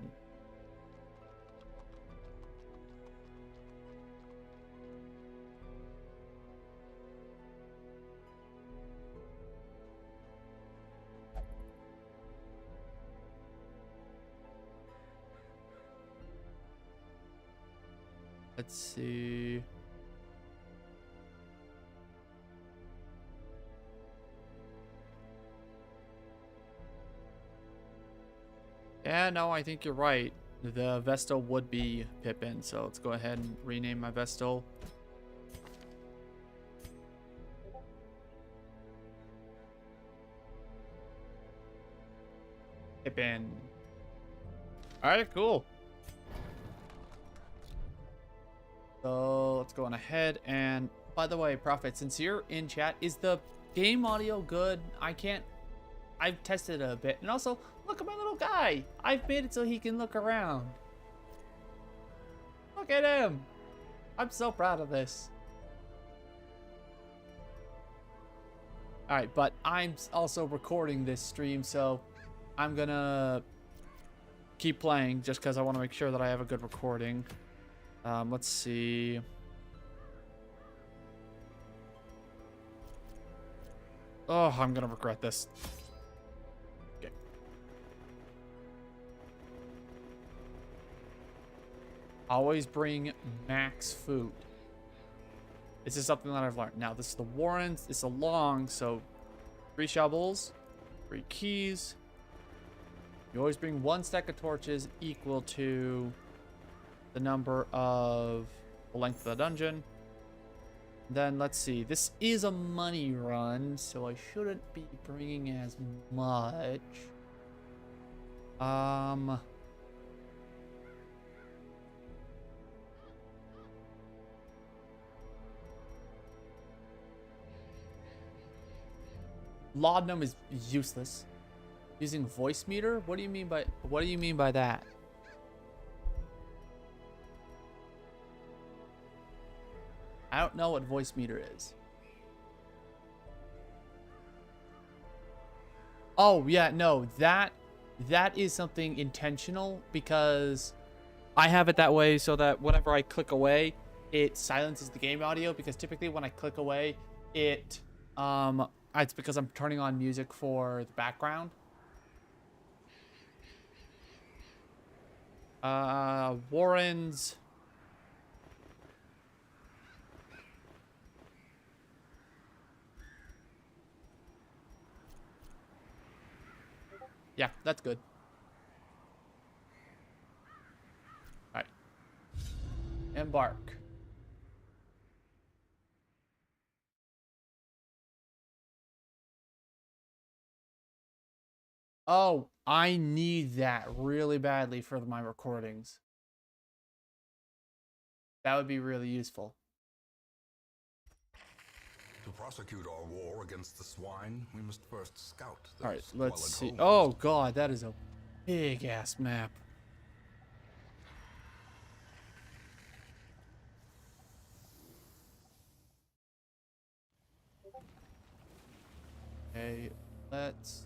Let's see. Yeah, no, I think you're right. The Vestal would be Pippin, so let's go ahead and rename my Vestal. Pippin. Alright, cool. So let's go on ahead. And by the way, Prophet, since you're in chat, is the game audio good? I've tested it a bit. And also, look at my little guy. I've made it so he can look around. Look at him. I'm so proud of this. Alright, but I'm also recording this stream, so I'm gonna keep playing just because I want to make sure that I have a good recording. Let's see. Oh, I'm gonna regret this. Okay. Always bring max food. This is something that I've learned. Now, this is the Warrens. It's a long, so 3 shovels, 3 keys. You always bring 1 stack of torches equal to the number of the length of the dungeon. Then let's see. This is a money run, so I shouldn't be bringing as much. Laudanum is useless. Using voice meter? What do you mean by that? I don't know what voice meter is. Oh, yeah, no, that is something intentional because I have it that way so that whenever I click away, it silences the game audio, because typically when I click away, it's because I'm turning on music for the background. Warren's. Yeah, that's good. All right. Embark. Oh, I need that really badly for my recordings. That would be really useful. To prosecute our war against the swine, we must first scout those All right, let's squalid see. homes. Oh god, that is a big ass map. Okay, let's.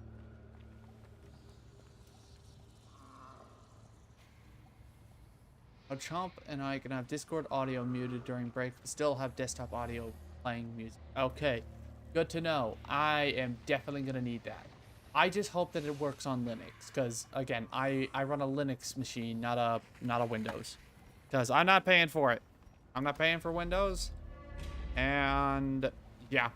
Chomp and I can have Discord audio muted during break, but still have desktop audio playing music. Okay, good to know. I am definitely gonna need that. I just hope that it works on Linux, because again, I run a Linux machine, not a Windows, because I'm not paying for it. I'm not paying for Windows, and yeah.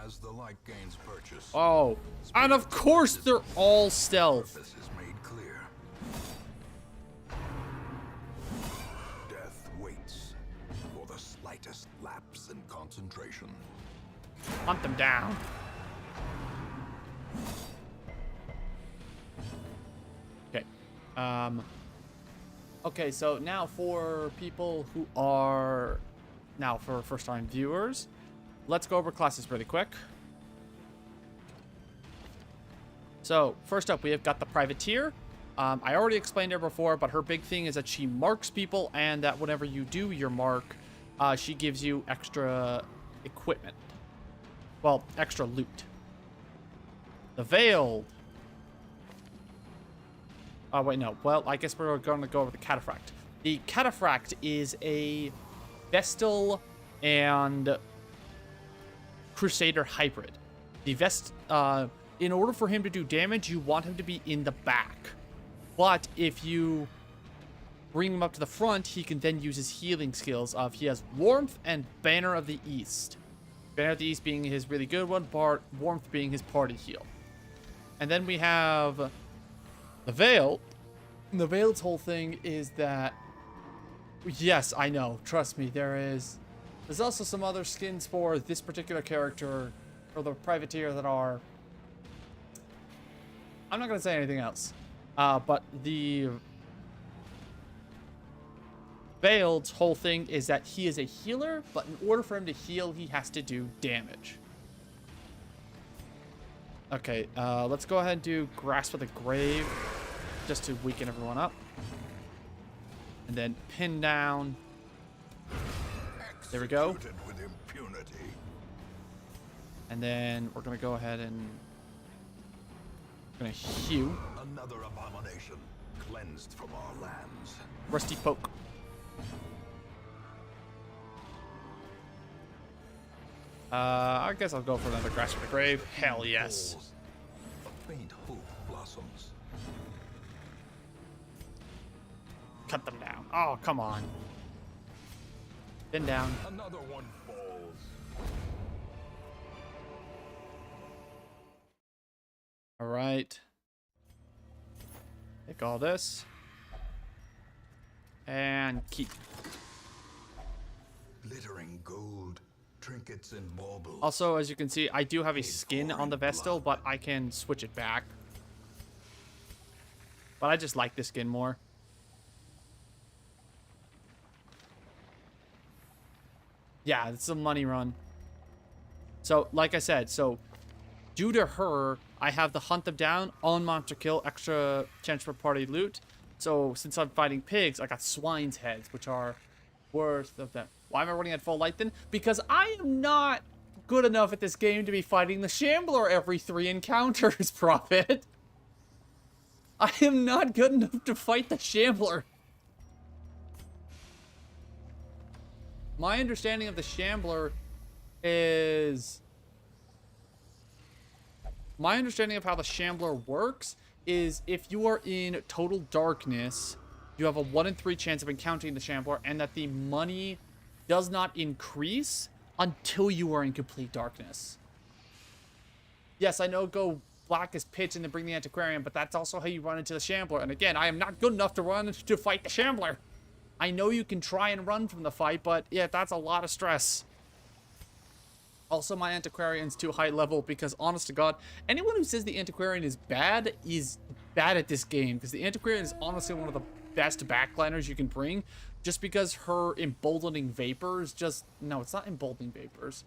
As the light gains purchase, Oh, and of course they're all stealth. purpose is made clear. Death waits for the slightest lapse in concentration. Hunt them down. Okay. Okay, so now for people who are for first-time viewers, let's go over classes really quick. So first up, we have got the Privateer. I already explained her before, but her big thing is that she marks people, and that whenever you do your mark, she gives you extra equipment. Well, extra loot. The Veiled. Oh, wait, no. Well, I guess we're going to go over the Cataphract. The Cataphract is a Vestal and Crusader hybrid. The in order for him to do damage, you want him to be in the back. But if you bring him up to the front, he can then use his healing skills of he has Warmth and Banner of the East. Banner of the East being his really good one, Warmth being his party heal. And then we have the Veil. And the Veiled's whole thing is that, yes, I know, trust me, there's also some other skins for this particular character, or the Privateer, that are, I'm not going to say anything else. But the Veiled's whole thing is that he is a healer, but in order for him to heal, he has to do damage. Okay, let's go ahead and do Grasp of the Grave, just to weaken everyone up. And then Pin Down. There we go. Executed with impunity. And then we're going to go ahead and going to hew. Another abomination cleansed from our lands. Rusty Poke. I guess I'll go for another Grasp of the Grave. Hell yes. A faint hope blossoms. cut them down. Oh, come on. Pin down. Another one falls. All right. Take all this. And keep. Glittering gold, trinkets and baubles. Also, as you can see, I do have a skin on the Vestal, but I can switch it back. But I just like the skin more. Yeah, it's a money run. So, like I said, so due to her, I have the hunt them down, on monster kill, extra chance for party loot. So, since I'm fighting pigs, I got swine's heads, which are worth of them. Why am I running at full light then? Because I am not good enough at this game to be fighting the Shambler every 3 encounters, Prophet. I am not good enough to fight the Shambler. My understanding of the Shambler is... My understanding of how the Shambler works is if you are in total darkness, you have a 1 in 3 chance of encountering the Shambler, and that the money does not increase until you are in complete darkness. Yes, I know go black as pitch and then bring the Antiquarian, but that's also how you run into the Shambler. And again, I am not good enough to run to fight the Shambler. I know you can try and run from the fight, but yeah, that's a lot of stress. Also, my Antiquarian's too high level because, honest to God, anyone who says the Antiquarian is bad at this game, because the Antiquarian is honestly one of the best backliners you can bring, just because her emboldening vapors just... No, it's not emboldening vapors.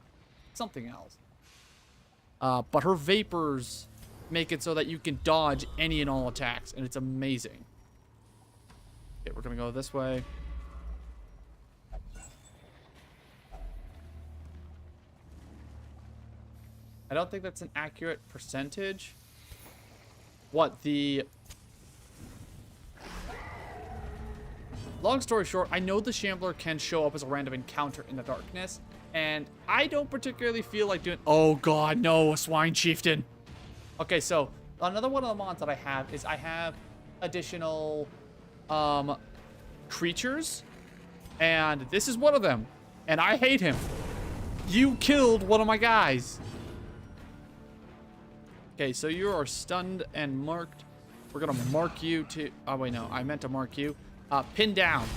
It's something else. But her vapors make it so that you can dodge any and all attacks, and it's amazing. Okay, we're gonna go this way. I don't think that's an accurate percentage. What, the... Long story short, I know the Shambler can show up as a random encounter in the darkness, and I don't particularly feel like doing... Oh god, no, a Swine Chieftain. Okay, so another one of the mods that I have is I have additional creatures, and this is one of them, and I hate him. You killed one of my guys. Okay, so you are stunned and marked. We're gonna mark you to... Oh, wait, no. I meant to mark you. Pin down.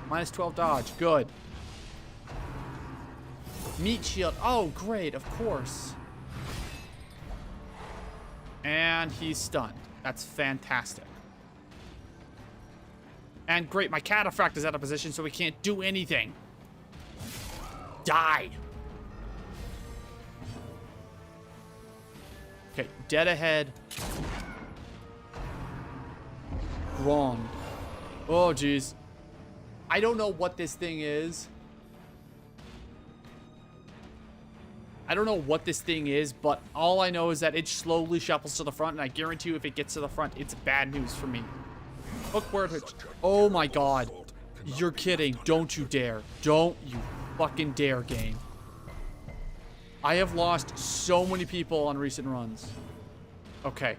Minus 12 dodge. Good. Meat shield. Oh, great. Of course. And he's stunned. That's fantastic. And great. My Cataphract is out of position, so we can't do anything. Die. Okay, dead ahead. Wrong. Oh, jeez. I don't know what this thing is. I don't know what this thing is, but all I know is that it slowly shuffles to the front, and I guarantee you if it gets to the front, it's bad news for me. Look where it hits. Oh my god. You're kidding. Don't you dare. Don't you fucking dare, game. I have lost so many people on recent runs. Okay.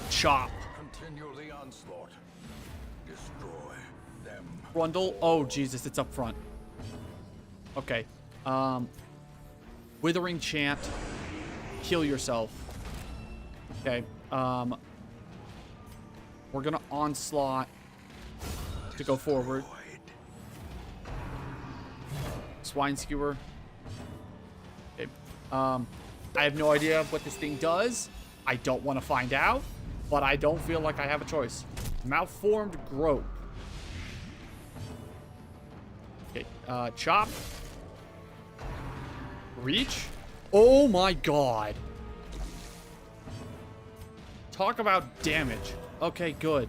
Chop. Continue the onslaught. Destroy them. Brundle. Oh, Jesus. It's up front. Okay. Withering Chant. Heal yourself. Okay. We're gonna onslaught to go forward. Swine Skewer. Okay. I have no idea what this thing does. I don't want to find out, but I don't feel like I have a choice. Malformed Grope. Okay, chop. Reach. Oh my god. Talk about damage. Okay, good.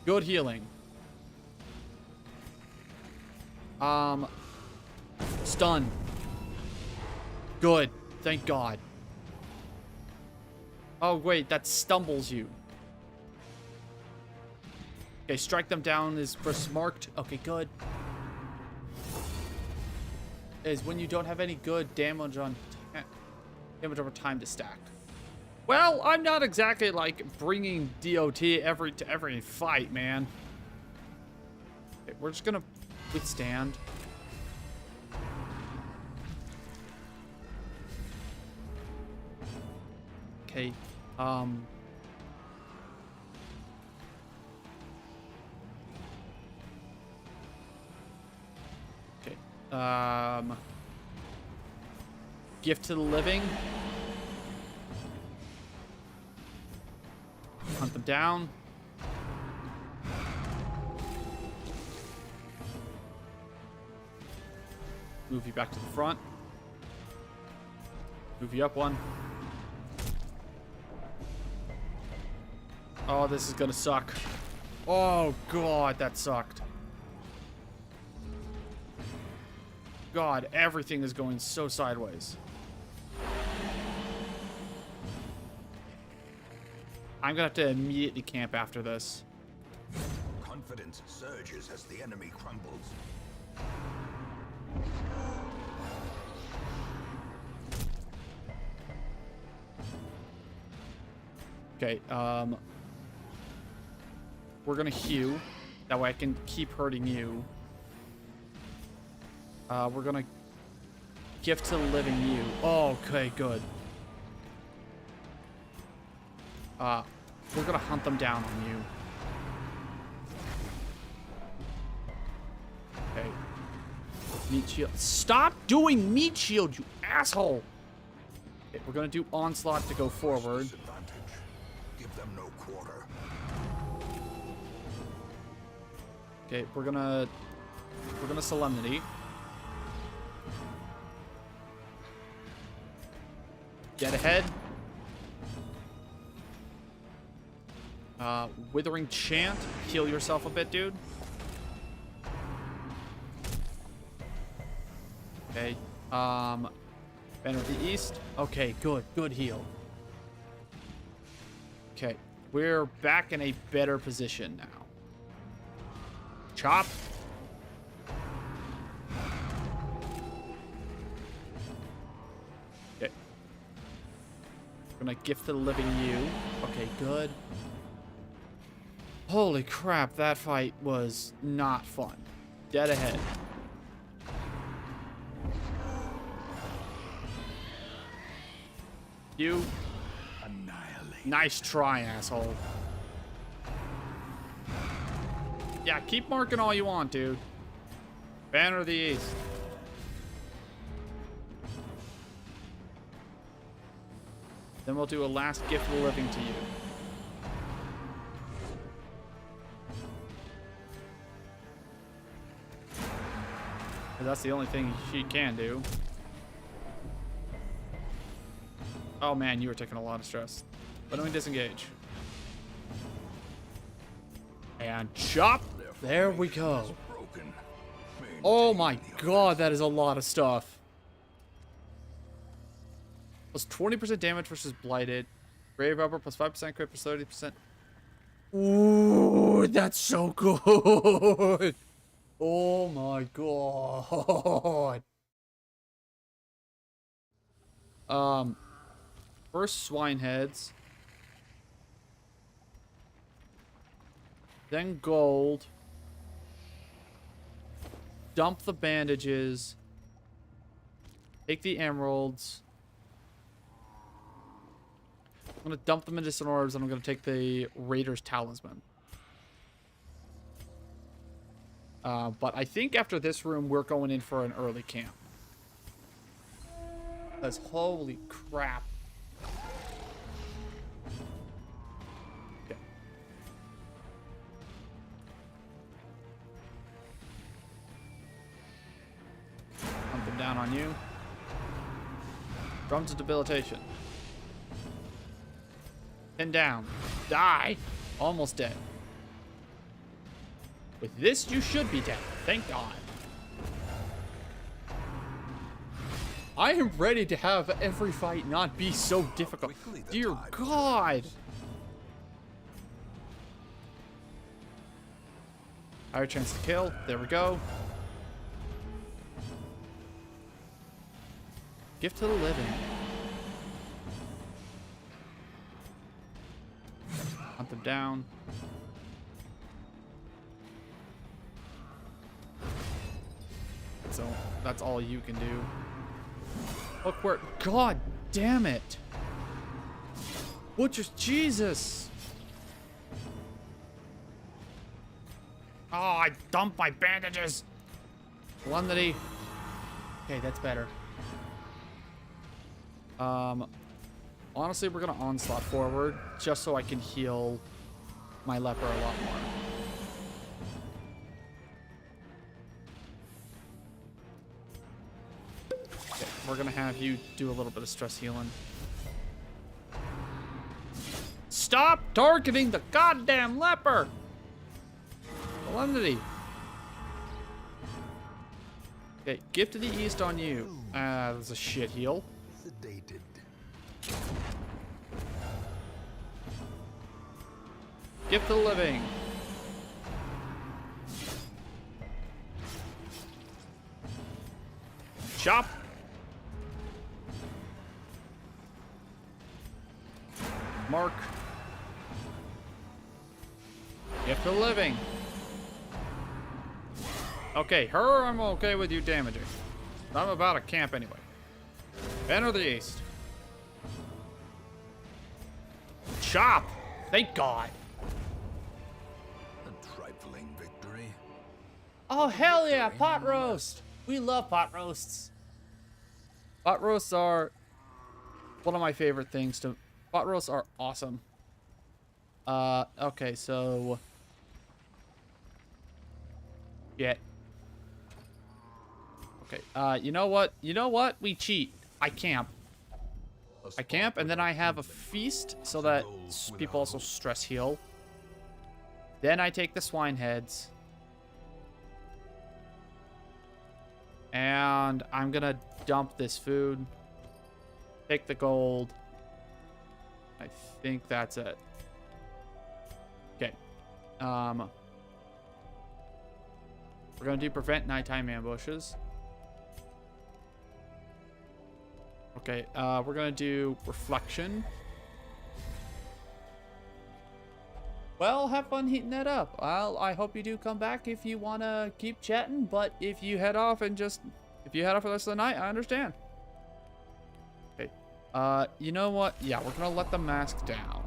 Good healing. Stun. Good. Thank God. Oh, wait. That stumbles you. Okay, strike them down is for marked. Okay, good. Is when you don't have any good damage on... damage over time to stack. Well, I'm not exactly like bringing DOT to every fight, man. Okay, we're just gonna withstand. Okay, okay, gift to the living. Hunt them down. Move you back to the front. Move you up one. Oh, this is gonna suck. Oh, God, that sucked. God, everything is going so sideways. I'm gonna have to immediately camp after this. Confidence surges as the enemy crumbles. Okay, we're gonna hew. That way I can keep hurting you. We're gonna gift to the living you. Oh, okay, good. We're gonna hunt them down on you. Okay. Meat shield. Stop doing meat shield, you asshole! Okay, we're gonna do onslaught to go forward. Disadvantage. Give them no quarter. Okay, we're gonna solemnity. Get ahead. Withering Chant. Heal yourself a bit, dude. Okay. Banner of the East. Okay, good. Good heal. Okay. We're back in a better position now. Chop. Okay. Gonna gift the living you. Okay, good. Holy crap, that fight was not fun. Dead ahead. You. Annihilate. Nice try, asshole. Yeah, keep marking all you want, dude. Banner of the East. Then we'll do a last gift of the living to you. That's the only thing she can do. Oh man, you were taking a lot of stress. But let me disengage. And chop! There we go. Broken. Oh my god, that is a lot of stuff. Plus 20% damage versus Blighted. Grave Rubber plus 5% crit plus 30%. Ooh, that's so good. Oh my god. First swine heads. Then gold. Dump the bandages. Take the emeralds. I'm gonna dump them into some orbs and I'm gonna take the Raider's Talisman. But I think after this room, we're going in for an early camp. Because holy crap. Okay. Hunt them down on you. Drums of debilitation. Pin down. Die. Almost dead. With this, you should be dead. Thank God. I am ready to have every fight not be so difficult. Dear God. Higher chance to kill. There we go. Gift to the living. down. So that's all you can do. Look where, God damn it. Butcher's, Jesus. Oh, I dumped my bandages. Solemnity. Okay, that's better. Honestly, we're gonna onslaught forward just so I can heal my leper a lot more. Okay, we're gonna have you do a little bit of stress healing. Stop targeting the goddamn leper! Solemnity. Okay, gift to the east on you. That's a shit heal. Sedated. Gift to the living. Chop. Mark. Gift to the living. Okay, her I'm okay with you damaging. I'm about to camp anyway. Enter the east. Chop! Thank God. A trifling victory. Oh, hell yeah, pot roast. We love pot roasts. Pot roasts are one of my favorite things to... Pot roasts are awesome. Okay, so... Yeah. Okay, you know what? You know what? We cheat. I camp. I camp, and then I have a feast so that people also stress heal. Then I take the swine heads. And I'm gonna dump this food. Take the gold. I think that's it. Okay. We're gonna do prevent nighttime ambushes. Okay, we're gonna do reflection. Well, have fun heating that up. I hope you do come back if you wanna keep chatting, but if you head off and just, if you head off for the rest of the night, I understand. Okay, you know what? Yeah, we're gonna let the mask down.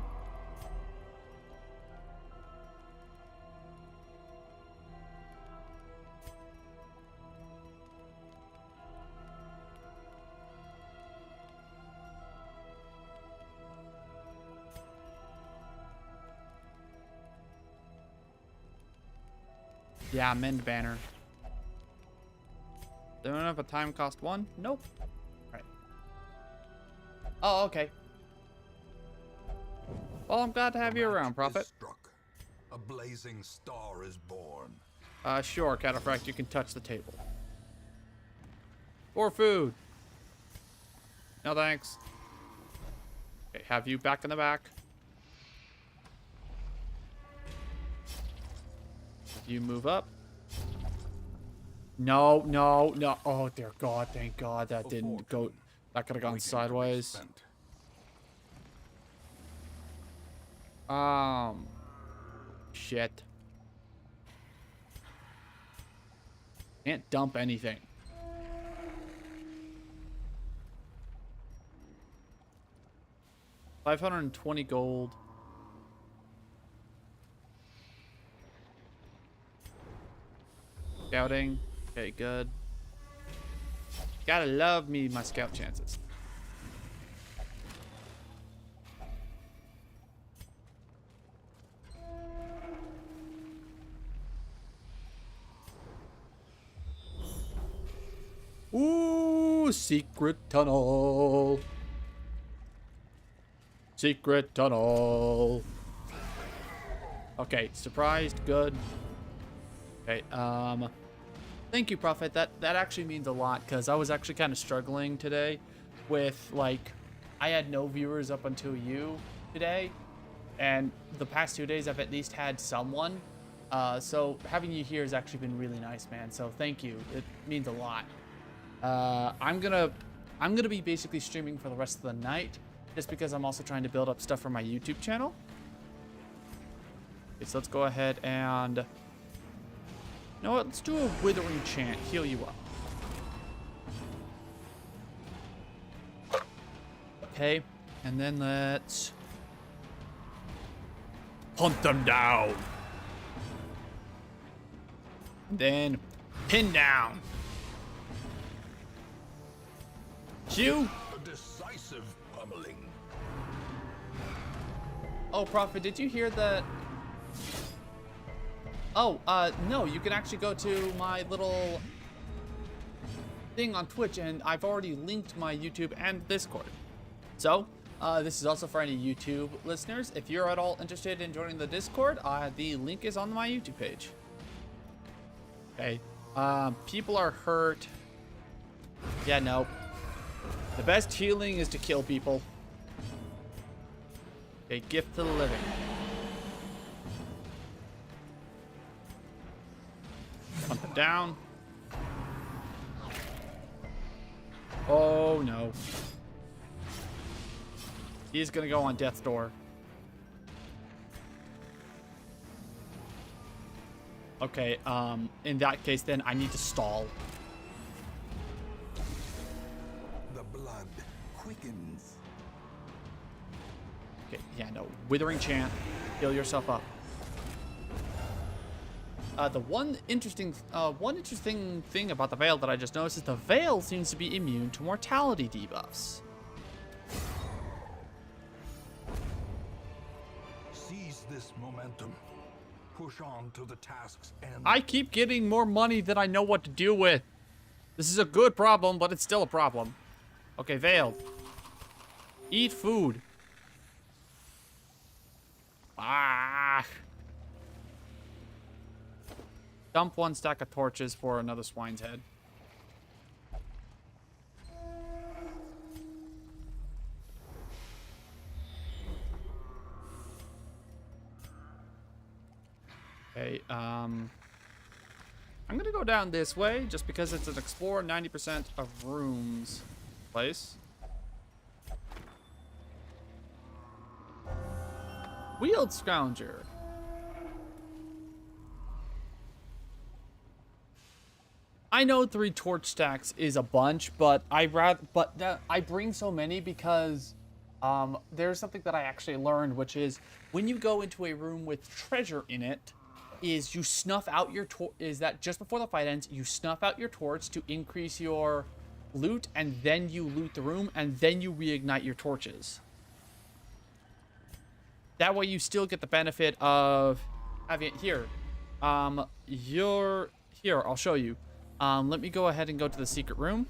Yeah, mend banner. Don't have a time cost 1? Nope. Alright. Oh, okay. Well, I'm glad to have you around, Prophet. Struck. A blazing star is born. Sure, Cataphract, you can touch the table. For food. No thanks. Okay, have you back in the back. You move up. No, no, no. Oh, dear God. Thank God that didn't go. That could have gone sideways. Shit. Can't dump anything. $520 gold. Scouting. Okay, good. Gotta love me my scout chances. Ooh, secret tunnel. Secret tunnel. Okay, surprised, good. Okay, thank you, Prophet. That actually means a lot, because I was actually kind of struggling today with, like, I had no viewers up until you today, and the past 2 days I've at least had someone, so having you here has actually been really nice, man, so thank you. It means a lot. I'm gonna be basically streaming for the rest of the night, just because I'm also trying to build up stuff for my YouTube channel. Okay, so let's go ahead and... You know what? Let's do a withering chant. Heal you up. Okay. And then let's... hunt them down. Then pin down. Q. A decisive pummeling. Oh, Prophet, did you hear that? Oh, no, you can actually go to my little thing on Twitch, and I've already linked my YouTube and Discord. So, this is also for any YouTube listeners. If you're at all interested in joining the Discord, the link is on my YouTube page. Okay. People are hurt. Yeah, no. The best healing is to kill people. A gift to the living. Hunt them down. Oh no. He's gonna go on death's door. Okay, in that case then I need to stall. The blood quickens. Okay, yeah, no. Withering chant. Heal yourself up. The one interesting thing about the Veil that I just noticed is the Veil seems to be immune to mortality debuffs. Seize this momentum. Push on to the task's end. I keep getting more money than I know what to do with. This is a good problem, but it's still a problem. Okay, Veil. Eat food. Ah. Dump one stack of torches for another swine's head. Okay, I'm gonna go down this way just because it's an explore 90% of rooms place. Wheeled Scrounger. I know 3 torch stacks is a bunch, but I bring so many because there's something that I actually learned, which is when you go into a room with treasure in it, is you snuff out your is that just before the fight ends, you snuff out your torch to increase your loot, and then you loot the room, and then you reignite your torches. That way you still get the benefit of having it here. Here, I'll show you. Let me go ahead and go to the secret room.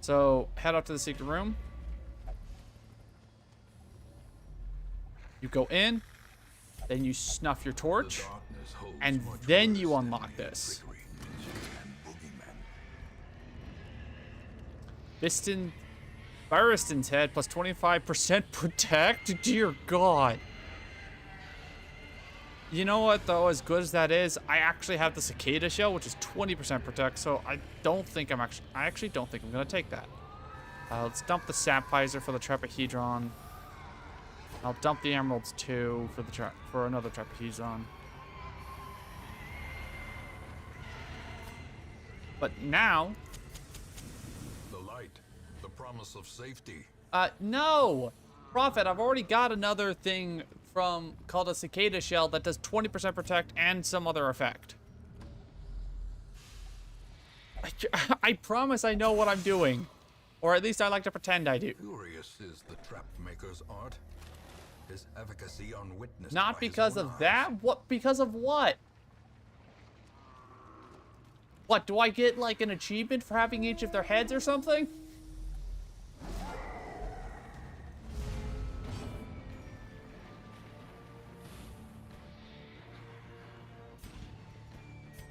So, head up to the secret room. You go in, then you snuff your torch, and then you unlock this. Byriston's head plus 25% protect? Dear God. You know what, though, as good as that is, I actually have the Cicada Shell, which is 20% protect, so I actually don't think I'm going to take that. Let's dump the Sapphire for the Trapahedron. I'll dump the Emeralds, too, for another Trapahedron. But now... The light, the promise of safety. No! Prophet, I've already got another thing called a Cicada Shell that does 20% protect and some other effect. I promise I know what I'm doing. Or at least I like to pretend I do. Curious is the trap maker's art. His efficacy unwitnessed. Not by his because own of eyes. that? What? Because of what? What, do I get like an achievement for having each of their heads or something?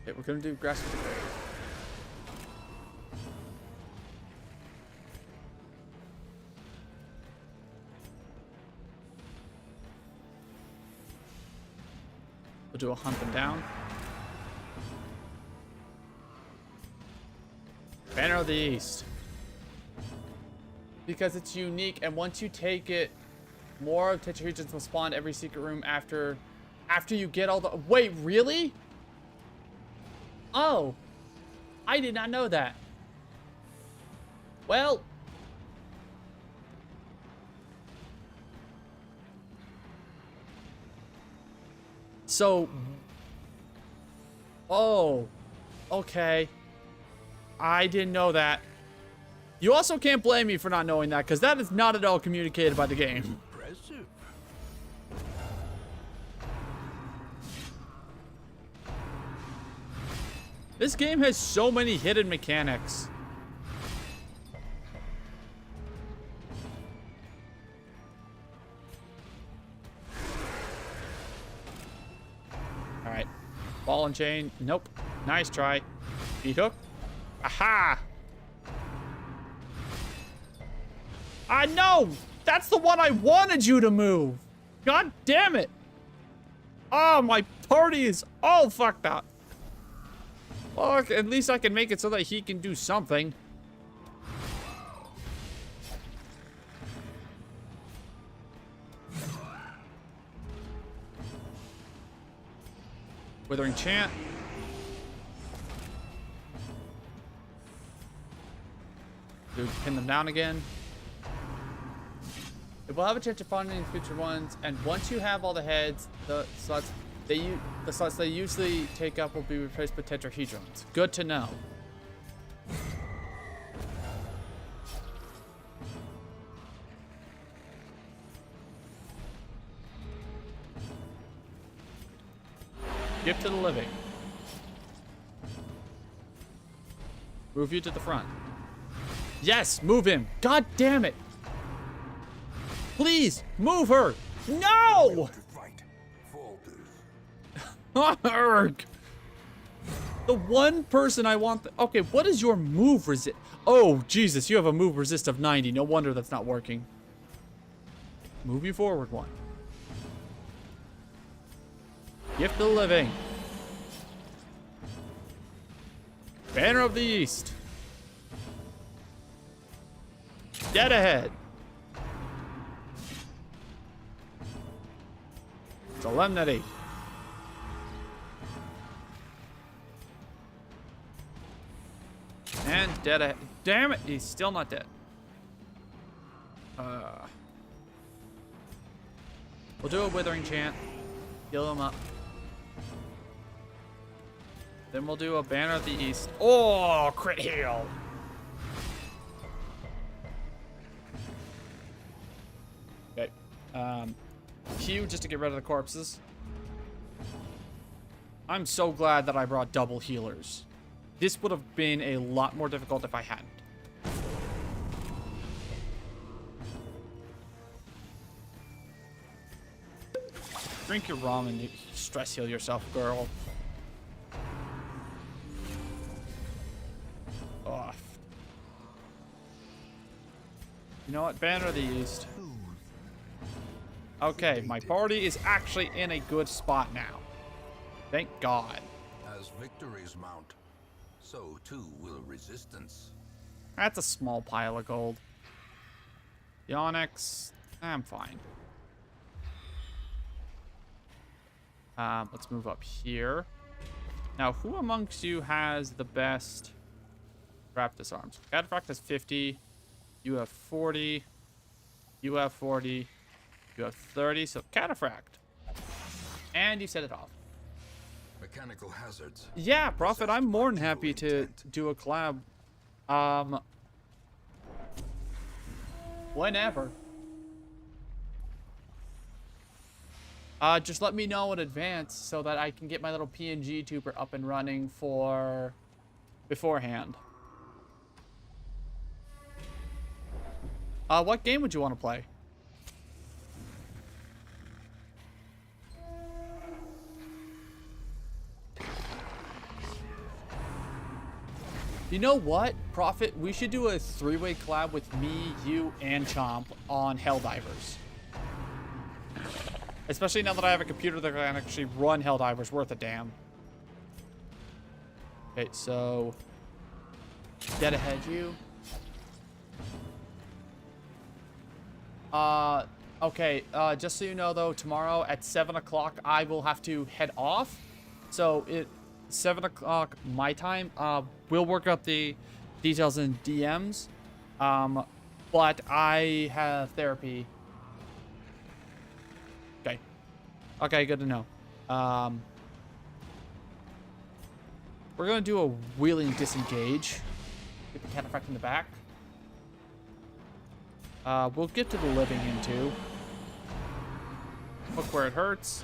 Okay, we're gonna do grass with the grave. We'll do a hunt them down. Banner of the East. because it's unique, and once you take it, more tetrahedrons will spawn every secret room after you get all the... Wait, really? Oh. I did not know that. Well... So... Oh. Okay. I didn't know that. You also can't blame me for not knowing that, because that is not at all communicated by the game. Impressive. This game has so many hidden mechanics. Alright. Ball and chain. Nope. Nice try. E-hook. Aha! I know! That's the one I wanted you to move! God damn it! Oh, my party is all fucked up. Well, at least I can make it so that he can do something. Withering Chant. Dude, pin them down again. It will have a chance of finding future ones, and once you have all the heads, the slots they usually take up will be replaced with tetrahedrons. Good to know. Gift to the living. Move you to the front. Yes, move him. God damn it. Please, move her. No! To fight. Falters. Arg. The one person I want... Okay, what is your move resist? Oh, Jesus, you have a move resist of 90. No wonder that's not working. Move you forward one. Gift of the living. Banner of the East. Dead ahead. Solemnity. And dead ahead. Damn it, he's still not dead. We'll do a Withering Chant. Heal him up. Then we'll do a Banner of the East. Oh, crit heal. Okay. Q just to get rid of the corpses. I'm so glad that I brought double healers. This would have been a lot more difficult if I hadn't. Drink your ramen, you stress heal yourself, girl. Oh. You know what? Banner of the East. Okay, my party is actually in a good spot now. Thank God. As victories mount, so too will resistance. That's a small pile of gold. The Onyx, I'm fine. Let's move up here. Now, who amongst you has the best Raptus arms? Cataphract has 50. You have 40. You have 40. You have 30. So Cataphract. And you set it off. Mechanical hazards. Yeah, Prophet, I'm more than happy to do a collab. Whenever. Just let me know in advance so that I can get my little PNG tuber up and running for beforehand. What game would you want to play? You know what, Prophet? We should do a three-way collab with me, you, and Chomp on Helldivers. Especially now that I have a computer that can actually run Helldivers worth a damn. Okay, so... Dead ahead, you. Okay, just so you know, though, tomorrow at 7 o'clock, I will have to head off. So, 7 o'clock my time. We'll work out the details in DMs. But I have therapy. Okay. Okay, good to know. We're going to do a wheeling disengage. Get the cataphract in the back. We'll get to the living in too. Look where it hurts.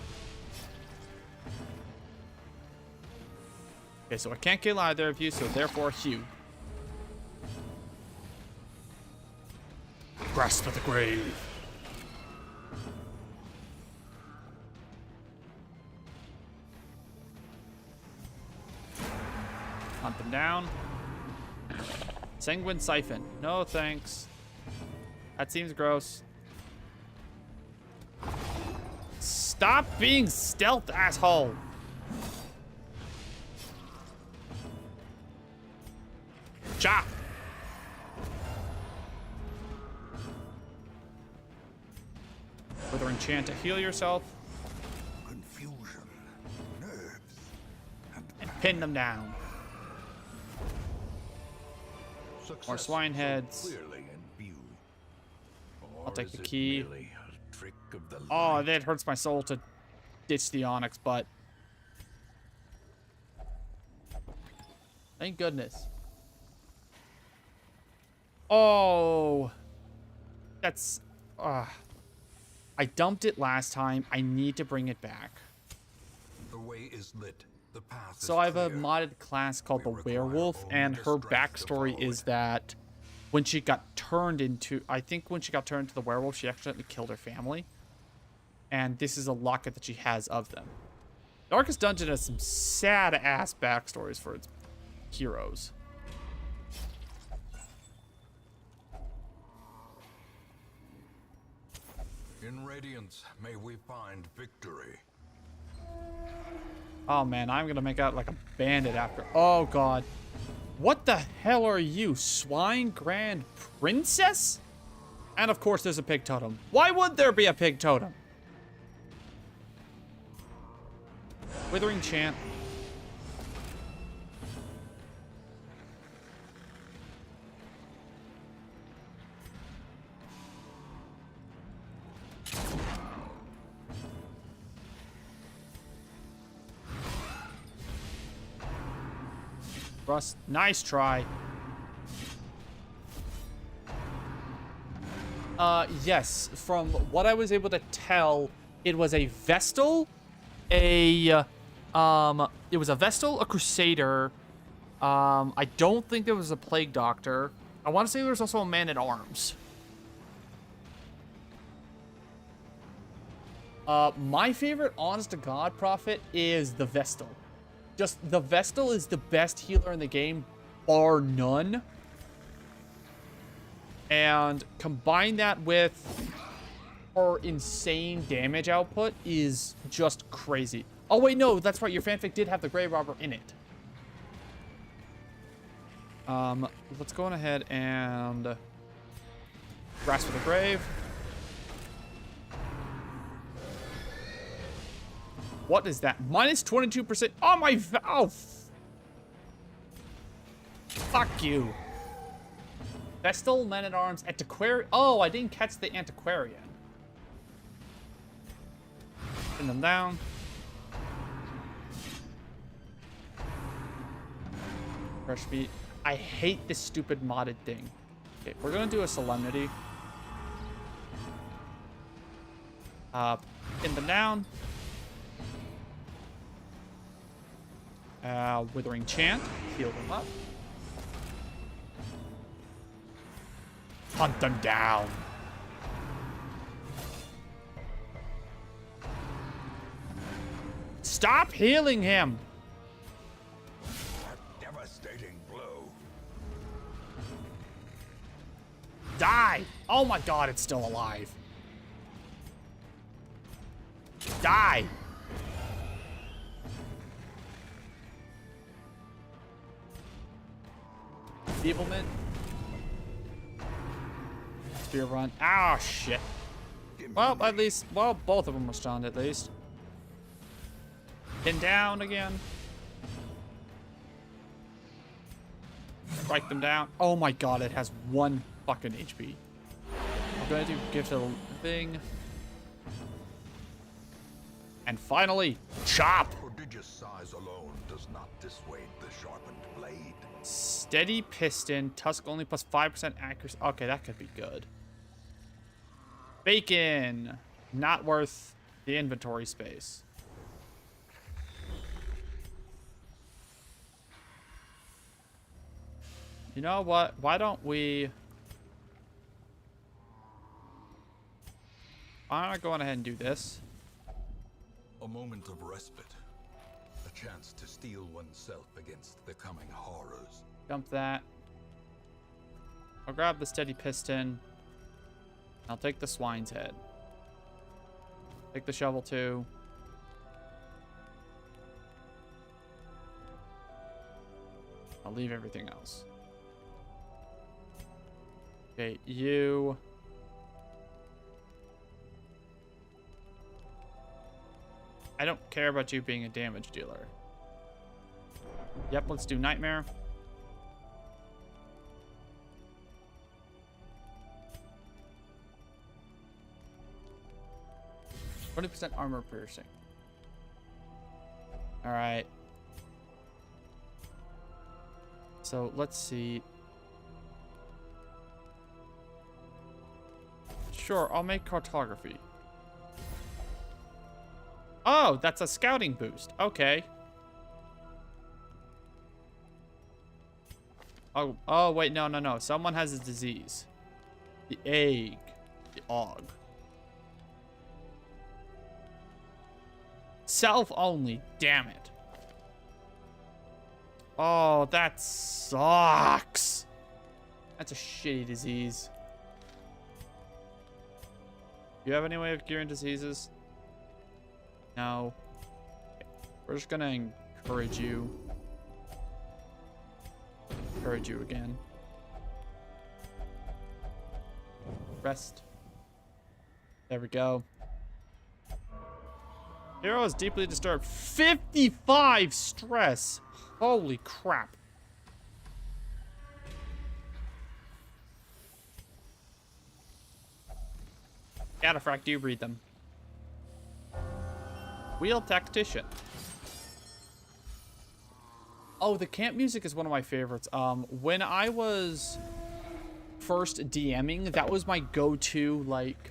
Okay, so I can't kill either of you, so therefore Hugh. Grasp of the grave. Hunt them down. Sanguine Siphon. No thanks. That seems gross. Stop being stealth, asshole! Chop! Withering Chant to heal yourself. Confusion, nerves, And pin them down. More swine heads. Clearly in view. I'll take Or the is it key. merely a trick of the Oh, light? that hurts my soul to ditch the Onyx, but... Thank goodness. Oh. That's... I dumped it last time. I need to bring it back. The way is lit. The path So is I have a clear. modded class called the We require Werewolf, only and the her strength to backstory follow is it. that when she got turned into... I think when she got turned into the werewolf, she accidentally killed her family. And this is a locket that she has of them. Darkest Dungeon has some sad-ass backstories for its heroes. In Radiance, may we find victory. Oh man, I'm gonna make out like a bandit after. Oh god. What the hell are you? Swine Grand Princess? And of course there's a pig totem. Why would there be a pig totem? Withering Chant. Russ, nice try. Yes, from what I was able to tell, it was a Vestal, it was a Vestal, a Crusader. I don't think there was a Plague Doctor. I want to say there was also a Man-at-Arms. My favorite, honest to God, Prophet is the Vestal. Just, the Vestal is the best healer in the game, bar none. And combine that with her insane damage output is just crazy. Oh wait, no, that's right, your fanfic did have the Grave Robber in it. Let's go on ahead and Grasp for the Grave. What is that? Minus 22%. Oh, my... Oh. Fuck you. Vestal, Men-at-Arms, Antiquarian. Oh, I didn't catch the Antiquarian. Pin them down. Fresh beat. I hate this stupid modded thing. Okay, we're gonna do a Solemnity. Pin them down. Withering Chant, heal them up. Hunt them down. Stop healing him. A devastating blow. Die. Oh my god, it's still alive. Die. Enfeeblement. spear run. Ah, shit. Well, at least, well, both of them were stunned at least. Pinned down again. Strike them down. Oh my god, it has 1 fucking HP. I'm gonna do gift of the thing. And finally, chop! Prodigious size alone does not dissuade the sharpened blade. Steady piston, tusk only plus 5% accuracy. Okay, that could be good. Bacon, not worth the inventory space. You know what? Why don't I go on ahead and do this? A moment of respite. A chance to steel oneself against the coming horrors. Dump that. I'll grab the steady piston. I'll take the swine's head. Take the shovel too. I'll leave everything else. Okay, you. I don't care about you being a damage dealer. Yep, let's do Nightmare. %20 armor piercing. All right. So let's see. Sure, I'll make cartography. Oh, that's a scouting boost. Okay. Oh, wait, no. Someone has a disease. The egg. The og. Self only. Damn it. Oh, that sucks. That's a shitty disease. Do you have any way of curing diseases? No. Okay. We're just gonna encourage you. Encourage you again. Rest. There we go. Hero is deeply disturbed. 55 stress. Holy crap. Cataphract, do you breed them? Wheel Tactician. Oh, the camp music is one of my favorites. When I was first DMing, that was my go-to, like,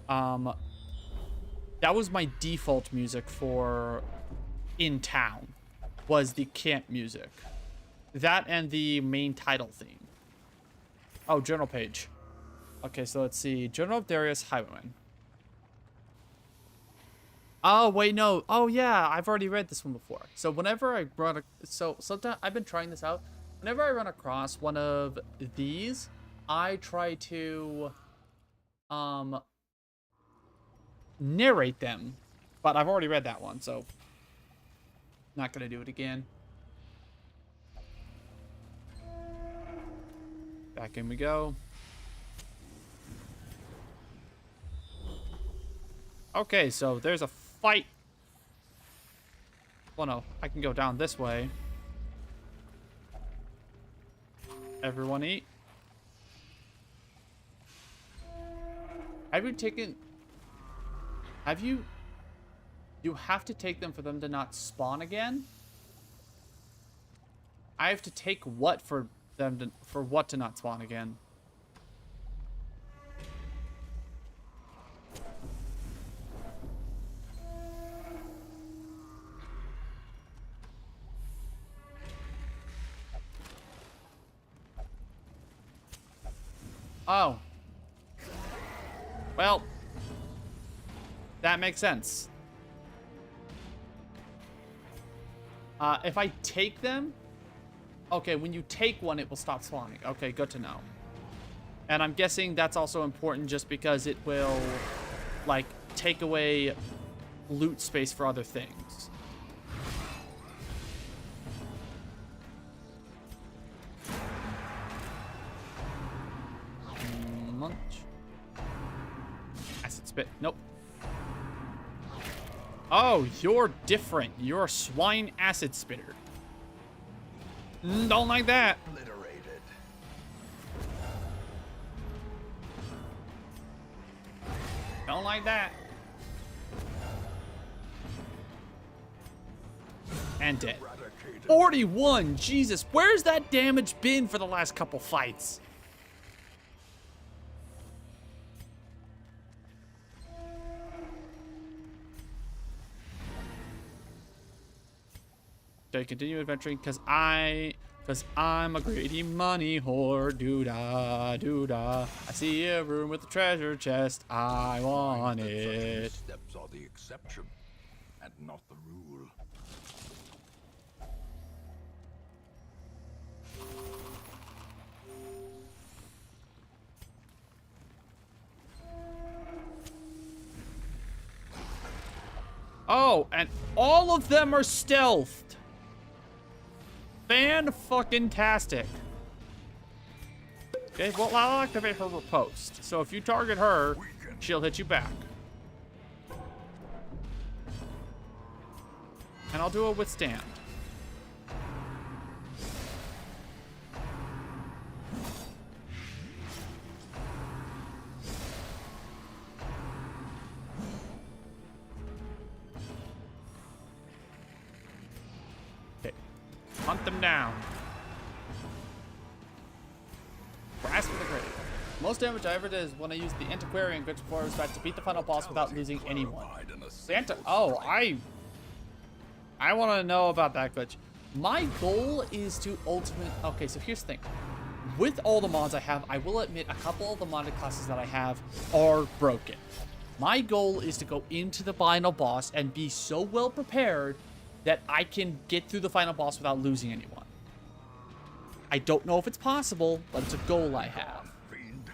that was my default music for in town, was the camp music. That and the main title theme. Oh, journal page. Okay, so let's see. Journal of Darius Highwayman. Oh, wait, no. Oh, yeah, I've already read this one before. So whenever I run sometimes I've been trying this out. Whenever I run across one of these, I try to narrate them. But I've already read that one, so not gonna do it again. Back in we go. Okay, so there's a fight. Well, no, I can go down this way. Everyone eat. Have you taken... You have to take them for them to not spawn again? I have to take what for them to... For what to not spawn again? Oh. Well, that makes sense. If I take them... Okay, when you take one, it will stop spawning. Okay, good to know. And I'm guessing that's also important just because it will, like, take away loot space for other things. Munch. Nope. Oh, you're different. You're a swine acid spitter. Don't like that. Obliterated. Don't like that. And dead. Eradicated. 41! Jesus, where's that damage been for the last couple fights? Should I continue adventuring? Because I'm a greedy money whore. Doo-da, doo-da. I see a room with a treasure chest. I want That such it. Steps are the exception, and not the rule. Oh, and all of them are stealthed. Fan-fucking-tastic. Okay, well, I'll activate her riposte. So if you target her, she'll hit you back. And I'll do a withstand. Okay. Hunt them down. Grasp of the Grave. Most damage I ever did is when I used the Antiquarian glitch before I was about to beat the final boss without losing anyone. Clarified in a Santa. single Oh, strike. I want to know about that glitch. My goal is to ultimate. Okay, so here's the thing. With all the mods I have, I will admit a couple of the modded classes that I have are broken. My goal is to go into the final boss and be so well prepared that I can get through the final boss without losing anyone. I don't know if it's possible, but it's a goal I have. Fiend.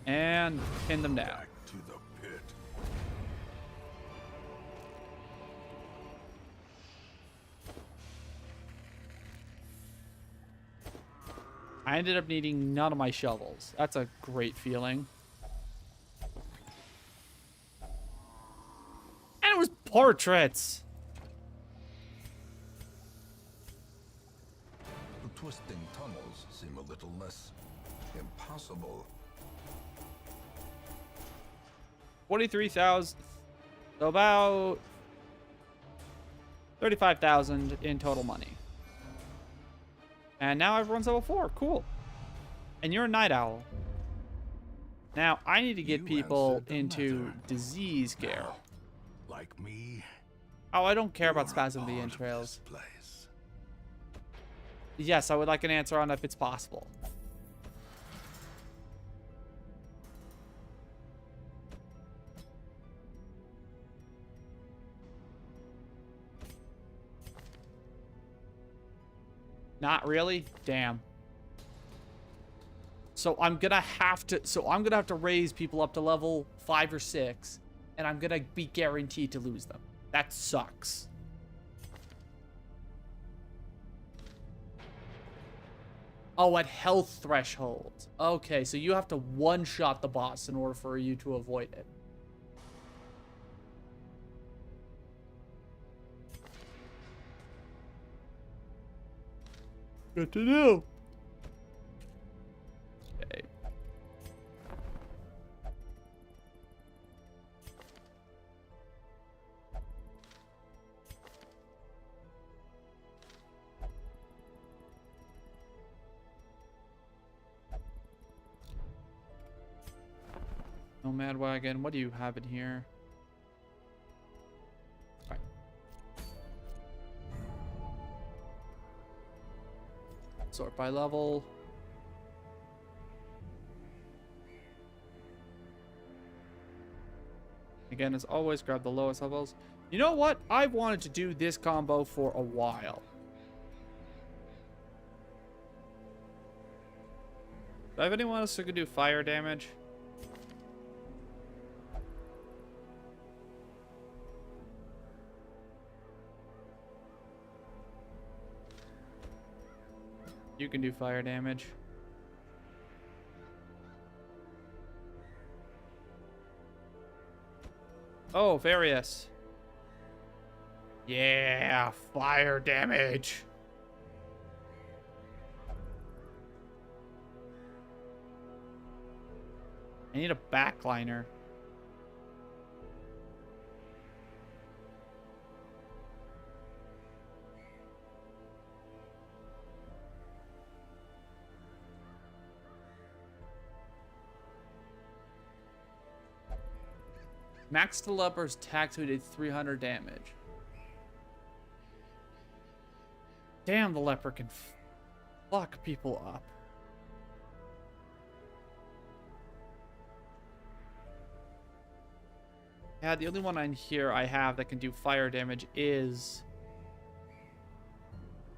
And pin them down. Back to the pit. I ended up needing none of my shovels. That's a great feeling. And it was portraits. The twisting tunnels seem a little less impossible. 43,000. So about 35,000 in total money. And now everyone's level 4. Cool. And you're a night owl. Now, I need to get You people answered the into matter. disease care. Now, like me, Oh, I don't care about you're a spasm of the part of entrails. this place. Yes, I would like an answer on if it's possible. Not really? Damn. So I'm gonna have to raise people up to level 5 or 6, and I'm gonna be guaranteed to lose them. That sucks. Oh, at health thresholds. Okay, so you have to one-shot the boss in order for you to avoid it. Good to know. Okay. Nomad wagon. What do you have in here? Right. Sort by level. Again, as always, grab the lowest levels. You know what? I've wanted to do this combo for a while. Do I have anyone else who can do fire damage? You can do fire damage. Oh, Various. Yeah, fire damage. I need a backliner. Max to leper's tax who did 300 damage. Damn, the leper can fuck people up. Yeah, the only one on here I have that can do fire damage is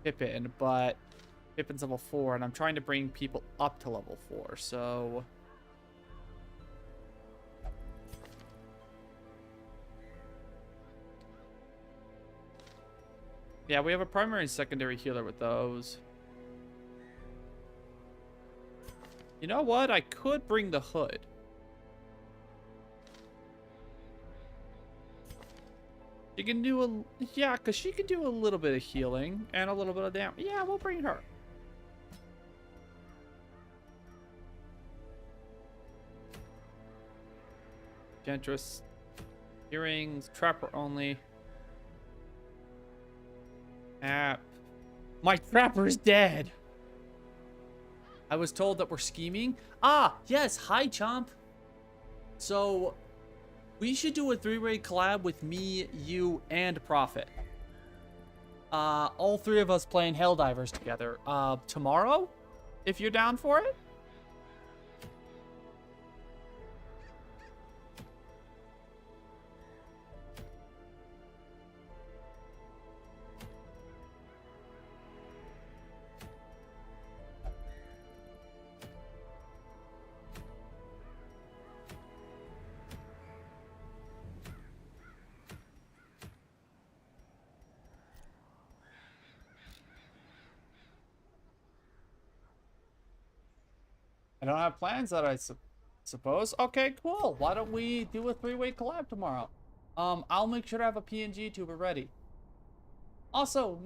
Pippin, but Pippin's level 4, and I'm trying to bring people up to level 4, so... Yeah, we have a primary and secondary healer with those. You know what? I could bring the hood. She can do a... Yeah, because she can do a little bit of healing and a little bit of damage. Yeah, we'll bring her. Gentress. Earrings. Trapper only. My trapper is dead. I was told that we're scheming. Ah, yes. Hi, Chomp. So... we should do a 3-way collab with me, you, and Prophet. All 3 of us playing Helldivers together. Tomorrow? If you're down for it? I don't have plans that I suppose. Okay, cool. Why don't we do a 3-way collab tomorrow? I'll make sure to have a PNG tuber ready. Also,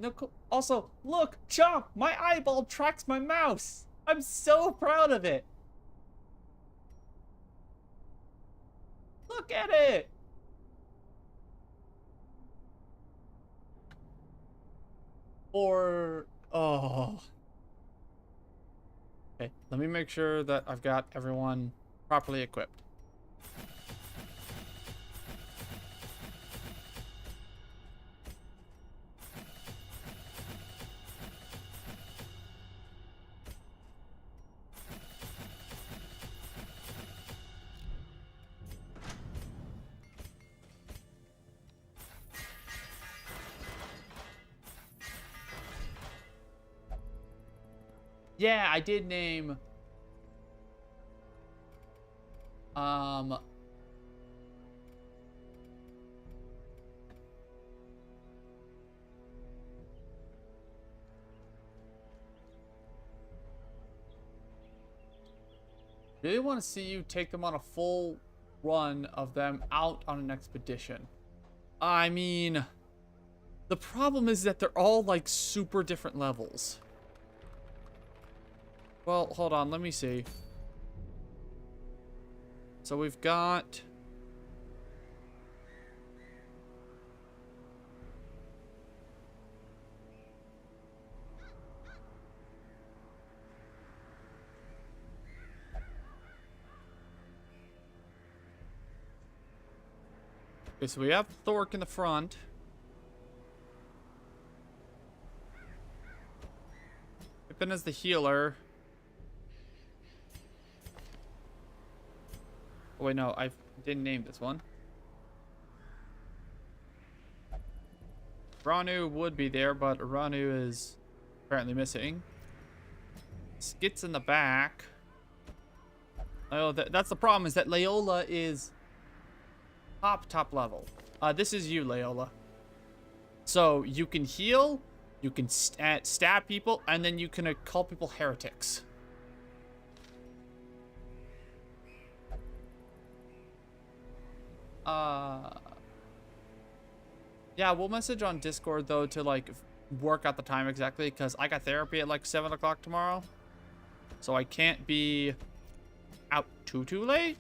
look, Chomp, my eyeball tracks my mouse. I'm so proud of it. Look at it. Oh. Okay, let me make sure that I've got everyone properly equipped. Yeah, I did name... Really want to see you take them on a full run of them out on an expedition. I mean, the problem is that they're all like super different levels. Well, hold on, let me see. So we've got... Okay, so we have Thork in the front. Pippin as the healer. Oh, wait, no, I didn't name this one. Ranu would be there, but Ranu is apparently missing. Skit's in the back. Oh, that's the problem, is that Leola is top level. This is you, Leola. So you can heal, you can stab people, and then you can call people heretics. Yeah, we'll message on Discord though to like work out the time exactly because I got therapy at like 7 o'clock tomorrow. So I can't be out too late.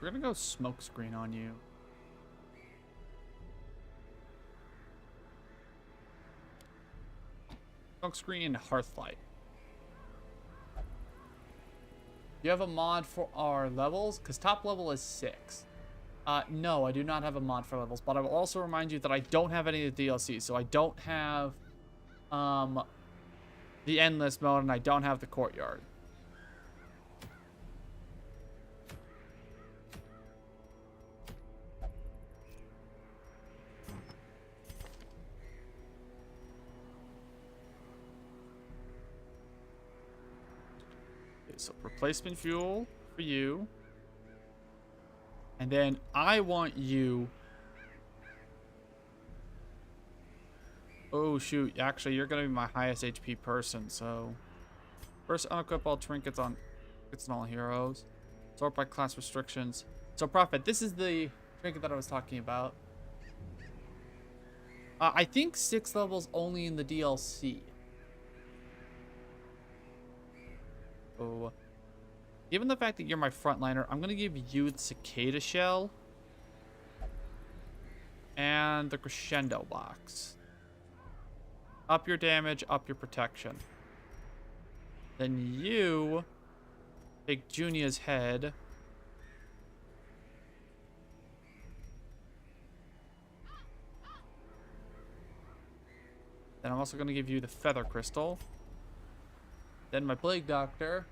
We're gonna go smoke screen on you. Smoke screen, hearthlight. You have a mod for our levels? Because top level is 6. No, I do not have a mod for levels, but I will also remind you that I don't have any of the DLC. So I don't have the endless mode and I don't have the courtyard. Okay, so replacement fuel for you. And then I want you... Oh, shoot. Actually, you're going to be my highest HP person, so... First, unequip all trinkets on all heroes. Sort by class restrictions. So, Prophet, this is the trinket that I was talking about. I think 6 levels only in the DLC. Oh... Given the fact that you're my frontliner, I'm going to give you the Cicada Shell and the Crescendo Box. Up your damage, up your protection. Then you take Junia's head. Then I'm also going to give you the Feather Crystal. Then my Plague Doctor.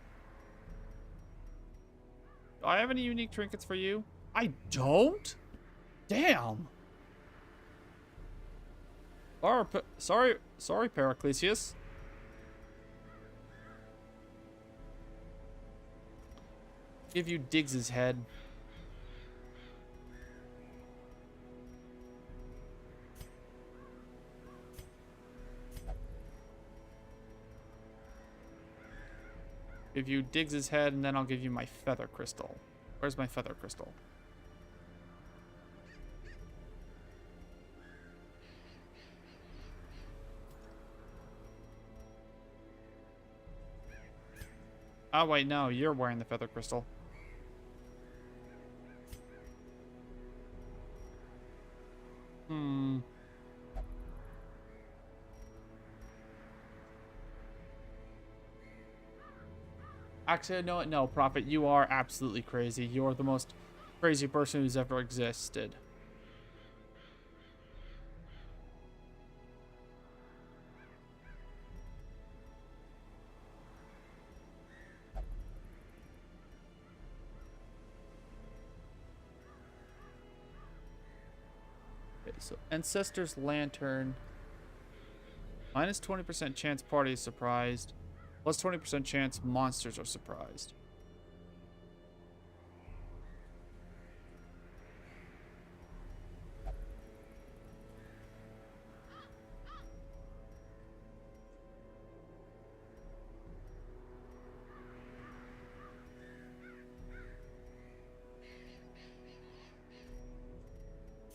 Do I have any unique trinkets for you? I don't? Damn. Sorry, Paraclesius. Give you Diggs's head. Give you Diggs's head, and then I'll give you my Feather Crystal. Where's my Feather Crystal? Oh, wait, no. You're wearing the Feather Crystal. Actually, no, Prophet, you are absolutely crazy. You're the most crazy person who's ever existed. Okay, so Ancestor's Lantern. Minus 20% chance party is surprised. Plus 20% chance monsters are surprised.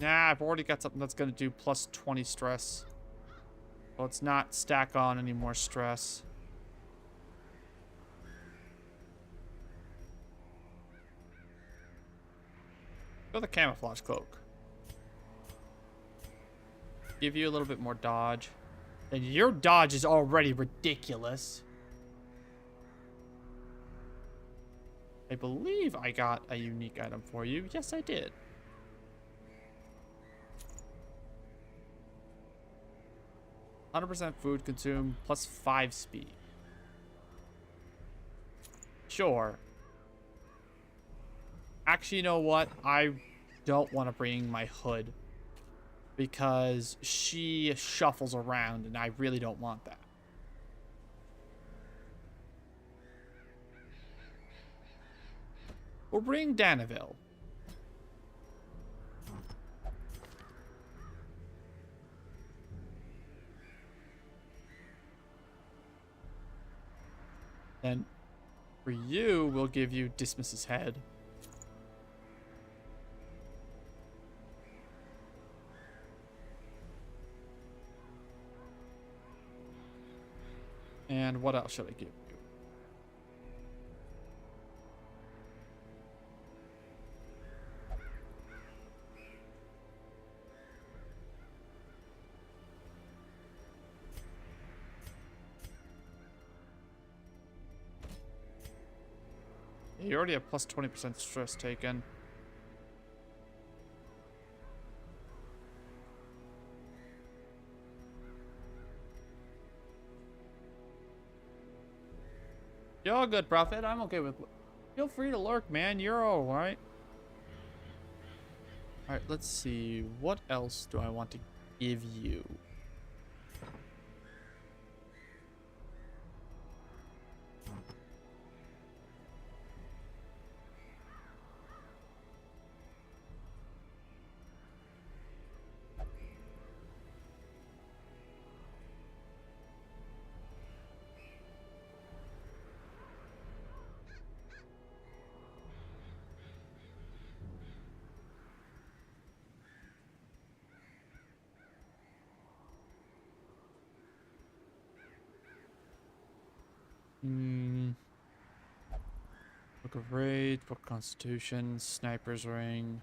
Nah, I've already got something that's going to do plus 20 stress. Well, it's not stack on any more stress. Go the camouflage cloak. Give you a little bit more dodge. And your dodge is already ridiculous. I believe I got a unique item for you. Yes, I did. %, food consumed, plus 5 speed. Sure. Actually, you know what? I don't want to bring my hood. because she shuffles around, and I really don't want that. We'll bring Danaville. And for you, we'll give you Dismas's head. And what else should I give you? You already have plus 20% stress taken. You're all good, Prophet. I'm okay with... Feel free to lurk, man. You're alright. Alright, let's see. What else do I want to give you? Book of Raid, Book of Constitution, Sniper's Ring.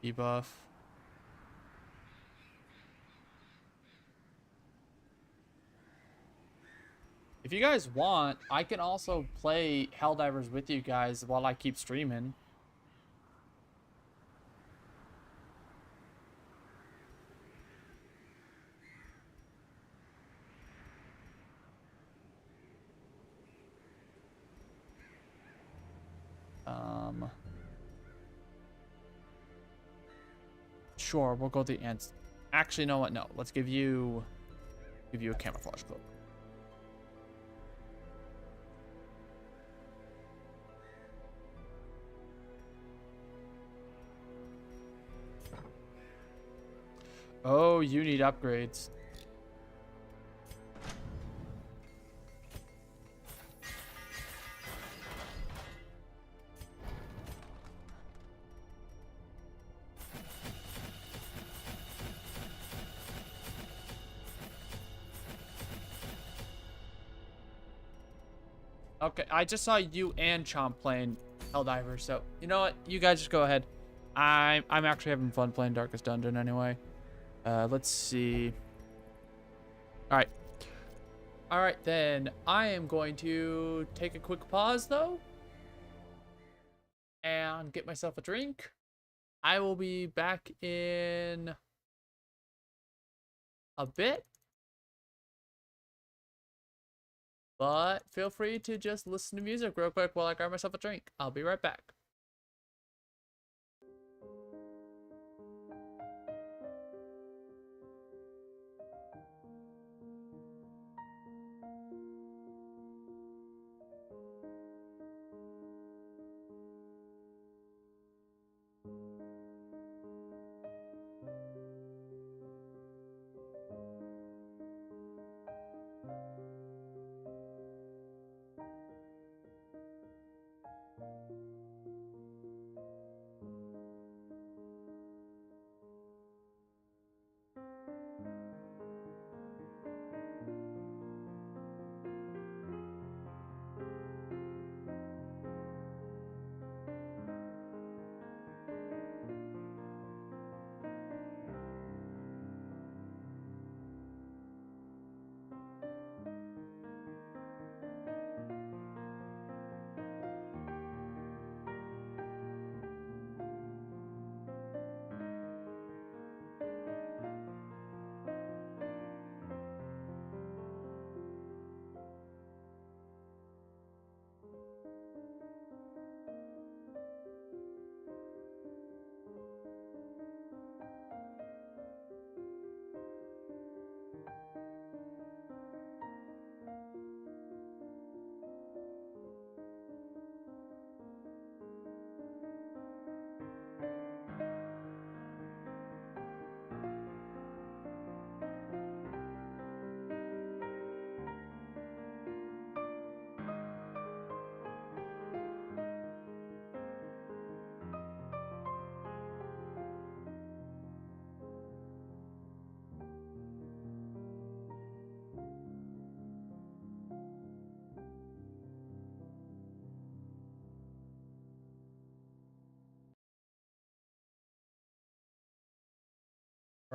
Debuff. If you guys want, I can also play Helldivers with you guys while I keep streaming. Sure, we'll go the ants. Actually, know what? No, let's give you a camouflage cloak. Oh, you need upgrades. Okay, I just saw you and Chomp playing Helldivers, so you know what? You guys just go ahead. I'm actually having fun playing Darkest Dungeon anyway. Let's see. All right, then I am going to take a quick pause though and get myself a drink. I will be back in a bit. But feel free to just listen to music real quick while I grab myself a drink. I'll be right back.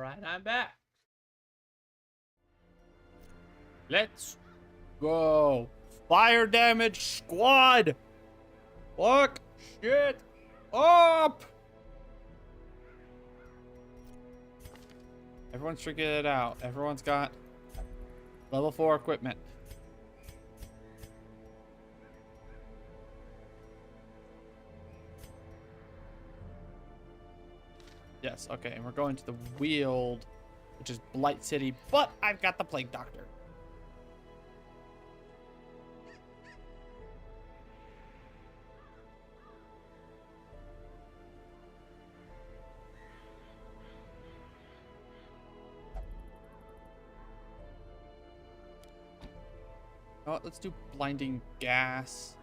Alright, I'm back. Let's go. Fire damage squad. Fuck shit up. Everyone's figured it out. Everyone's got level 4 equipment. Yes, okay, and we're going to the Weald, which is Blight City, but I've got the Plague Doctor. You know what, let's do Blinding Gas.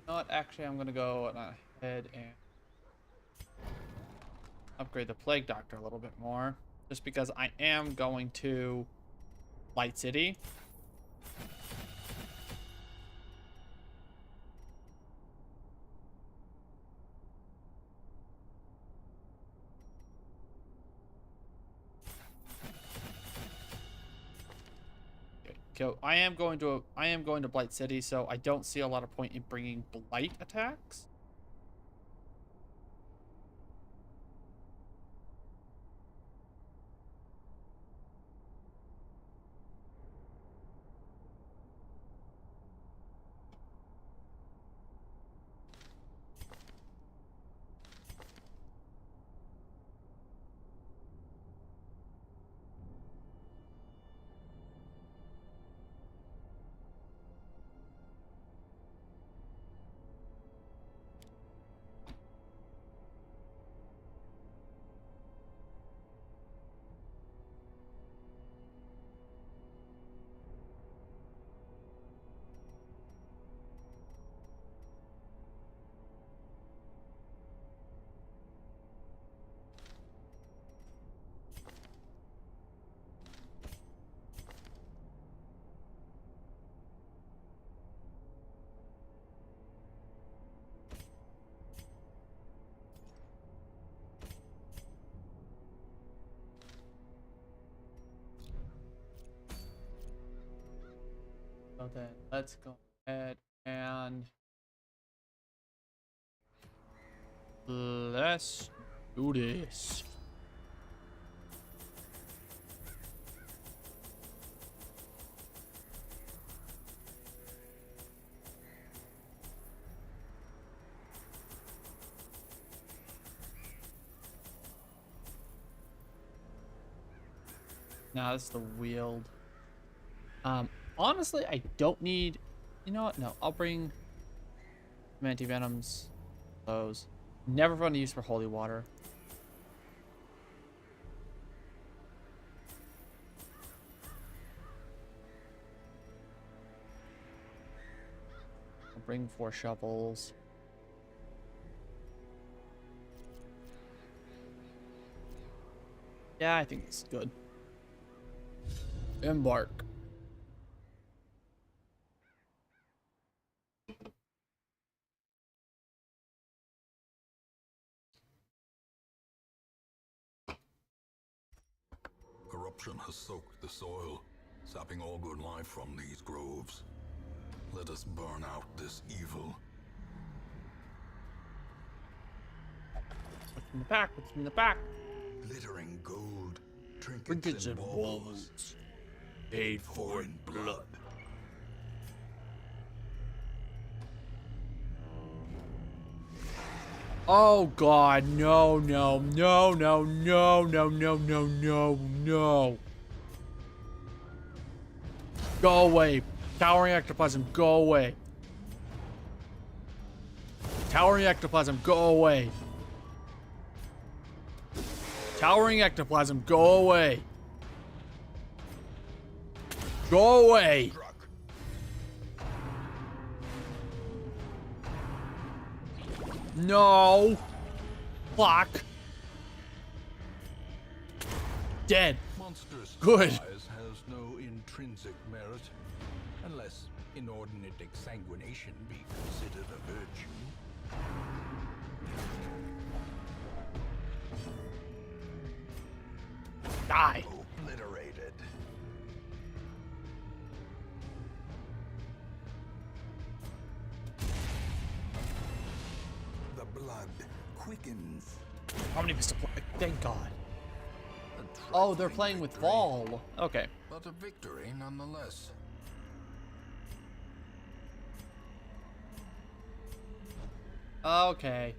You know what, actually I'm gonna go ahead and upgrade the Plague Doctor a little bit more, just because I am going to Light City. So I am going to Blight City, so I don't see a lot of point in bringing Blight attacks. So then let's go ahead and let's do this. Now this is the Weald. Honestly, I don't need. You know what? No, I'll bring some anti-venoms. Those never fun to use for holy water. I'll bring 4 shovels. Yeah, I think this is good. Embark. Corruption has soaked the soil, sapping all good life from these groves. Let us burn out this evil. What's in the back? What's in the back? Glittering gold, Trinkets trinkets and and baubles, baubles, paid for in blood. Oh God, no, no, no, no, no, no, no, no, no, no. Go away. Towering ectoplasm, go away. Towering ectoplasm, go away. Towering ectoplasm, go away. Go away. No. Fuck. Dead. Monstrous Good. size has no intrinsic merit. Unless inordinate exsanguination be considered a virtue. Die. Obliterated. The blood quickens. Omnibus supply. Thank God. A Oh, they're trifling playing with victory, Vol. Okay. But a victory nonetheless. Okay.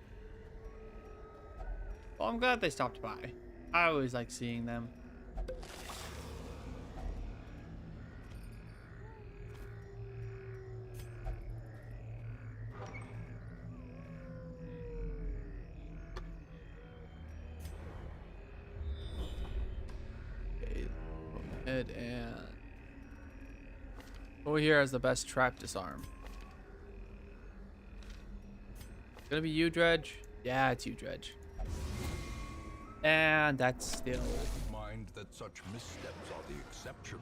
Well, I'm glad they stopped by. I always like seeing them. Okay, go ahead and over here has the best trap disarm. Gonna be you, Dredge? Yeah, it's you, Dredge. And that's still... Mind that such missteps are the exception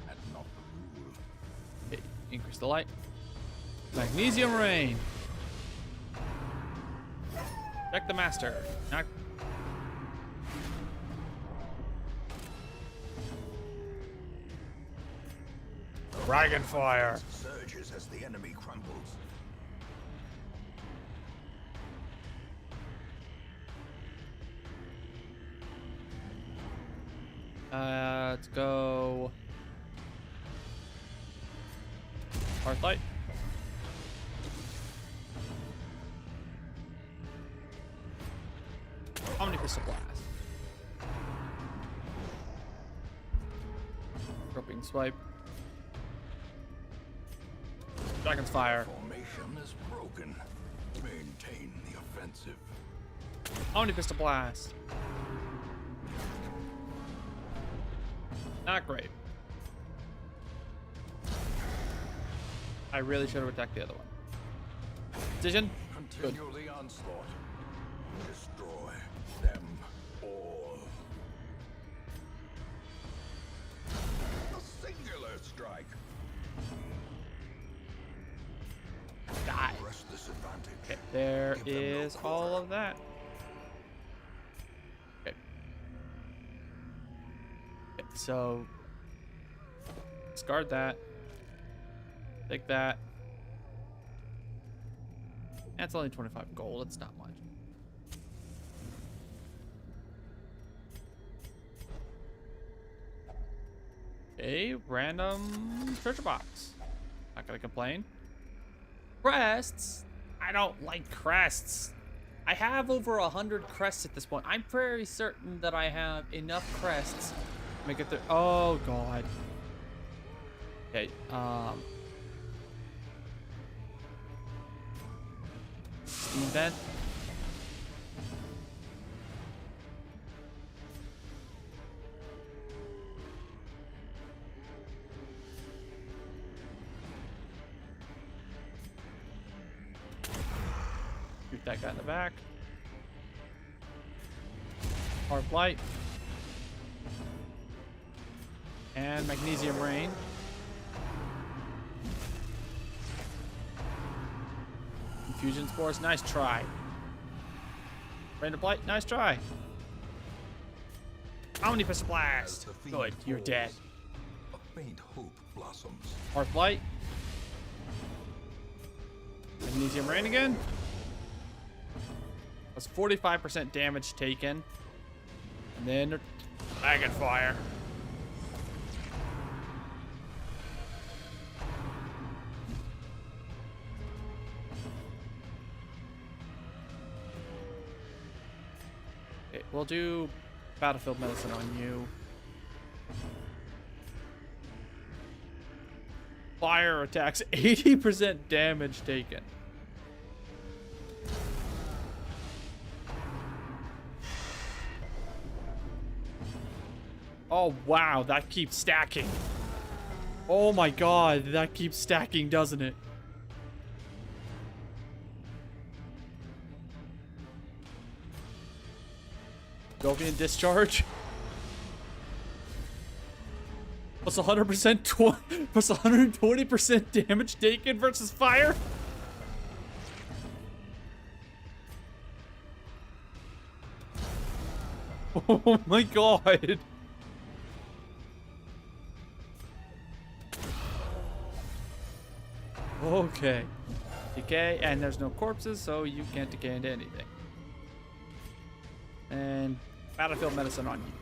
and not the rule. Okay, increase the light. Magnesium rain. Check the master. Not... Dragon fire. Surges as the enemy crumbles. Let's go. Hearthlight. Omnipistol Blast. Dropping Swipe. Dragon's Fire. Formation is broken. Maintain the offensive. Omnipistol Blast. Not great. I really should have attacked the other one. Decision? Good. Continue the onslaught. Destroy them all. A singular strike. Die. Press this advantage. Okay, there Give them no is all cover. of that. Okay. Okay, so discard that. Take that. That's only 25 gold. It's not much. A random treasure box. Not gonna complain. Crests? I don't like crests. I have over 100 crests at this point. I'm very certain that I have enough crests to make it through. Oh god. Okay, Steam vent. Shoot that guy in the back. Arc light. And magnesium rain. Infusion spores, nice try. Random blight, nice try. Omnipus As blast. the fiend Good, you're falls, dead. A faint hope blossoms. Arc light. Magnesium rain again. That's 45% damage taken. And then dragon fire. Okay, we'll do battlefield medicine on you. Fire attacks 80% damage taken. Oh wow, that keeps stacking. Oh my god, that keeps stacking, doesn't it? Jovian discharge. Plus 100%, plus 120% damage taken versus fire. Oh my god. Okay. Decay, and there's no corpses, so you can't decay into anything. And battlefield medicine on you.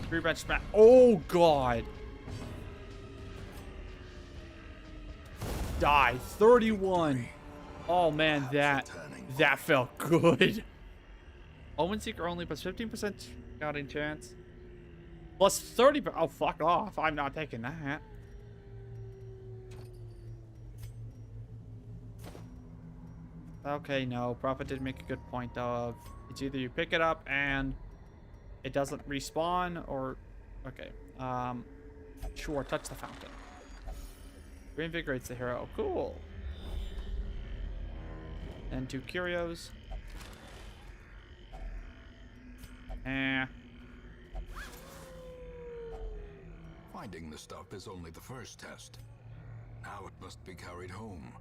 3 bench smack. Oh god. Die. 31. Oh man, that felt good. Omen Seeker only plus 15% scouting chance. Plus 30. Oh, fuck off. I'm not taking that. Okay, no. Prophet did make a good point of it's either you pick it up and it doesn't respawn or okay. Sure, touch the fountain. Reinvigorates the hero. Cool. And 2 curios. Finding the stuff is only the first test. Now it must be carried home.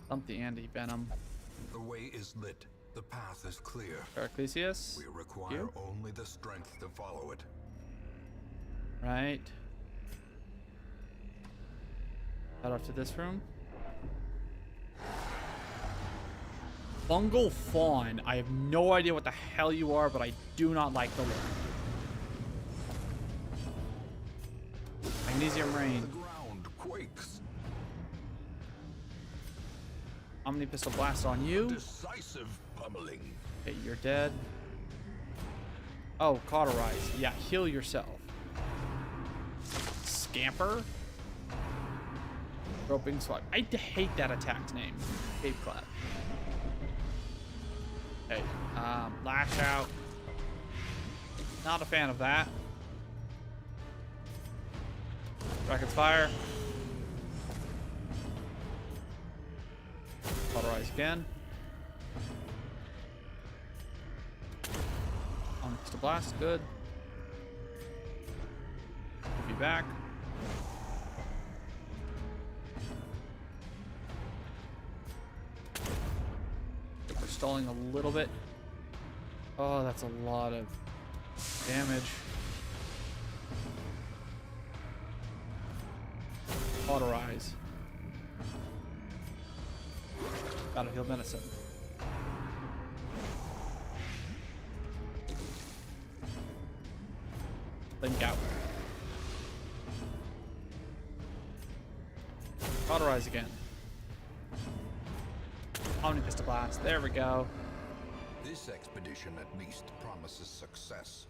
Dump the anti-venom. The way is lit. The path is clear. Ecclesias. We require only the strength to follow it. Right. Head off to this room. Fungal Fawn. I have no idea what the hell you are, but I do not like the look. Magnesium The Rain. ground quakes. Omni Pistol Blast on you. Decisive pummeling. Okay, you're dead. Oh, Cauterize. Yeah, heal yourself. Scamper. Groping Swag. I hate that attack's name. Cape Clap. Okay, Lash Out. Not a fan of that. Dragon's Fire. Cauterize again. On Pistol Blast, good. We'll be back. We're stalling a little bit. Oh, that's a lot of damage. Cauterize. Battlefield Medicine. Link out. Cauterize again. Omni Pistol Blast. There we go. This expedition at least promises success.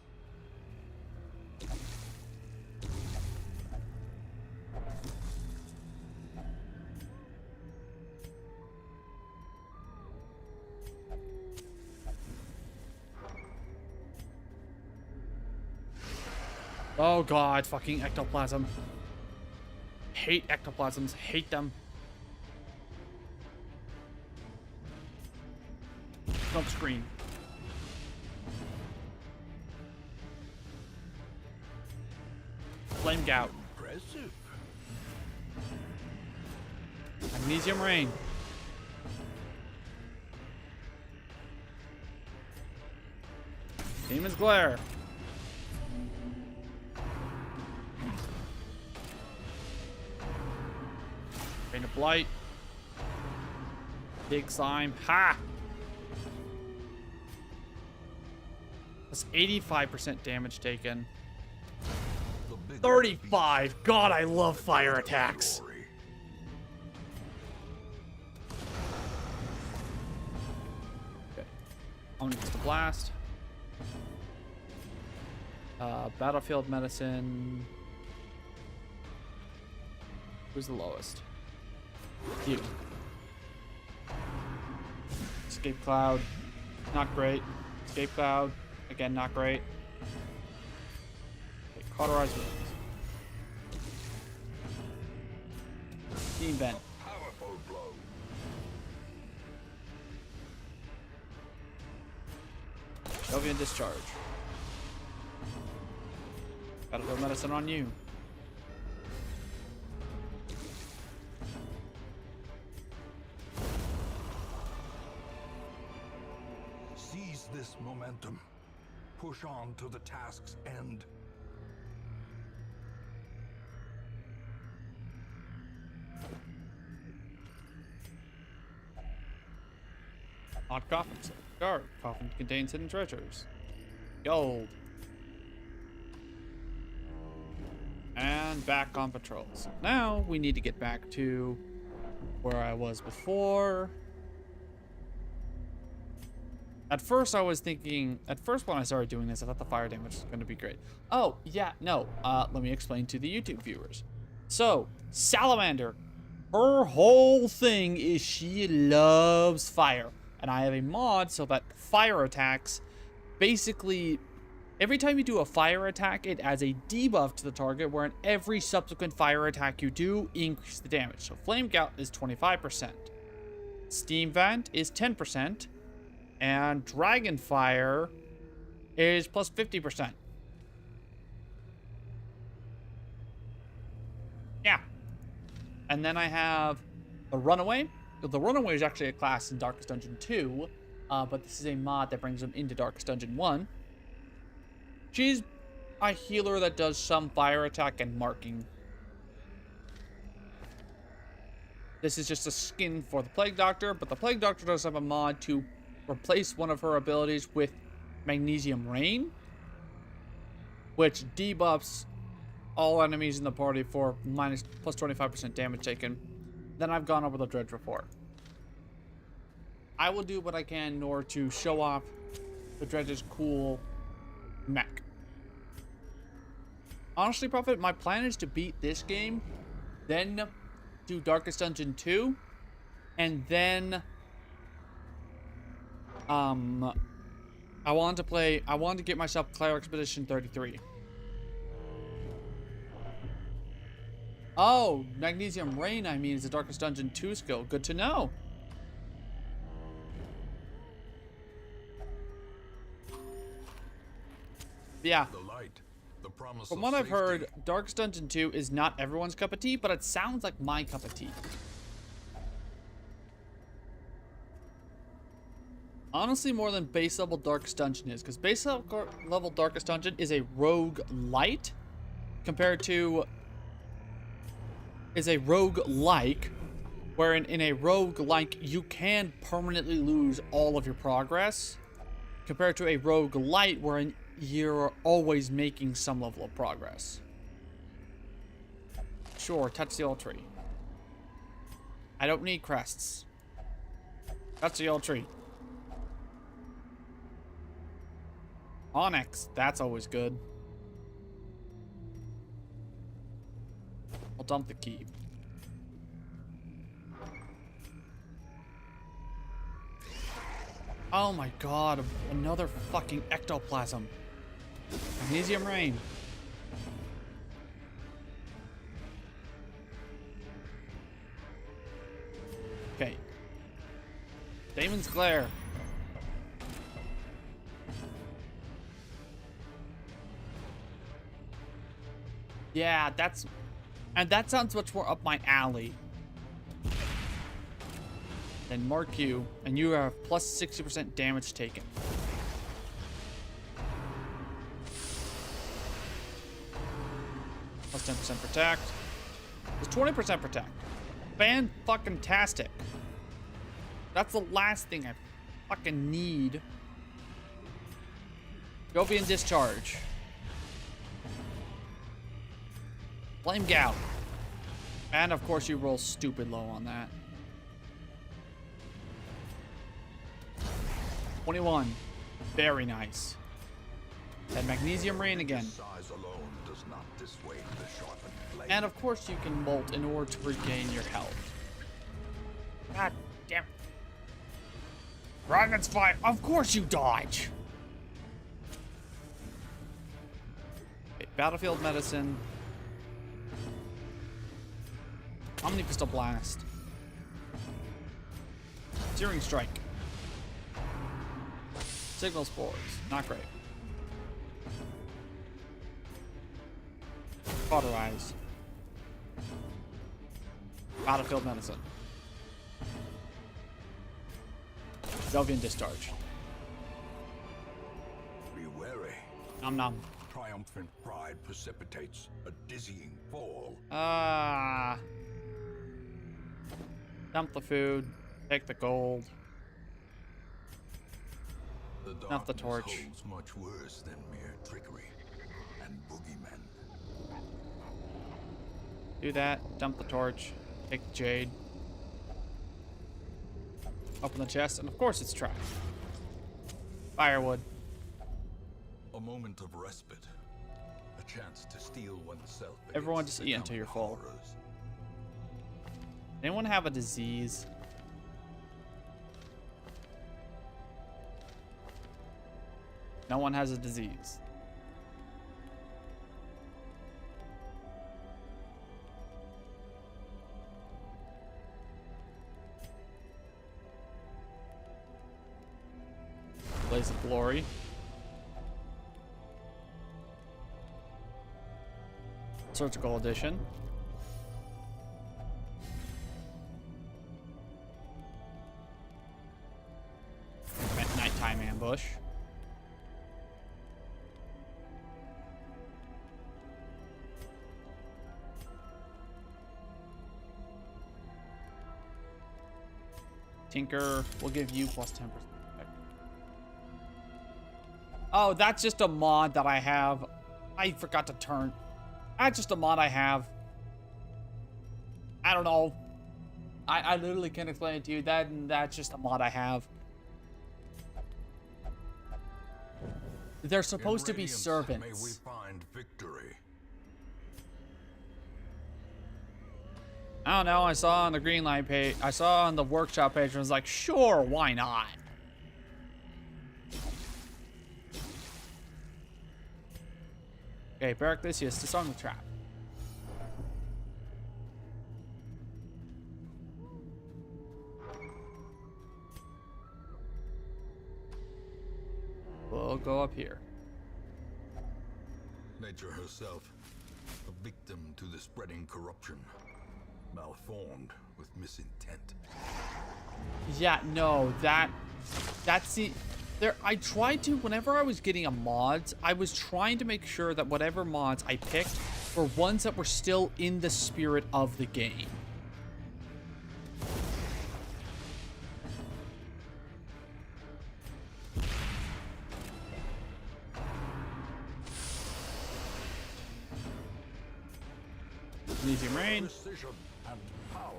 Oh god, fucking ectoplasm. Hate ectoplasms, hate them. Smoke screen. Flame Gout. Impressive. Magnesium Rain. Demon's Glare. Rain of Blight. Big Slime. Ha! That's 85% damage taken. The bigger 35! God, I love fire attacks. glory. Okay. Omni Pistol Blast. Battlefield Medicine. Who's the lowest? You. Escape Cloud. Not great. Escape Cloud. Again, not great. Okay, Cauterize Wounds. Steam Vent. Powerful blow. Jovian Discharge. Battlefield Medicine on you. Seize this momentum. Push on to the task's end. Odd coffins. Guard. Coffin contains hidden treasures. Gold. And back on patrol. So now we need to get back to where I was before. At first I was thinking, when I started doing this, I thought the fire damage was going to be great. Oh, yeah, no. Let me explain to the YouTube viewers. So, Salamander, her whole thing is she loves fire. And I have a mod so that fire attacks, basically, every time you do a fire attack, it adds a debuff to the target, where in every subsequent fire attack you do, increase the damage. So Flame Gout is 25%. Steam Vent is 10%. And Dragon Fire is plus 50%. Yeah. And then I have the Runaway. The Runaway is actually a class in Darkest Dungeon 2, but this is a mod that brings them into Darkest Dungeon 1. She's a healer that does some fire attack and marking. This is just a skin for the Plague Doctor, but the Plague Doctor does have a mod to replace one of her abilities with Magnesium Rain, which debuffs all enemies in the party for plus 25% damage taken. Then I've gone over the Dredge Report. I will do what I can in order to show off the Dredge's cool mech. Honestly, Prophet, my plan is to beat this game, then do Darkest Dungeon 2, and then I want to get myself Clair Expedition 33. Oh, Magnesium Rain, I mean, is a Darkest Dungeon 2 skill. Good to know. Yeah. The light, the promise From of what I've safety. heard, Darkest Dungeon 2 is not everyone's cup of tea, but it sounds like my cup of tea. Honestly, more than base level Darkest Dungeon is, because base level Darkest Dungeon is a rogue light compared to a rogue-like, wherein in a rogue-like you can permanently lose all of your progress, compared to a rogue-lite wherein you're always making some level of progress. Sure, touch the old tree. I don't need crests. Touch the old tree. Onyx, that's always good. I'll dump the key. Oh my god, another fucking ectoplasm. Magnesium Rain. Okay. Daemon's Glare. Yeah, that sounds much more up my alley. Then mark you, and you have plus 60% damage taken. Plus 10% protect. Plus 20% protect. Fan-fucking-tastic. That's the last thing I fucking need. Jovian Discharge. Flame Gout. And of course you roll stupid low on that. 21. Very nice. And Magnesium Rain again. Size alone does not dissuade the sharpened blade. And of course you can molt in order to regain your health. God damn. Dragon's Fire. Of course you dodge. Okay, Battlefield Medicine. Omnipistol Blast. Searing Strike. Signal spores. Not great. Cauterize. Battlefield medicine. Delvian discharge. Be wary. Nom nom. Triumphant pride precipitates a dizzying fall. Dump the food. Take the gold. The Not the darkness torch. holds much worse than mere trickery and boogeymen. Do that. Dump the torch. Take the jade. Open the chest, and of course it's trapped. Firewood. A moment of respite. A chance to steel oneself. Everyone against just the eat until you're full. horrors. Anyone have a disease? No one has a disease. Blaze of Glory. Surgical Edition. Nighttime Ambush. Tinker will give you plus 10%. Oh, that's just a mod that I have. I forgot to turn. That's just a mod I have. I don't know. I literally can't explain it to you. That's just a mod I have. They're supposed to be In radiance, servants. May we find victory. I don't know. I saw on the Greenlight page. I saw on the workshop page and was like, sure, why not? Okay, Baraclysius, disarm the trap. We'll go up here. Nature herself, a victim to the spreading corruption, malformed with misintent. Yeah, no, that's the there. I tried to, whenever I was getting a mods, I was trying to make sure that whatever mods I picked were ones that were still in the spirit of the game. Elysium Rain. Precision and power.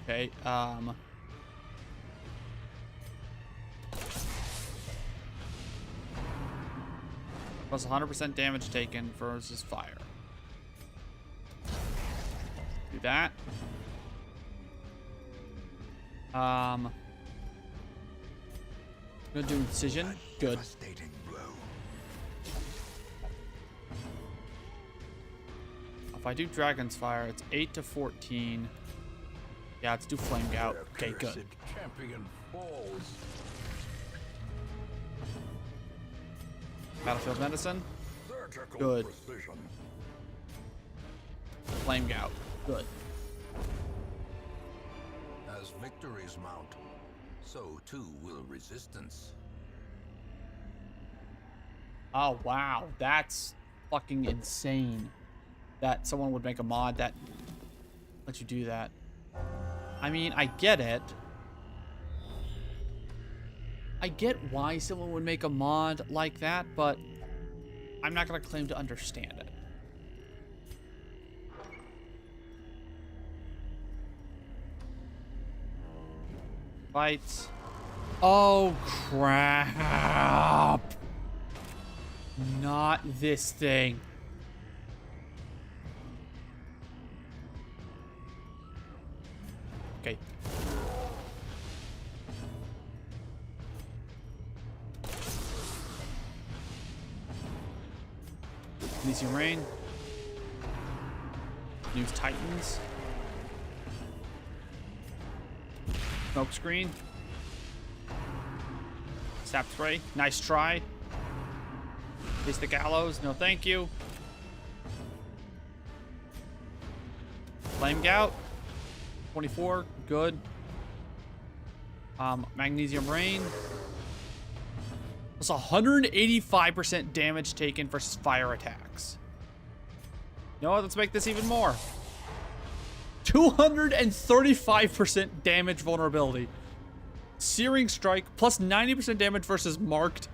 Okay, plus 100% damage taken versus fire. Do that. Gonna do incision. Good. Devastating blow. If I do Dragon's Fire, it's 8 to 14. Yeah, let's do Flame Gout. Okay, good. Accursed champion falls. Battlefield Medicine. Surgical Good. precision. Flame Gout. Good. As victories mount, so too will resistance. Oh, wow. That's fucking insane. That someone would make a mod that lets you do that. I mean, I get it. I get why someone would make a mod like that, but I'm not going to claim to understand it. Fights. Oh, crap. Not this thing. Okay. Elysium Rain. Use Titans. Smoke screen. Sap spray. Nice try. Face the gallows. No thank you. Flame gout. 24. Good. Magnesium rain. That's 185% damage taken versus fire attacks. You know what? Let's make this even more. 235% damage vulnerability. Searing strike plus 90% damage versus marked.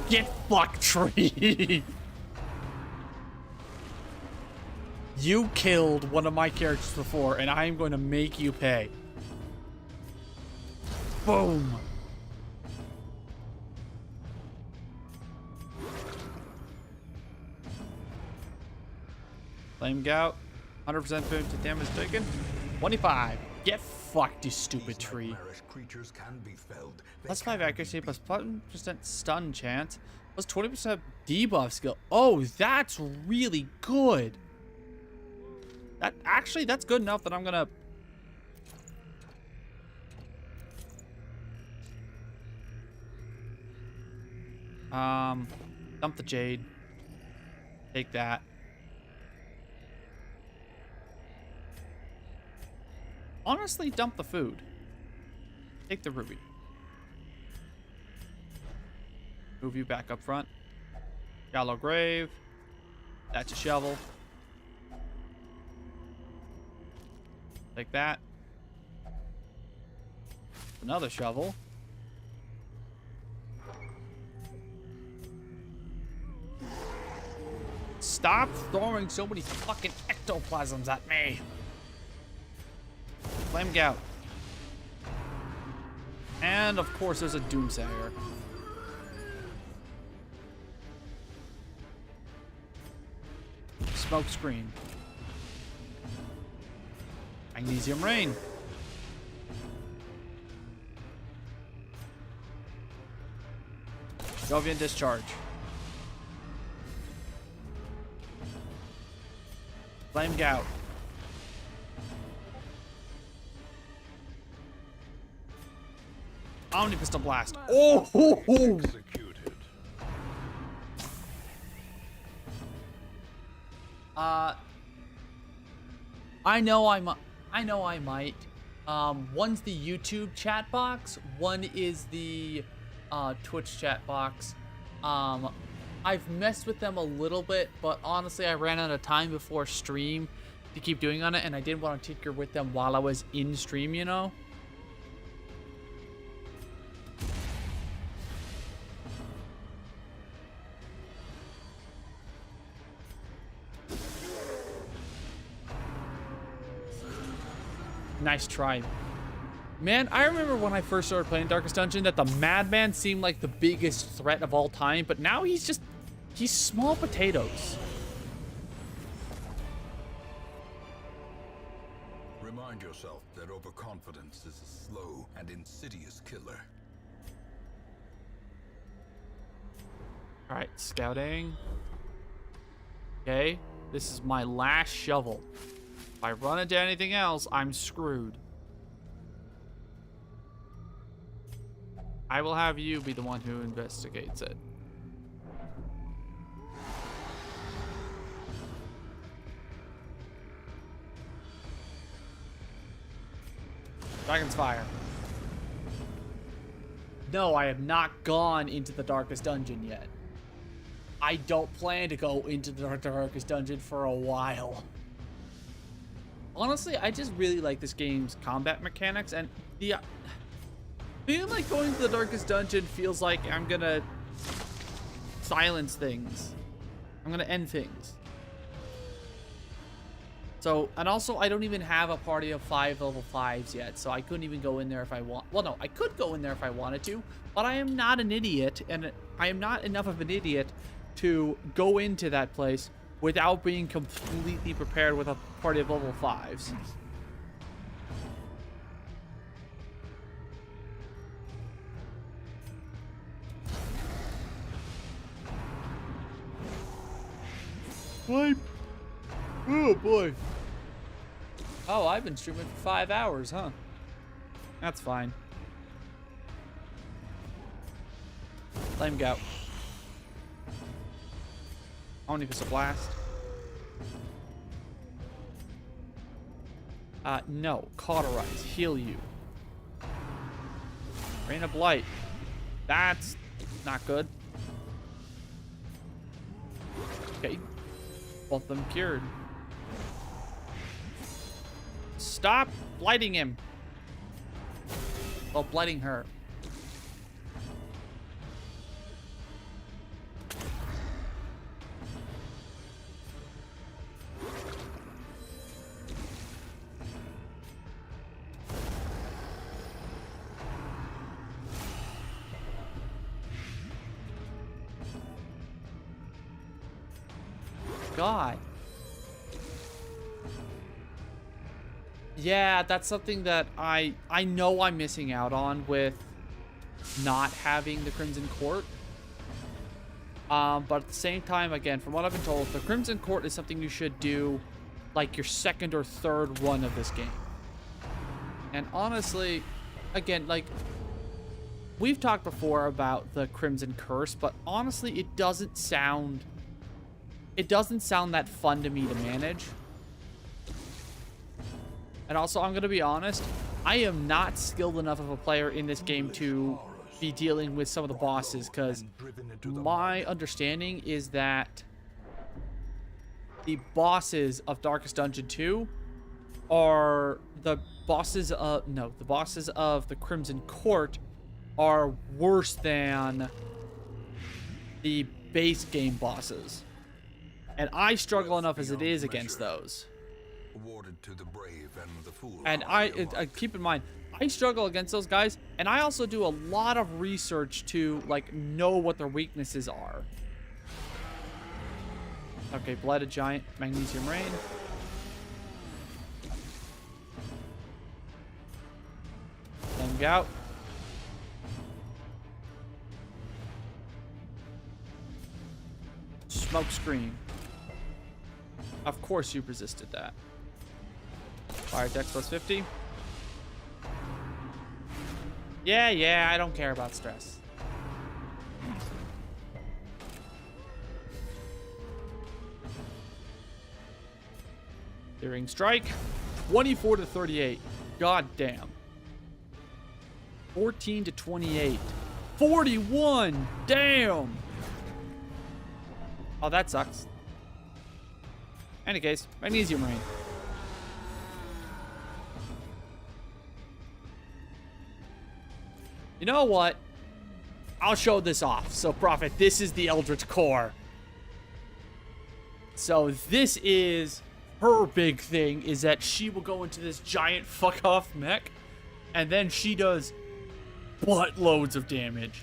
Get fucked, tree. You killed one of my characters before, and I am going to make you pay. Boom. Flame gout. 100% damage taken. 25. Get fucked, you stupid tree. Creatures can be felled. Plus 5 accuracy, plus 5% stun chance, plus 20% debuff skill. Oh, that's really good. That's good enough that I'm gonna... dump the jade. Take that. Honestly, dump the food. Take the ruby. Move you back up front. Shallow grave. That's a shovel. Take that. Another shovel. Stop throwing so many fucking ectoplasms at me. Flame gout. And of course there's a doomsayer. Smoke screen. Magnesium rain. Jovian discharge. Flame gout. Omni pistol blast. Oh! Executed. I know I might. One's the YouTube chat box. One is the Twitch chat box. I've messed with them a little bit, but honestly, I ran out of time before stream to keep doing on it, and I didn't want to tinker with them while I was in stream, you know? Nice try. Man, I remember when I first started playing Darkest Dungeon that the Madman seemed like the biggest threat of all time, but now he's small potatoes. Remind yourself that overconfidence is a slow and insidious killer. All right, scouting. Okay, this is my last shovel. If I run into anything else, I'm screwed. I will have you be the one who investigates it. Dragon's Fire. No, I have not gone into the Darkest Dungeon yet. I don't plan to go into the Darkest Dungeon for a while. Honestly, I just really like this game's combat mechanics, and the feeling like going to the Darkest Dungeon feels like I'm gonna silence things. I'm gonna end things. So, and also I don't even have a party of 5 level 5s yet, so I couldn't even go in there if I want. Well, no, I could go in there if I wanted to, but I am not an idiot, and I am not enough of an idiot to go into that place without being completely prepared with a party of level 5s. What? Oh boy. Oh, I've been streaming for 5 hours, huh? That's fine. Let him go. Omnibus a blast. No. Cauterize. Heal you. Rain of Blight. That's not good. Okay. Both of them cured. Stop blighting him. Oh, blighting her. God. Yeah, that's something that I know I'm missing out on with not having the Crimson Court. But at the same time, again, from what I've been told, the Crimson Court is something you should do like your second or third run of this game. And honestly, again, like, we've talked before about the Crimson Curse, but honestly, it doesn't sound that fun to me to manage. And also, I'm going to be honest, I am not skilled enough of a player in this game to be dealing with some of the bosses, because my understanding is that the bosses of Darkest Dungeon 2 are the bosses of the Crimson Court are worse than the base game bosses. And I struggle enough as it is against those. Awarded to the brave and the fool. And I keep in mind, I struggle against those guys, and I also do a lot of research to, like, know what their weaknesses are. Okay, Blighted Giant, Magnesium Rain. Let him go out. Smoke Screen. Of course you resisted that. Fire Dex plus 50. Yeah, I don't care about stress. Searing Strike. 24 to 38. God damn. 14 to 28. 41! Damn! Oh, that sucks. Any case, Magnesium Rain. You know what? I'll show this off. So, Prophet, this is the Eldritch Core. So, this is her big thing, is that she will go into this giant fuck-off mech, and then she does buttloads of damage.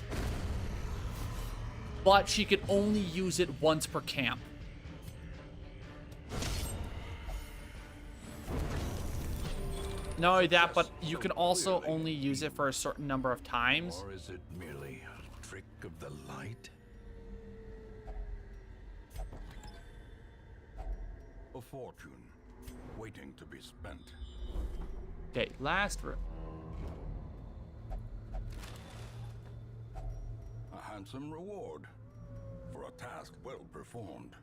But she can only use it once per camp. Not only that, but you can also only use it for a certain number of times. Or is it merely a trick of the light? A fortune waiting to be spent. Okay, last room. A handsome reward for a task well performed.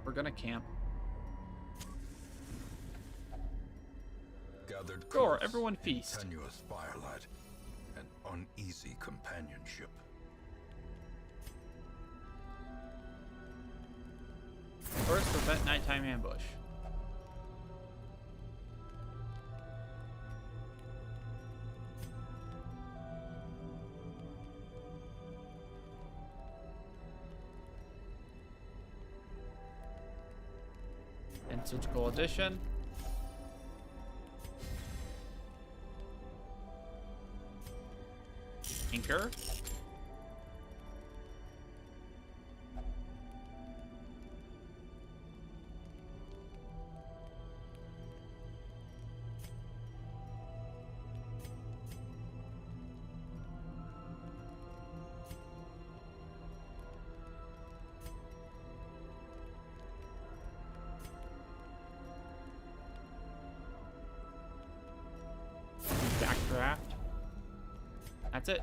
We're gonna camp. Gathered Sure, close, everyone feast. tenuous firelight, and uneasy companionship. First, prevent nighttime ambush. And Surgical Edition. Anchor. That's it.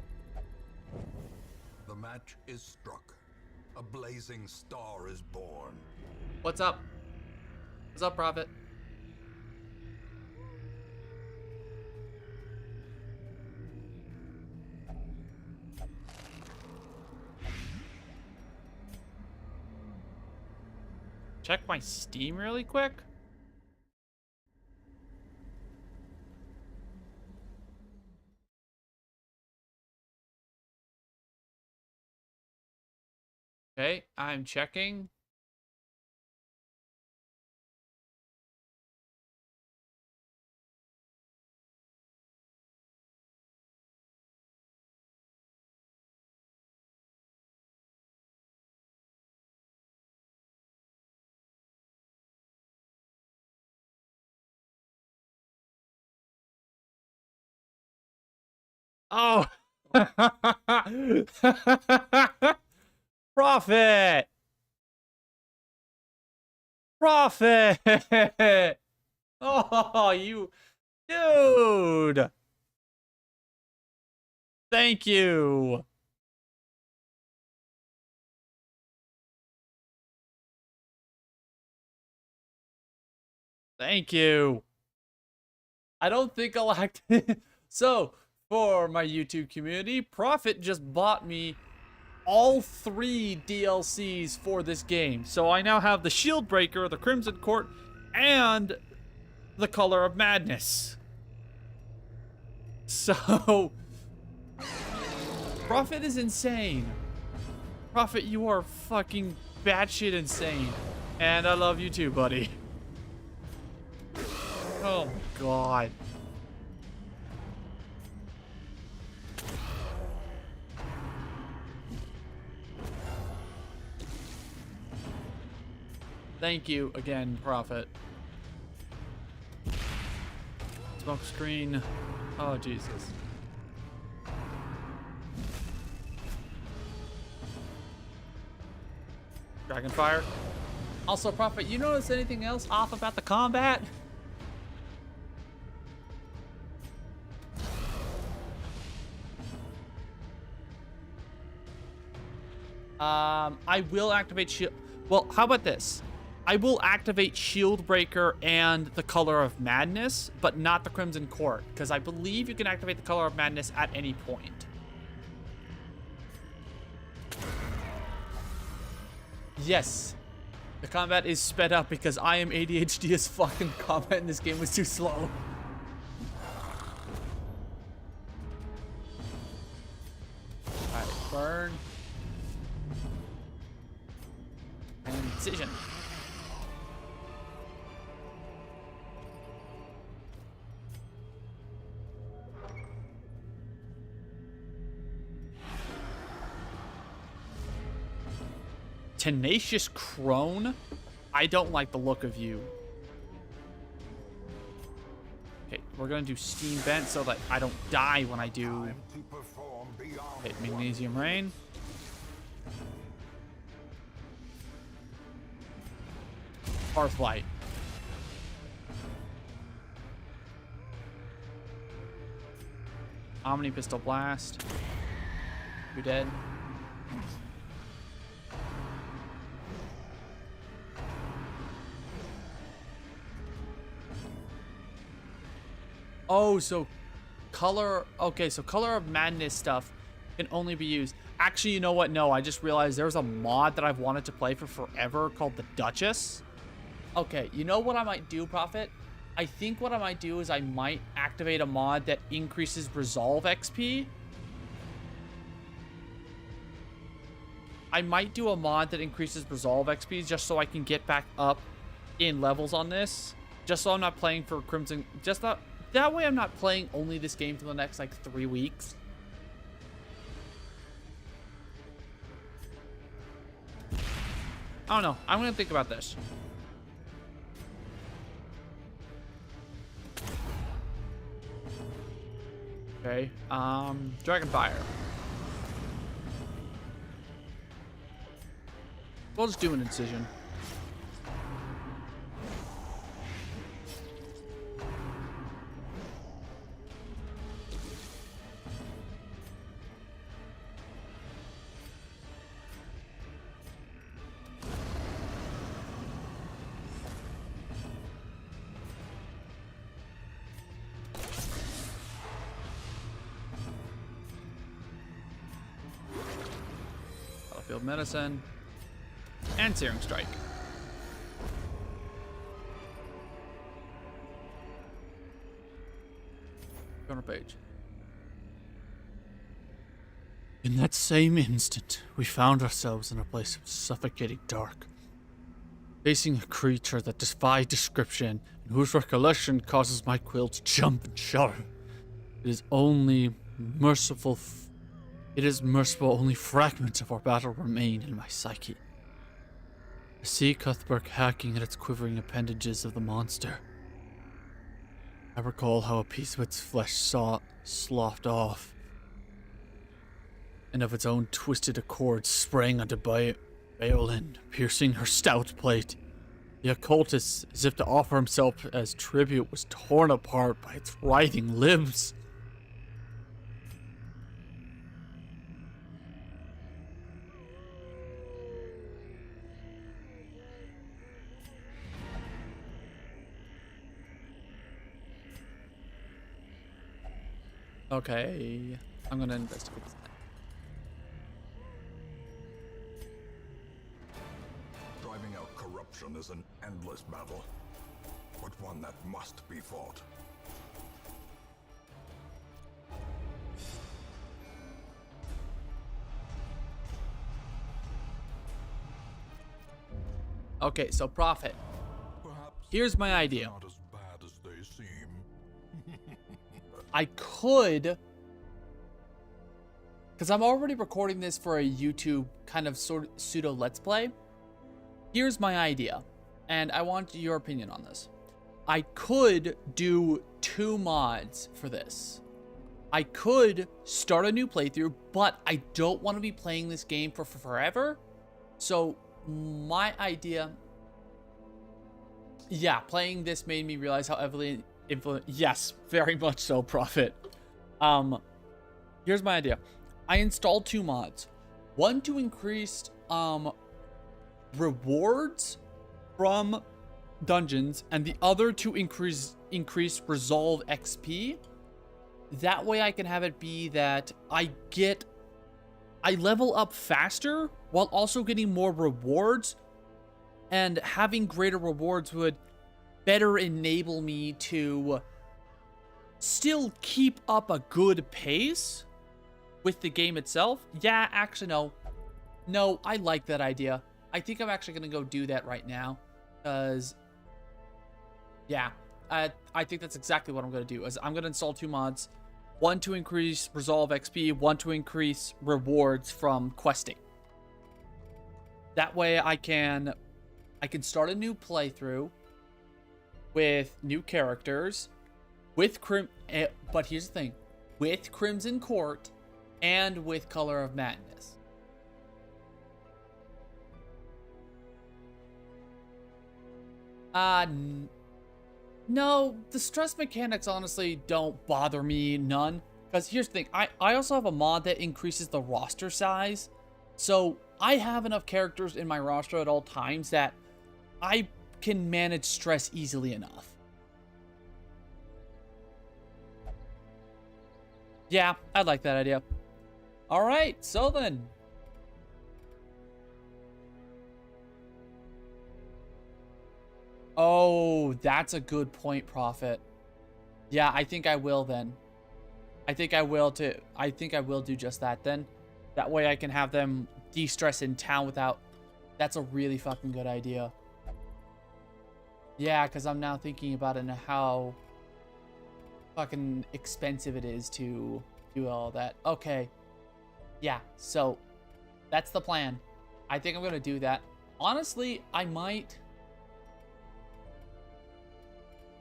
The match is struck. A blazing star is born. What's up? What's up, Prophet? Check my Steam really quick. Okay, I'm checking. Oh! Profit! Profit! Oh, you... Dude! Thank you! Thank you! I don't think I'll act... So, for my YouTube community, Profit just bought me all 3 DLCs for this game. So I now have the Shield Breaker, the Crimson Court, and the Color of Madness. So, Profit is insane. Profit, you are fucking batshit insane. And I love you too, buddy. Oh my god. Thank you again, Prophet. Smoke screen. Oh, Jesus. Dragonfire. Also, Prophet, you notice anything else off about the combat? I will activate shield. Well, how about this? I will activate Shield Breaker and the Color of Madness, but not the Crimson Court, because I believe you can activate the Color of Madness at any point. Yes. The combat is sped up because I am ADHD as fuck and combat in this game was too slow. Alright, burn. And incision. Tenacious Crone? I don't like the look of you. Okay, we're gonna do Steam Vent so that I don't die when I do. Okay, Magnesium Rain. Hearthlight. Omni Pistol Blast. You're dead. Oh, so color... Okay, so Color of Madness stuff can only be used... Actually, you know what? No, I just realized there's a mod that I've wanted to play for forever called the Duchess. Okay, you know what I might do, Prophet? I think what I might do is I might activate a mod that increases Resolve XP. I might do a mod that increases Resolve XP just so I can get back up in levels on this. Just so I'm not playing for Crimson... Just not... That way I'm not playing only this game for the next, like, 3 weeks. I don't know. I'm gonna think about this. Okay. Dragonfire. We'll just do an incision. Field Medicine, and Searing Strike. Corner page. In that same instant, we found ourselves in a place of suffocating dark, facing a creature that defied description and whose recollection causes my quill to jump and shudder. It is merciful only fragments of our battle remain in my psyche. I see Cuthbert hacking at its quivering appendages of the monster. I recall how a piece of its flesh sloughed off, and of its own twisted accord sprang onto Baolin, piercing her stout plate. The occultist, as if to offer himself as tribute, was torn apart by its writhing limbs. Okay, I'm gonna investigate this. Driving out corruption is an endless battle, but one that must be fought. Okay, so Prophet. Perhaps Here's my idea. not as bad as they seem. I could, because I'm already recording this for a YouTube kind of pseudo Let's Play. Here's my idea, and I want your opinion on this. I could do 2 mods for this. I could start a new playthrough, but I don't want to be playing this game for forever. So my idea, yeah, playing this made me realize how heavily yes, very much so, Prophet. Here's my idea. I installed 2 mods. One to increase rewards from dungeons, and the other to increase resolve XP. That way I can have it be that I level up faster while also getting more rewards, and having greater rewards would better enable me to still keep up a good pace with the game itself. Yeah, actually, no, I like that idea. I think I'm actually gonna go do that right now, because yeah, I think that's exactly what I'm gonna do. Is I'm gonna install 2 mods, one to increase resolve XP, one to increase rewards from questing. That way I can start a new playthrough with new characters, with but here's the thing, with Crimson Court and with Color of Madness. No, the stress mechanics honestly don't bother me none. Because here's the thing, I also have a mod that increases the roster size. So I have enough characters in my roster at all times that I can manage stress easily enough. Yeah, I like that idea. All right, so then. Oh, that's a good point, Prophet. Yeah, I think I will then. I think I will too. I think I will do just that then. That way I can have them de-stress in town without... That's a really fucking good idea. Yeah, because I'm now thinking about it and how fucking expensive it is to do all that. Okay. Yeah, so that's the plan. I think I'm going to do that. Honestly, I might...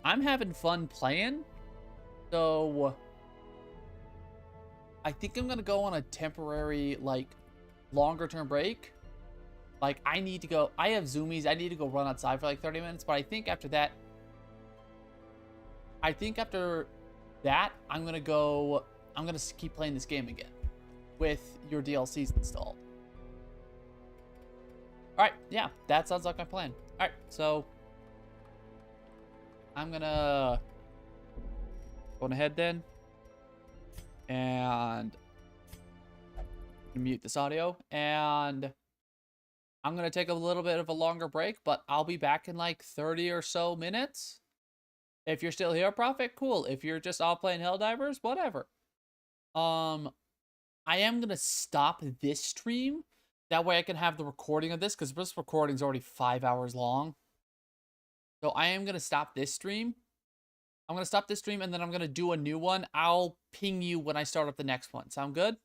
I'm having fun playing, so I think I'm going to go on a temporary, like, longer-term break. Like, I need to go... I have zoomies. I need to go run outside for, like, 30 minutes, but I think after that... I'm going to go... I'm going to keep playing this game again with your DLCs installed. Alright, yeah, that sounds like my plan. Alright, so... I'm gonna go ahead then and mute this audio, and I'm going to take a little bit of a longer break, but I'll be back in like 30 or so minutes. If you're still here, Prophet, cool. If you're just all playing Helldivers, whatever. I am going to stop this stream. That way I can have the recording of this, because this recording's already 5 hours long. So I am going to stop this stream. I'm going to stop this stream, and then I'm going to do a new one. I'll ping you when I start up the next one. Sound good?